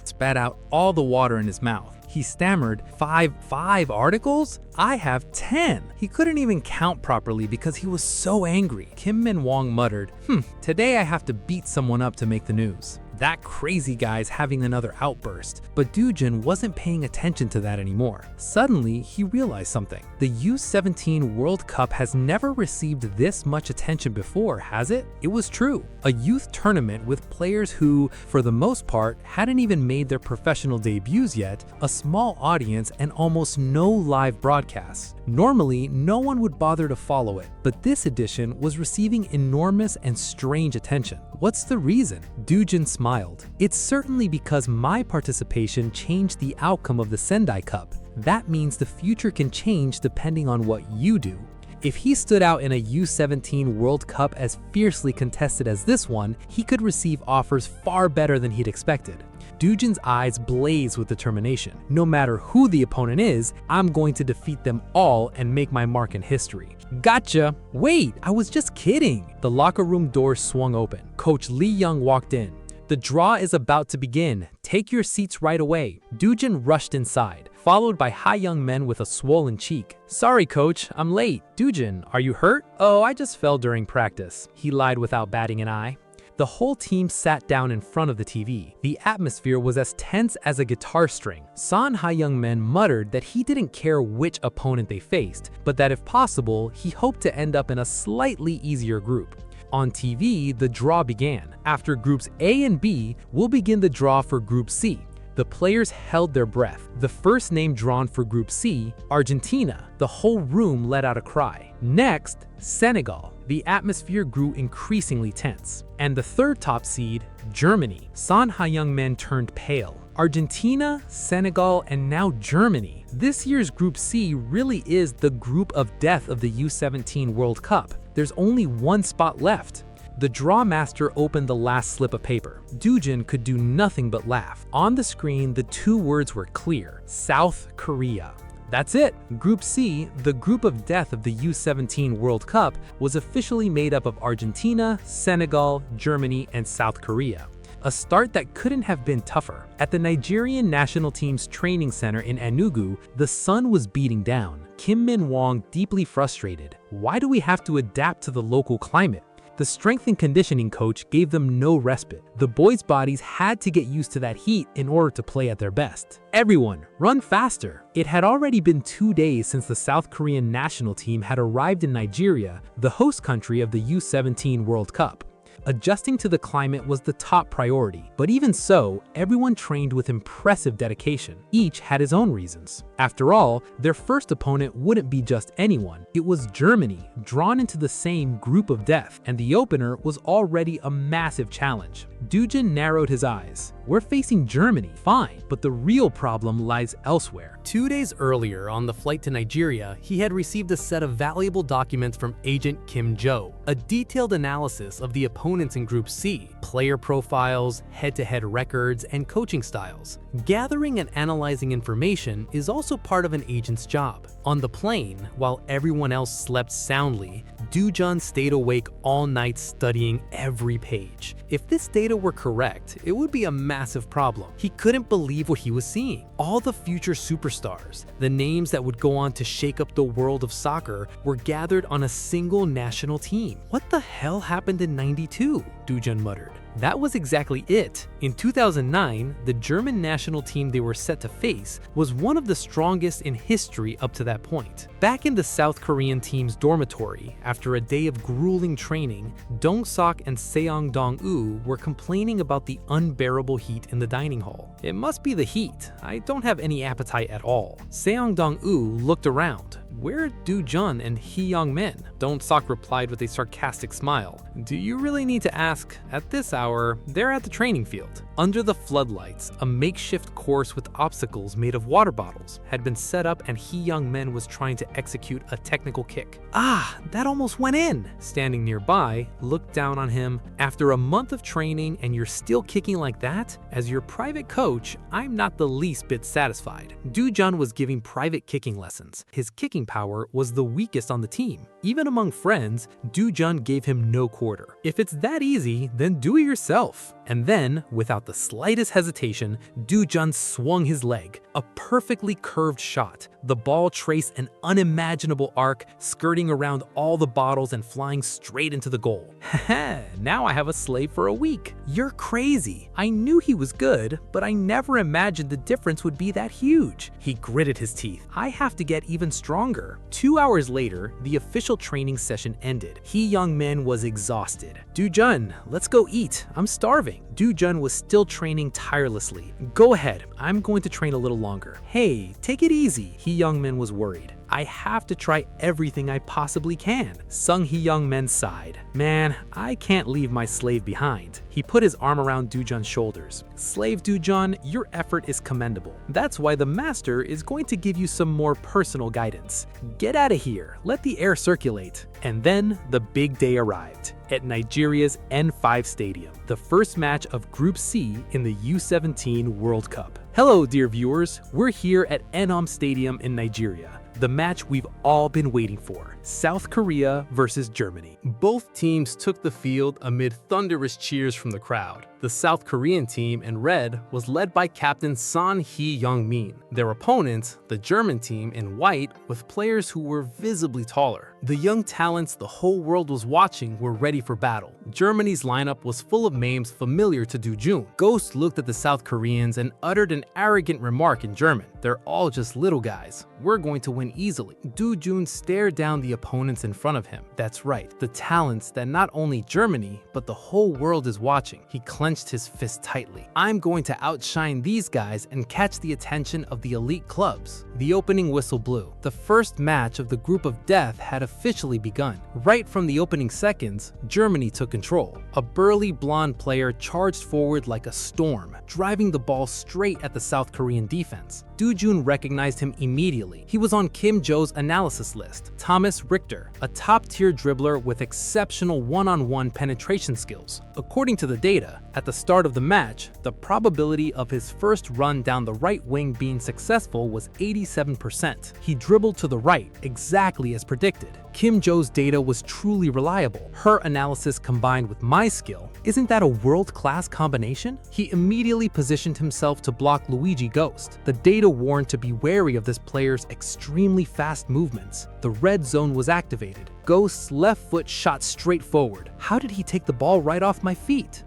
Spat out all the water in his mouth. He stammered, Five articles? I have 10. He couldn't even count properly because he was so angry. Kim Min-wong muttered, Today I have to beat someone up to make the news." That crazy guy's having another outburst, but Do-jun wasn't paying attention to that anymore. Suddenly, he realized something. The U17 World Cup has never received this much attention before, has it? It was true. A youth tournament with players who, for the most part, hadn't even made their professional debuts yet, a small audience, and almost no live broadcasts. Normally, no one would bother to follow it, but this edition was receiving enormous and strange attention. What's the reason? Do-jun smiled. "It's certainly because my participation changed the outcome of the Sendai Cup. That means the future can change depending on what you do." If he stood out in a U17 World Cup as fiercely contested as this one, he could receive offers far better than he'd expected. Do-jun's eyes blazed with determination. "No matter who the opponent is, I'm going to defeat them all and make my mark in history." "Gotcha! Wait, I was just kidding!" The locker room door swung open. Coach Lee Young walked in. "The draw is about to begin. Take your seats right away." Do-jun rushed inside, followed by Ha-young-min with a swollen cheek. "Sorry, coach, I'm late." "Do-jun, are you hurt?" "Oh, I just fell during practice," he lied without batting an eye. The whole team sat down in front of the TV. The atmosphere was as tense as a guitar string. Son Ha-young-min muttered that he didn't care which opponent they faced, but that if possible, he hoped to end up in a slightly easier group. On TV, the draw began. After groups A and B, we'll begin the draw for Group C. The players held their breath. The first name drawn for Group C, Argentina. The whole room let out a cry. Next, Senegal. The atmosphere grew increasingly tense. And the third top seed, Germany. Son Ha-young-min turned pale. Argentina, Senegal, and now Germany. This year's Group C really is the group of death of the U17 World Cup. There's only one spot left. The draw master opened the last slip of paper. Doojin could do nothing but laugh. On the screen, the two words were clear: South Korea. That's it. Group C, the group of death of the U17 World Cup, was officially made up of Argentina, Senegal, Germany, and South Korea. A start that couldn't have been tougher. At the Nigerian national team's training center in Enugu, the sun was beating down. Kim Min-wong deeply frustrated. Why do we have to adapt to the local climate? The strength and conditioning coach gave them no respite. The boys' bodies had to get used to that heat in order to play at their best. Everyone, run faster! It had already been 2 days since the South Korean national team had arrived in Nigeria, the host country of the U17 World Cup. Adjusting to the climate was the top priority, but even so, everyone trained with impressive dedication. Each had his own reasons. After all, their first opponent wouldn't be just anyone. It was Germany, drawn into the same group of death, and the opener was already a massive challenge. Doojin narrowed his eyes. We're facing Germany, fine, but the real problem lies elsewhere. 2 days earlier, on the flight to Nigeria, he had received a set of valuable documents from Agent Kim Jo, a detailed analysis of the opponents in Group C, player profiles, head-to-head records, and coaching styles. Gathering and analyzing information is also part of an agent's job. On the plane, while everyone else slept soundly, Doojin stayed awake all night studying every page. If this data were correct, it would be a massive problem. He couldn't believe what he was seeing. All the future superstars, the names that would go on to shake up the world of soccer, were gathered on a single national team. What the hell happened in '92? Doojin muttered. That was exactly it. In 2009, the German national team they were set to face was one of the strongest in history up to that point. Back in the South Korean team's dormitory, after a day of grueling training, Dong-sok and Seong-dong-woo were complaining about the unbearable heat in the dining hall. It must be the heat. I don't have any appetite at all. Seong-dong-woo looked around. Where are Doojin and Hee-young-min? Dong-sok replied with a sarcastic smile. Do you really need to ask? At this hour, they're at the training field. Under the floodlights, a makeshift course with obstacles made of water bottles had been set up, and Hee-young-min was trying to execute a technical kick. Ah, that almost went in! Standing nearby, looked down on him. After a month of training and you're still kicking like that? As your private coach, I'm not the least bit satisfied. Doojin was giving private kicking lessons. His kicking power was the weakest on the team. Even among friends, Doojin gave him no quarter. If it's that easy, then do it yourself. And then, without the slightest hesitation, Doojin swung his leg. A perfectly curved shot. The ball traced an unimaginable arc, skirting around all the bottles and flying straight into the goal. Haha, now I have a slave for a week. You're crazy. I knew he was good, but I never imagined the difference would be that huge. He gritted his teeth. I have to get even stronger. 2 hours later, the official training session ended. Hee-young-min was exhausted. Doojin, let's go eat. I'm starving. Doojin was still training tirelessly. Go ahead, I'm going to train a little longer. Hey, take it easy. Hee-young-min was worried. I have to try everything I possibly can. Sung Hee-young-min sighed. Man, I can't leave my slave behind. He put his arm around Doojin's shoulders. Slave Doojin, your effort is commendable. That's why the master is going to give you some more personal guidance. Get out of here, let the air circulate. And then the big day arrived. At Nigeria's N5 Stadium, the first match of Group C in the U17 World Cup. Hello, dear viewers. We're here at Enom Stadium in Nigeria. The match we've all been waiting for, South Korea versus Germany. Both teams took the field amid thunderous cheers from the crowd. The South Korean team in red was led by captain Son Hee-young-min. Their opponents, the German team in white, with players who were visibly taller. The young talents the whole world was watching were ready for battle. Germany's lineup was full of names familiar to Doojin. Ghost looked at the South Koreans and uttered an arrogant remark in German. They're all just little guys. We're going to win easily. Doojin stared down the opponents in front of him. That's right, the talents that not only Germany, but the whole world is watching. He clenched his fist tightly. I'm going to outshine these guys and catch the attention of the elite clubs. The opening whistle blew. The first match of the group of death had officially begun. Right from the opening seconds, Germany took control. A burly blonde player charged forward like a storm, driving the ball straight at the South Korean defense. Doojin recognized him immediately. He was on Kim Jo's analysis list. Thomas Felix Richter, a top-tier dribbler with exceptional one-on-one penetration skills. According to the data, at the start of the match, the probability of his first run down the right wing being successful was 87%. He dribbled to the right, exactly as predicted. Kim Jo's data was truly reliable. Her analysis combined with my skill, isn't that a world-class combination? He immediately positioned himself to block Luigi Ghost. The data warned to be wary of this player's extremely fast movements. The red zone was activated. Ghost's left foot shot straight forward. How did he take the ball right off my feet?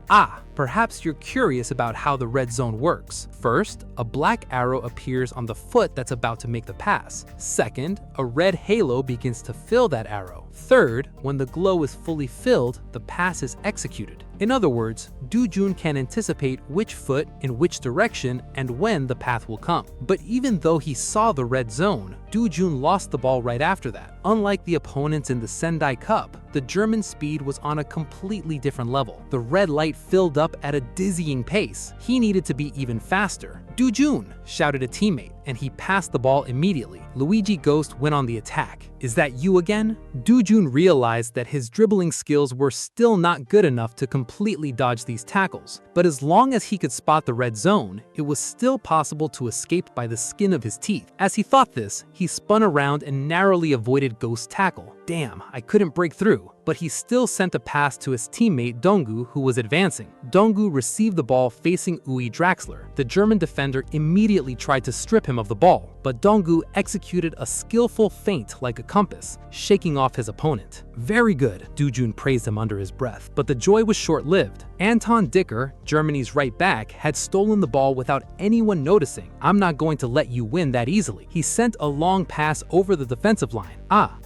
Perhaps you're curious about how the red zone works. First, a black arrow appears on the foot that's about to make the pass. Second, a red halo begins to fill that arrow. Third, when the glow is fully filled, the pass is executed. In other words, Do-jun can anticipate which foot, in which direction, and when the path will come. But even though he saw the red zone, Do-jun lost the ball right after that. Unlike the opponents in the Sendai Cup, the German speed was on a completely different level. The red light filled up at a dizzying pace. He needed to be even faster. Do-jun, shouted a teammate, and he passed the ball immediately. Luigi Ghost went on the attack. Is that you again? Do-jun realized that his dribbling skills were still not good enough to completely dodge these tackles, but as long as he could spot the red zone, it was still possible to escape by the skin of his teeth. As he thought this, he spun around and narrowly avoided Ghost's tackle. Damn, I couldn't break through. But he still sent a pass to his teammate Donggu, who was advancing. Donggu received the ball facing Uwe Draxler. The German defender immediately tried to strip him of the ball, but Donggu executed a skillful feint like a compass, shaking off his opponent. Very good, Do-jun praised him under his breath, but the joy was short-lived. Anton Dicker, Germany's right back, had stolen the ball without anyone noticing. I'm not going to let you win that easily. He sent a long pass over the defensive line.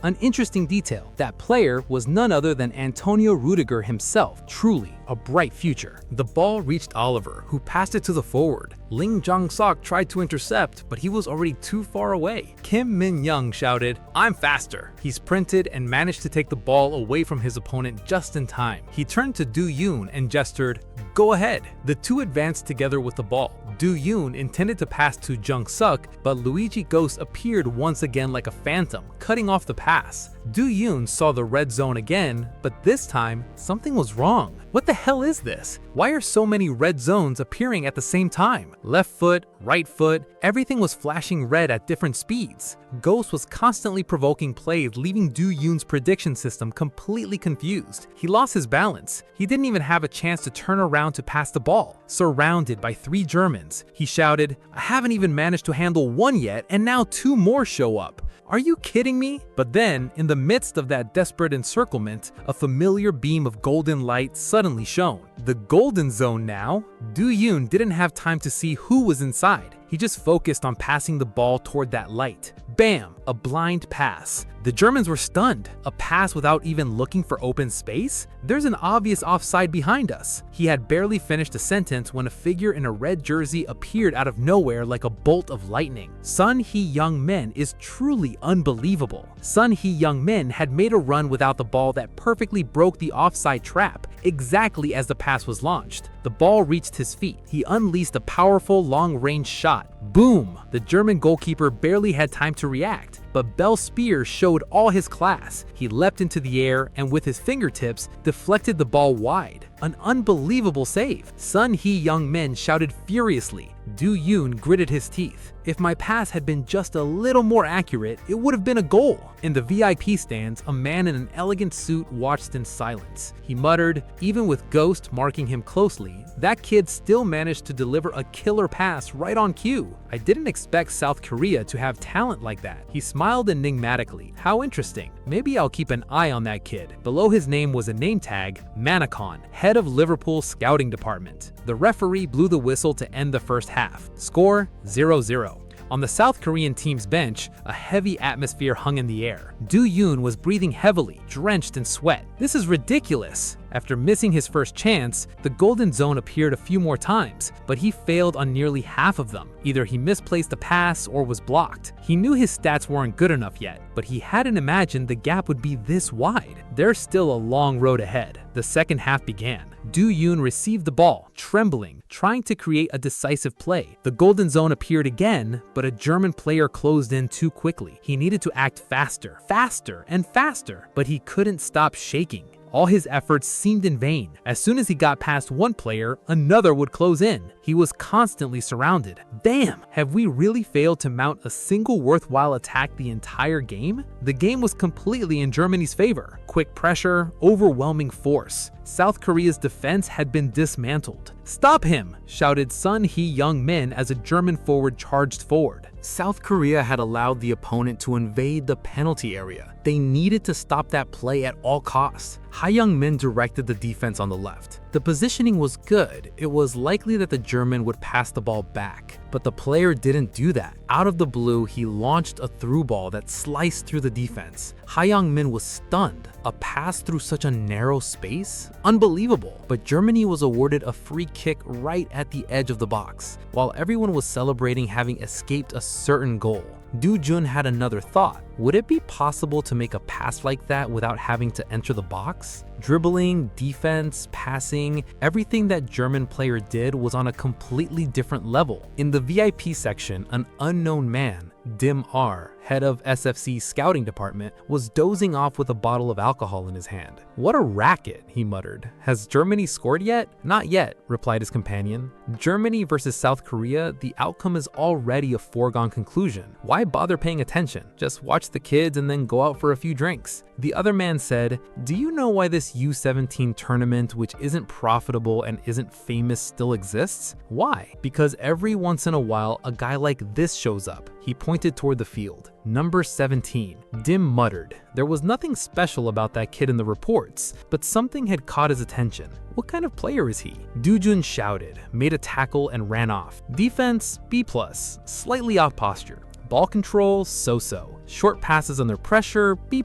An interesting detail. That player was none other than Antonio Rudiger himself. Truly a bright future. The ball reached Oliver, who passed it to the forward. Ling Jong-sok tried to intercept, but he was already too far away. Kim Min-young shouted, "I'm faster." He sprinted and managed to take the ball away from his opponent just in time. He turned to Do-yoon and gestured, "Go ahead." The two advanced together with the ball. Do-yoon intended to pass to Jung-suk, but Luigi Ghost appeared once again like a phantom, cutting off the pass. Do-yoon saw the red zone again, but this time, something was wrong. What the hell is this? Why are so many red zones appearing at the same time? Left foot, right foot, everything was flashing red at different speeds. Ghost was constantly provoking plays, leaving Do-yoon's prediction system completely confused. He lost his balance. He didn't even have a chance to turn around to pass the ball. Surrounded by 3 Germans, he shouted, "I haven't even managed to handle one yet, and now 2 more show up. Are you kidding me?" But then, in the midst of that desperate encirclement, a familiar beam of golden light suddenly shone. The golden zone now? Do-yoon didn't have time to see who was inside. He just focused on passing the ball toward that light. Bam! A blind pass. The Germans were stunned. A pass without even looking for open space? There's an obvious offside behind us. He had barely finished a sentence when a figure in a red jersey appeared out of nowhere like a bolt of lightning. Sun Hee-young-min is truly unbelievable. Sun Hee-young-min had made a run without the ball that perfectly broke the offside trap, exactly as the pass was launched. The ball reached his feet. He unleashed a powerful long-range shot. Boom! The German goalkeeper barely had time to react, but Bell Spear showed all his class. He leapt into the air and with his fingertips deflected the ball wide. An unbelievable save. Sun Hee-young-min shouted furiously. Do-yoon gritted his teeth. If my pass had been just a little more accurate, it would have been a goal. In the VIP stands, a man in an elegant suit watched in silence. He muttered, even with Ghost marking him closely, that kid still managed to deliver a killer pass right on cue. I didn't expect South Korea to have talent like that. He smiled enigmatically. How interesting. Maybe I'll keep an eye on that kid. Below his name was a name tag, Manakon, head of Liverpool scouting department. The referee blew the whistle to end the first half. Score 0-0. On the South Korean team's bench, a heavy atmosphere hung in the air. Do-yoon was breathing heavily, drenched in sweat. This is ridiculous. After missing his first chance, the golden zone appeared a few more times, but he failed on nearly half of them. Either he misplaced a pass or was blocked. He knew his stats weren't good enough yet, but he hadn't imagined the gap would be this wide. There's still a long road ahead. The second half began. Du Yoon received the ball, trembling, trying to create a decisive play. The golden zone appeared again, but a German player closed in too quickly. He needed to act faster, faster, and faster, but he couldn't stop shaking. All his efforts seemed in vain. As soon as he got past one player, another would close in. He was constantly surrounded. Damn, have we really failed to mount a single worthwhile attack the entire game? The game was completely in Germany's favor. Quick pressure, overwhelming force. South Korea's defense had been dismantled. "Stop him!" shouted Son Hee-young-min as a German forward charged forward. South Korea had allowed the opponent to invade the penalty area. They needed to stop that play at all costs. Ha-young-min directed the defense on the left. The positioning was good. It was likely that the German would pass the ball back, but the player didn't do that. Out of the blue, he launched a through ball that sliced through the defense. Ha-young-min was stunned. A pass through such a narrow space? Unbelievable. But Germany was awarded a free kick right at the edge of the box, while everyone was celebrating having escaped a certain goal. Du Jun had another thought. Would it be possible to make a pass like that without having to enter the box? Dribbling, defense, passing, everything that German player did was on a completely different level. In the VIP section, an unknown man, Dim R, head of SFC's scouting department, was dozing off with a bottle of alcohol in his hand. "What a racket," he muttered. "Has Germany scored yet?" "Not yet," replied his companion. "Germany versus South Korea, the outcome is already a foregone conclusion. Why bother paying attention? Just watch the kids and then go out for a few drinks." The other man said, "Do you know why this U17 tournament, which isn't profitable and isn't famous, still exists? Why? Because every once in a while, a guy like this shows up." He pointed toward the field. "Number 17. Dim muttered. There was nothing special about that kid in the reports, but something had caught his attention. "What kind of player is he?" Du Jun shouted, made a tackle, and ran off. Defense, B+, slightly off posture. Ball control, so-so. Short passes under pressure, B+.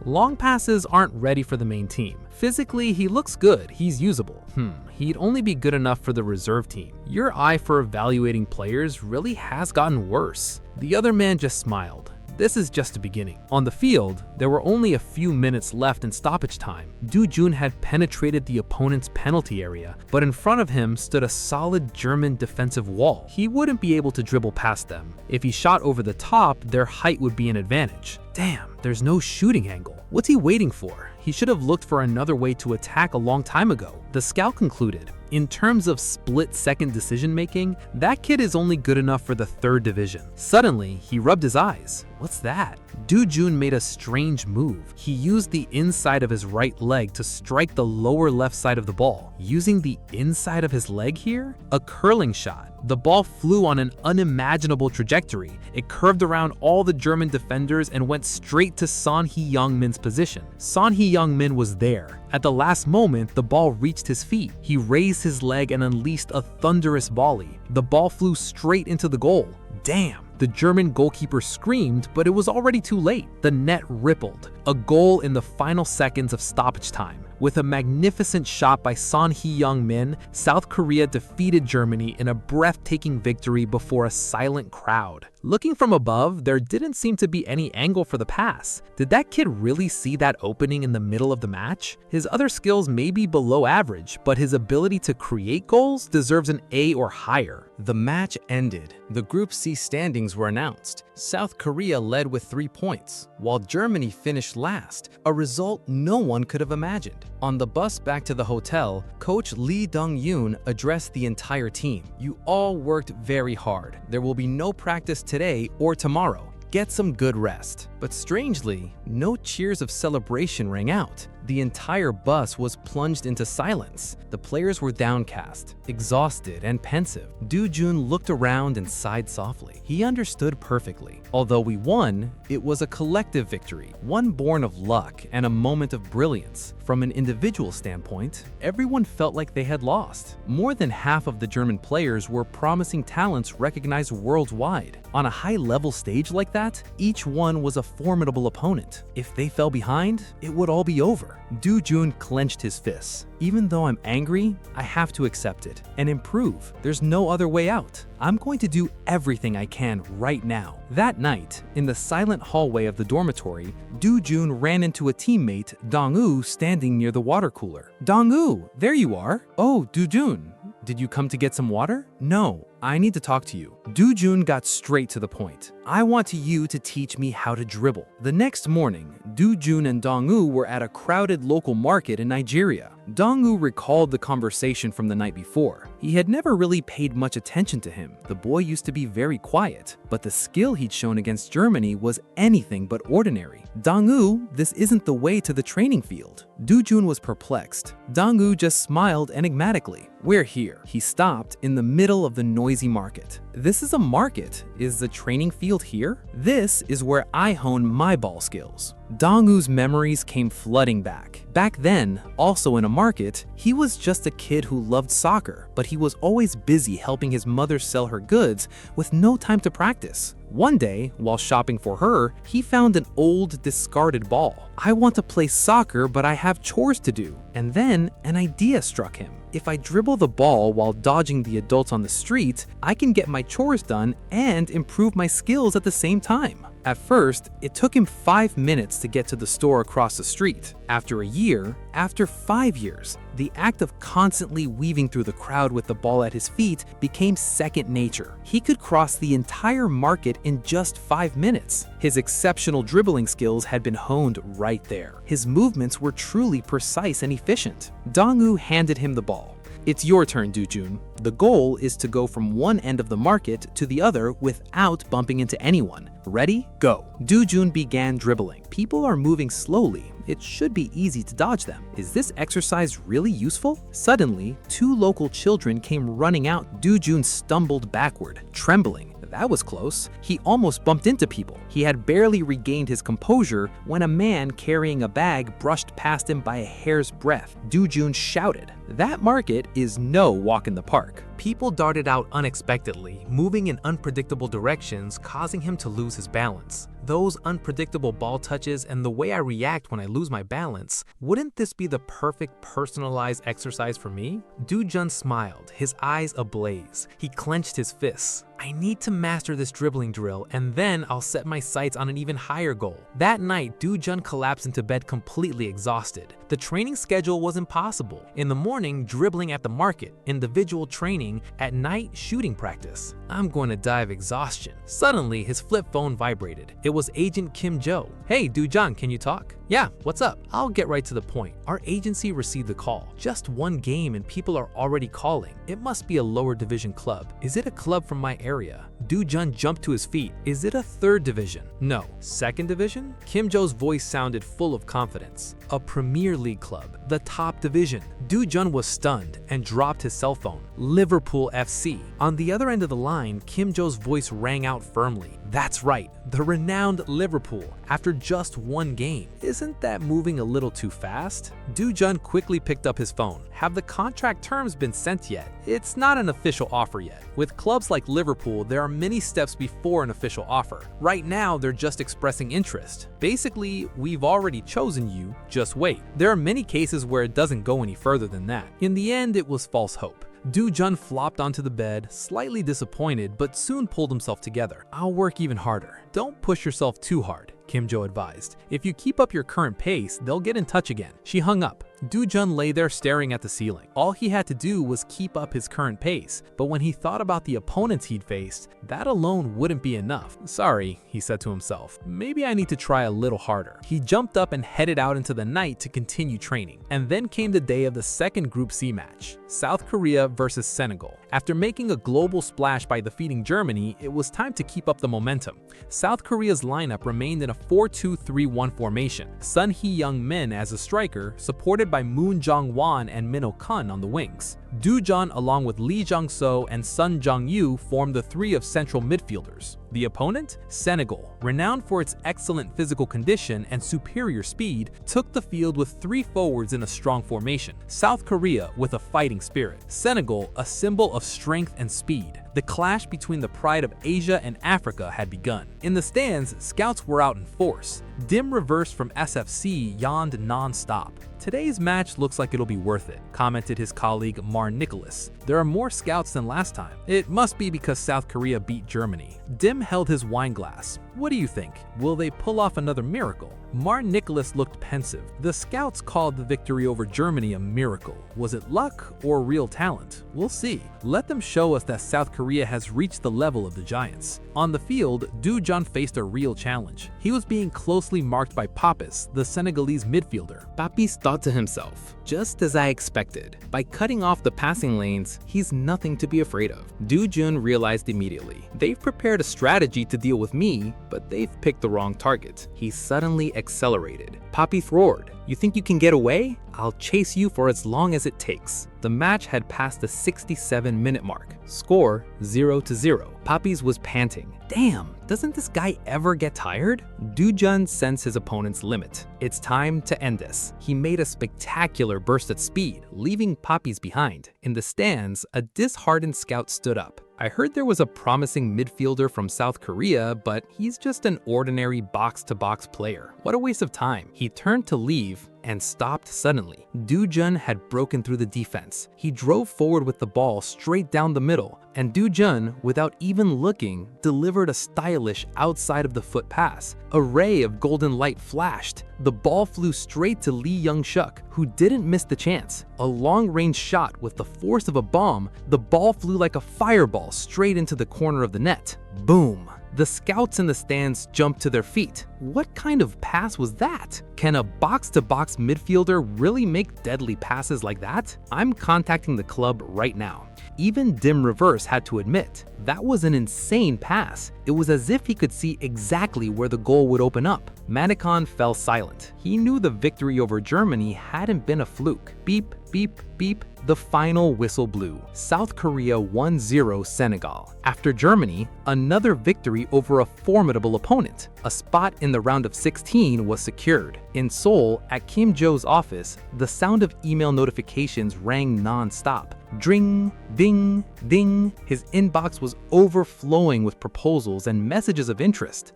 Long passes aren't ready for the main team. Physically, he looks good, he's usable. He'd only be good enough for the reserve team. Your eye for evaluating players really has gotten worse." The other man just smiled. This is just the beginning. On the field, there were only a few minutes left in stoppage time. Du Jun had penetrated the opponent's penalty area, but in front of him stood a solid German defensive wall. He wouldn't be able to dribble past them. If he shot over the top, their height would be an advantage. Damn, there's no shooting angle. What's he waiting for? He should have looked for another way to attack a long time ago. The scout concluded, in terms of split-second decision-making, that kid is only good enough for the 3rd division. Suddenly, he rubbed his eyes. What's that? Du Jun made a strange move. He used the inside of his right leg to strike the lower left side of the ball. Using the inside of his leg here? A curling shot. The ball flew on an unimaginable trajectory. It curved around all the German defenders and went straight to Son Hee-young-min's position. Son Hee-young-min was there. At the last moment, the ball reached his feet. He raised his leg and unleashed a thunderous volley. The ball flew straight into the goal. Damn! The German goalkeeper screamed, but it was already too late. The net rippled. A goal in the final seconds of stoppage time. With a magnificent shot by Son Hee-young-min, South Korea defeated Germany in a breathtaking victory before a silent crowd. Looking from above, there didn't seem to be any angle for the pass. Did that kid really see that opening in the middle of the match? His other skills may be below average, but his ability to create goals deserves an A or higher. The match ended. The Group C standings were announced. South Korea led with 3 points, while Germany finished last, a result no one could have imagined. On the bus back to the hotel, Coach Lee Dong-yoon addressed the entire team. "You all worked very hard. There will be no practice today or tomorrow. Get some good rest." But strangely, no cheers of celebration rang out. The entire bus was plunged into silence. The players were downcast, exhausted, and pensive. Du Jun looked around and sighed softly. He understood perfectly. Although we won, it was a collective victory, one born of luck and a moment of brilliance. From an individual standpoint, everyone felt like they had lost. More than half of the German players were promising talents recognized worldwide. On a high-level stage like that, each one was a formidable opponent. If they fell behind, it would all be over. over. Do-jun clenched his fists. Even though I'm angry, I have to accept it and improve. There's no other way out. I'm going to do everything I can right now. That night, in the silent hallway of the dormitory, Do-jun ran into a teammate, Dong-woo, standing near the water cooler. Dong-woo, there you are. Oh, Do-jun, did you come to get some water? No, I need to talk to you. Do-jun got straight to the point. I want you to teach me how to dribble. The next morning, Do-jun and Dong-woo were at a crowded local market in Nigeria. Dong-woo recalled the conversation from the night before. He had never really paid much attention to him. The boy used to be very quiet, but the skill he'd shown against Germany was anything but ordinary. Dong-woo, this isn't the way to the training field. Do-jun was perplexed. Dong-woo just smiled enigmatically. We're here. He stopped in the middle of the noisy market. This is a market. Is the training field here? This is where I hone my ball skills. Dong-woo's memories came flooding back. Back then, also in a market, he was just a kid who loved soccer, but he was always busy helping his mother sell her goods with no time to practice. One day, while shopping for her, he found an old, discarded ball. I want to play soccer, but I have chores to do. And then an idea struck him. If I dribble the ball while dodging the adults on the street, I can get my chores done and improve my skills at the same time. At first, it took him 5 minutes to get to the store across the street. After a year, after 5 years, the act of constantly weaving through the crowd with the ball at his feet became second nature. He could cross the entire market in just 5 minutes. His exceptional dribbling skills had been honed right there. His movements were truly precise and efficient. Dong-woo handed him the ball. It's your turn, Do-jun. The goal is to go from one end of the market to the other without bumping into anyone. Ready? Go. Do-jun began dribbling. People are moving slowly. It should be easy to dodge them. Is this exercise really useful? Suddenly, 2 local children came running out. Do-jun stumbled backward, trembling. That was close. He almost bumped into people. He had barely regained his composure when a man carrying a bag brushed past him by a hair's breadth. Do-jun shouted. That market is no walk in the park. People darted out unexpectedly, moving in unpredictable directions, causing him to lose his balance. Those unpredictable ball touches and the way I react when I lose my balance, wouldn't this be the perfect personalized exercise for me? Do-jun smiled, his eyes ablaze. He clenched his fists. I need to master this dribbling drill, and then I'll set my sights on an even higher goal. That night, Do-jun collapsed into bed completely exhausted. The training schedule was impossible. In the morning, dribbling at the market, individual training, at night, shooting practice. I'm going to die of exhaustion. Suddenly, his flip phone vibrated. It was Agent Kim Jo. Hey, Do-jun, can you talk? Yeah, what's up? I'll get right to the point. Our agency received the call. Just one game and people are already calling. It must be a lower division club. Is it a club from my area? Do-jun jumped to his feet. Is it a 3rd division? No. 2nd division? Kim Jo's voice sounded full of confidence. A Premier League club, the top division. Do-jun was stunned and dropped his cell phone. Liverpool FC. On the other end of the line, Kim Jo's voice rang out firmly. That's right, the renowned Liverpool, after just one game. Isn't that moving a little too fast? Do-jun quickly picked up his phone. Have the contract terms been sent yet? It's not an official offer yet. With clubs like Liverpool, there are many steps before an official offer. Right now, they're just expressing interest. Basically, we've already chosen you, just wait. There are many cases where it doesn't go any further than that. In the end, it was false hope. Do-jun flopped onto the bed, slightly disappointed, but soon pulled himself together. I'll work even harder. Don't push yourself too hard, Kim Jo advised. If you keep up your current pace, they'll get in touch again. She hung up. Do-jun lay there staring at the ceiling. All he had to do was keep up his current pace, but when he thought about the opponents he'd faced, that alone wouldn't be enough. Sorry, he said to himself. Maybe I need to try a little harder. He jumped up and headed out into the night to continue training. And then came the day of the second Group C match, South Korea versus Senegal. After making a global splash by defeating Germany, it was time to keep up the momentum. South Korea's lineup remained in a 4-2-3-1 formation. Sun Hee-young Min as a striker, supported by Moon Jong-won and Min Oh-kun on the wings. Do-jun along with Lee Jong-so and Sun Jong-yu formed the 3 of central midfielders. The opponent, Senegal, renowned for its excellent physical condition and superior speed, took the field with 3 forwards in a strong formation. South Korea with a fighting spirit. Senegal, a symbol of strength and speed. The clash between the pride of Asia and Africa had begun. In the stands, scouts were out in force. Dim reverse from SFC yawned non-stop. "Today's match looks like it'll be worth it," commented his colleague Mar Nicholas. "There are more scouts than last time. It must be because South Korea beat Germany." Dim held his wine glass. "What do you think? Will they pull off another miracle?" Mar Nicholas looked pensive. The scouts called the victory over Germany a miracle. Was it luck or real talent? We'll see. Let them show us that South Korea has reached the level of the giants. On the field, Du Jun faced a real challenge. He was being closely marked by Papis, the Senegalese midfielder. Papis thought to himself, just as I expected. By cutting off the passing lanes, he's nothing to be afraid of. Du Jun realized immediately. They've prepared a strategy to deal with me, but they've picked the wrong target. He suddenly accelerated. Papis roared, "You think you can get away? I'll chase you for as long as it takes." The match had passed the 67-minute mark. Score 0-0. Papis was panting. Damn, doesn't this guy ever get tired? Du Jun sensed his opponent's limit. It's time to end this. He made a spectacular burst at speed, leaving Papis behind. In the stands, a disheartened scout stood up. "I heard there was a promising midfielder from South Korea, but he's just an ordinary box-to-box player. What a waste of time." He turned to leave and stopped suddenly. Du Jun had broken through the defense. He drove forward with the ball straight down the middle, and Du Jun, without even looking, delivered a stylish outside-of-the-foot pass. A ray of golden light flashed. The ball flew straight to Lee Young-shuk, who didn't miss the chance. A long-range shot with the force of a bomb, the ball flew like a fireball straight into the corner of the net. Boom! The scouts in the stands jumped to their feet. What kind of pass was that? Can a box-to-box midfielder really make deadly passes like that? I'm contacting the club right now. Even Dim Reverse had to admit, that was an insane pass. It was as if he could see exactly where the goal would open up. Manicon fell silent. He knew the victory over Germany hadn't been a fluke. Beep, beep, beep. The final whistle blew. South Korea 1-0 Senegal. After Germany, another victory over a formidable opponent. A spot in the round of 16 was secured. In Seoul, at Kim Jo's office, the sound of email notifications rang non-stop. Dring, ding, ding. His inbox was overflowing with proposals and messages of interest.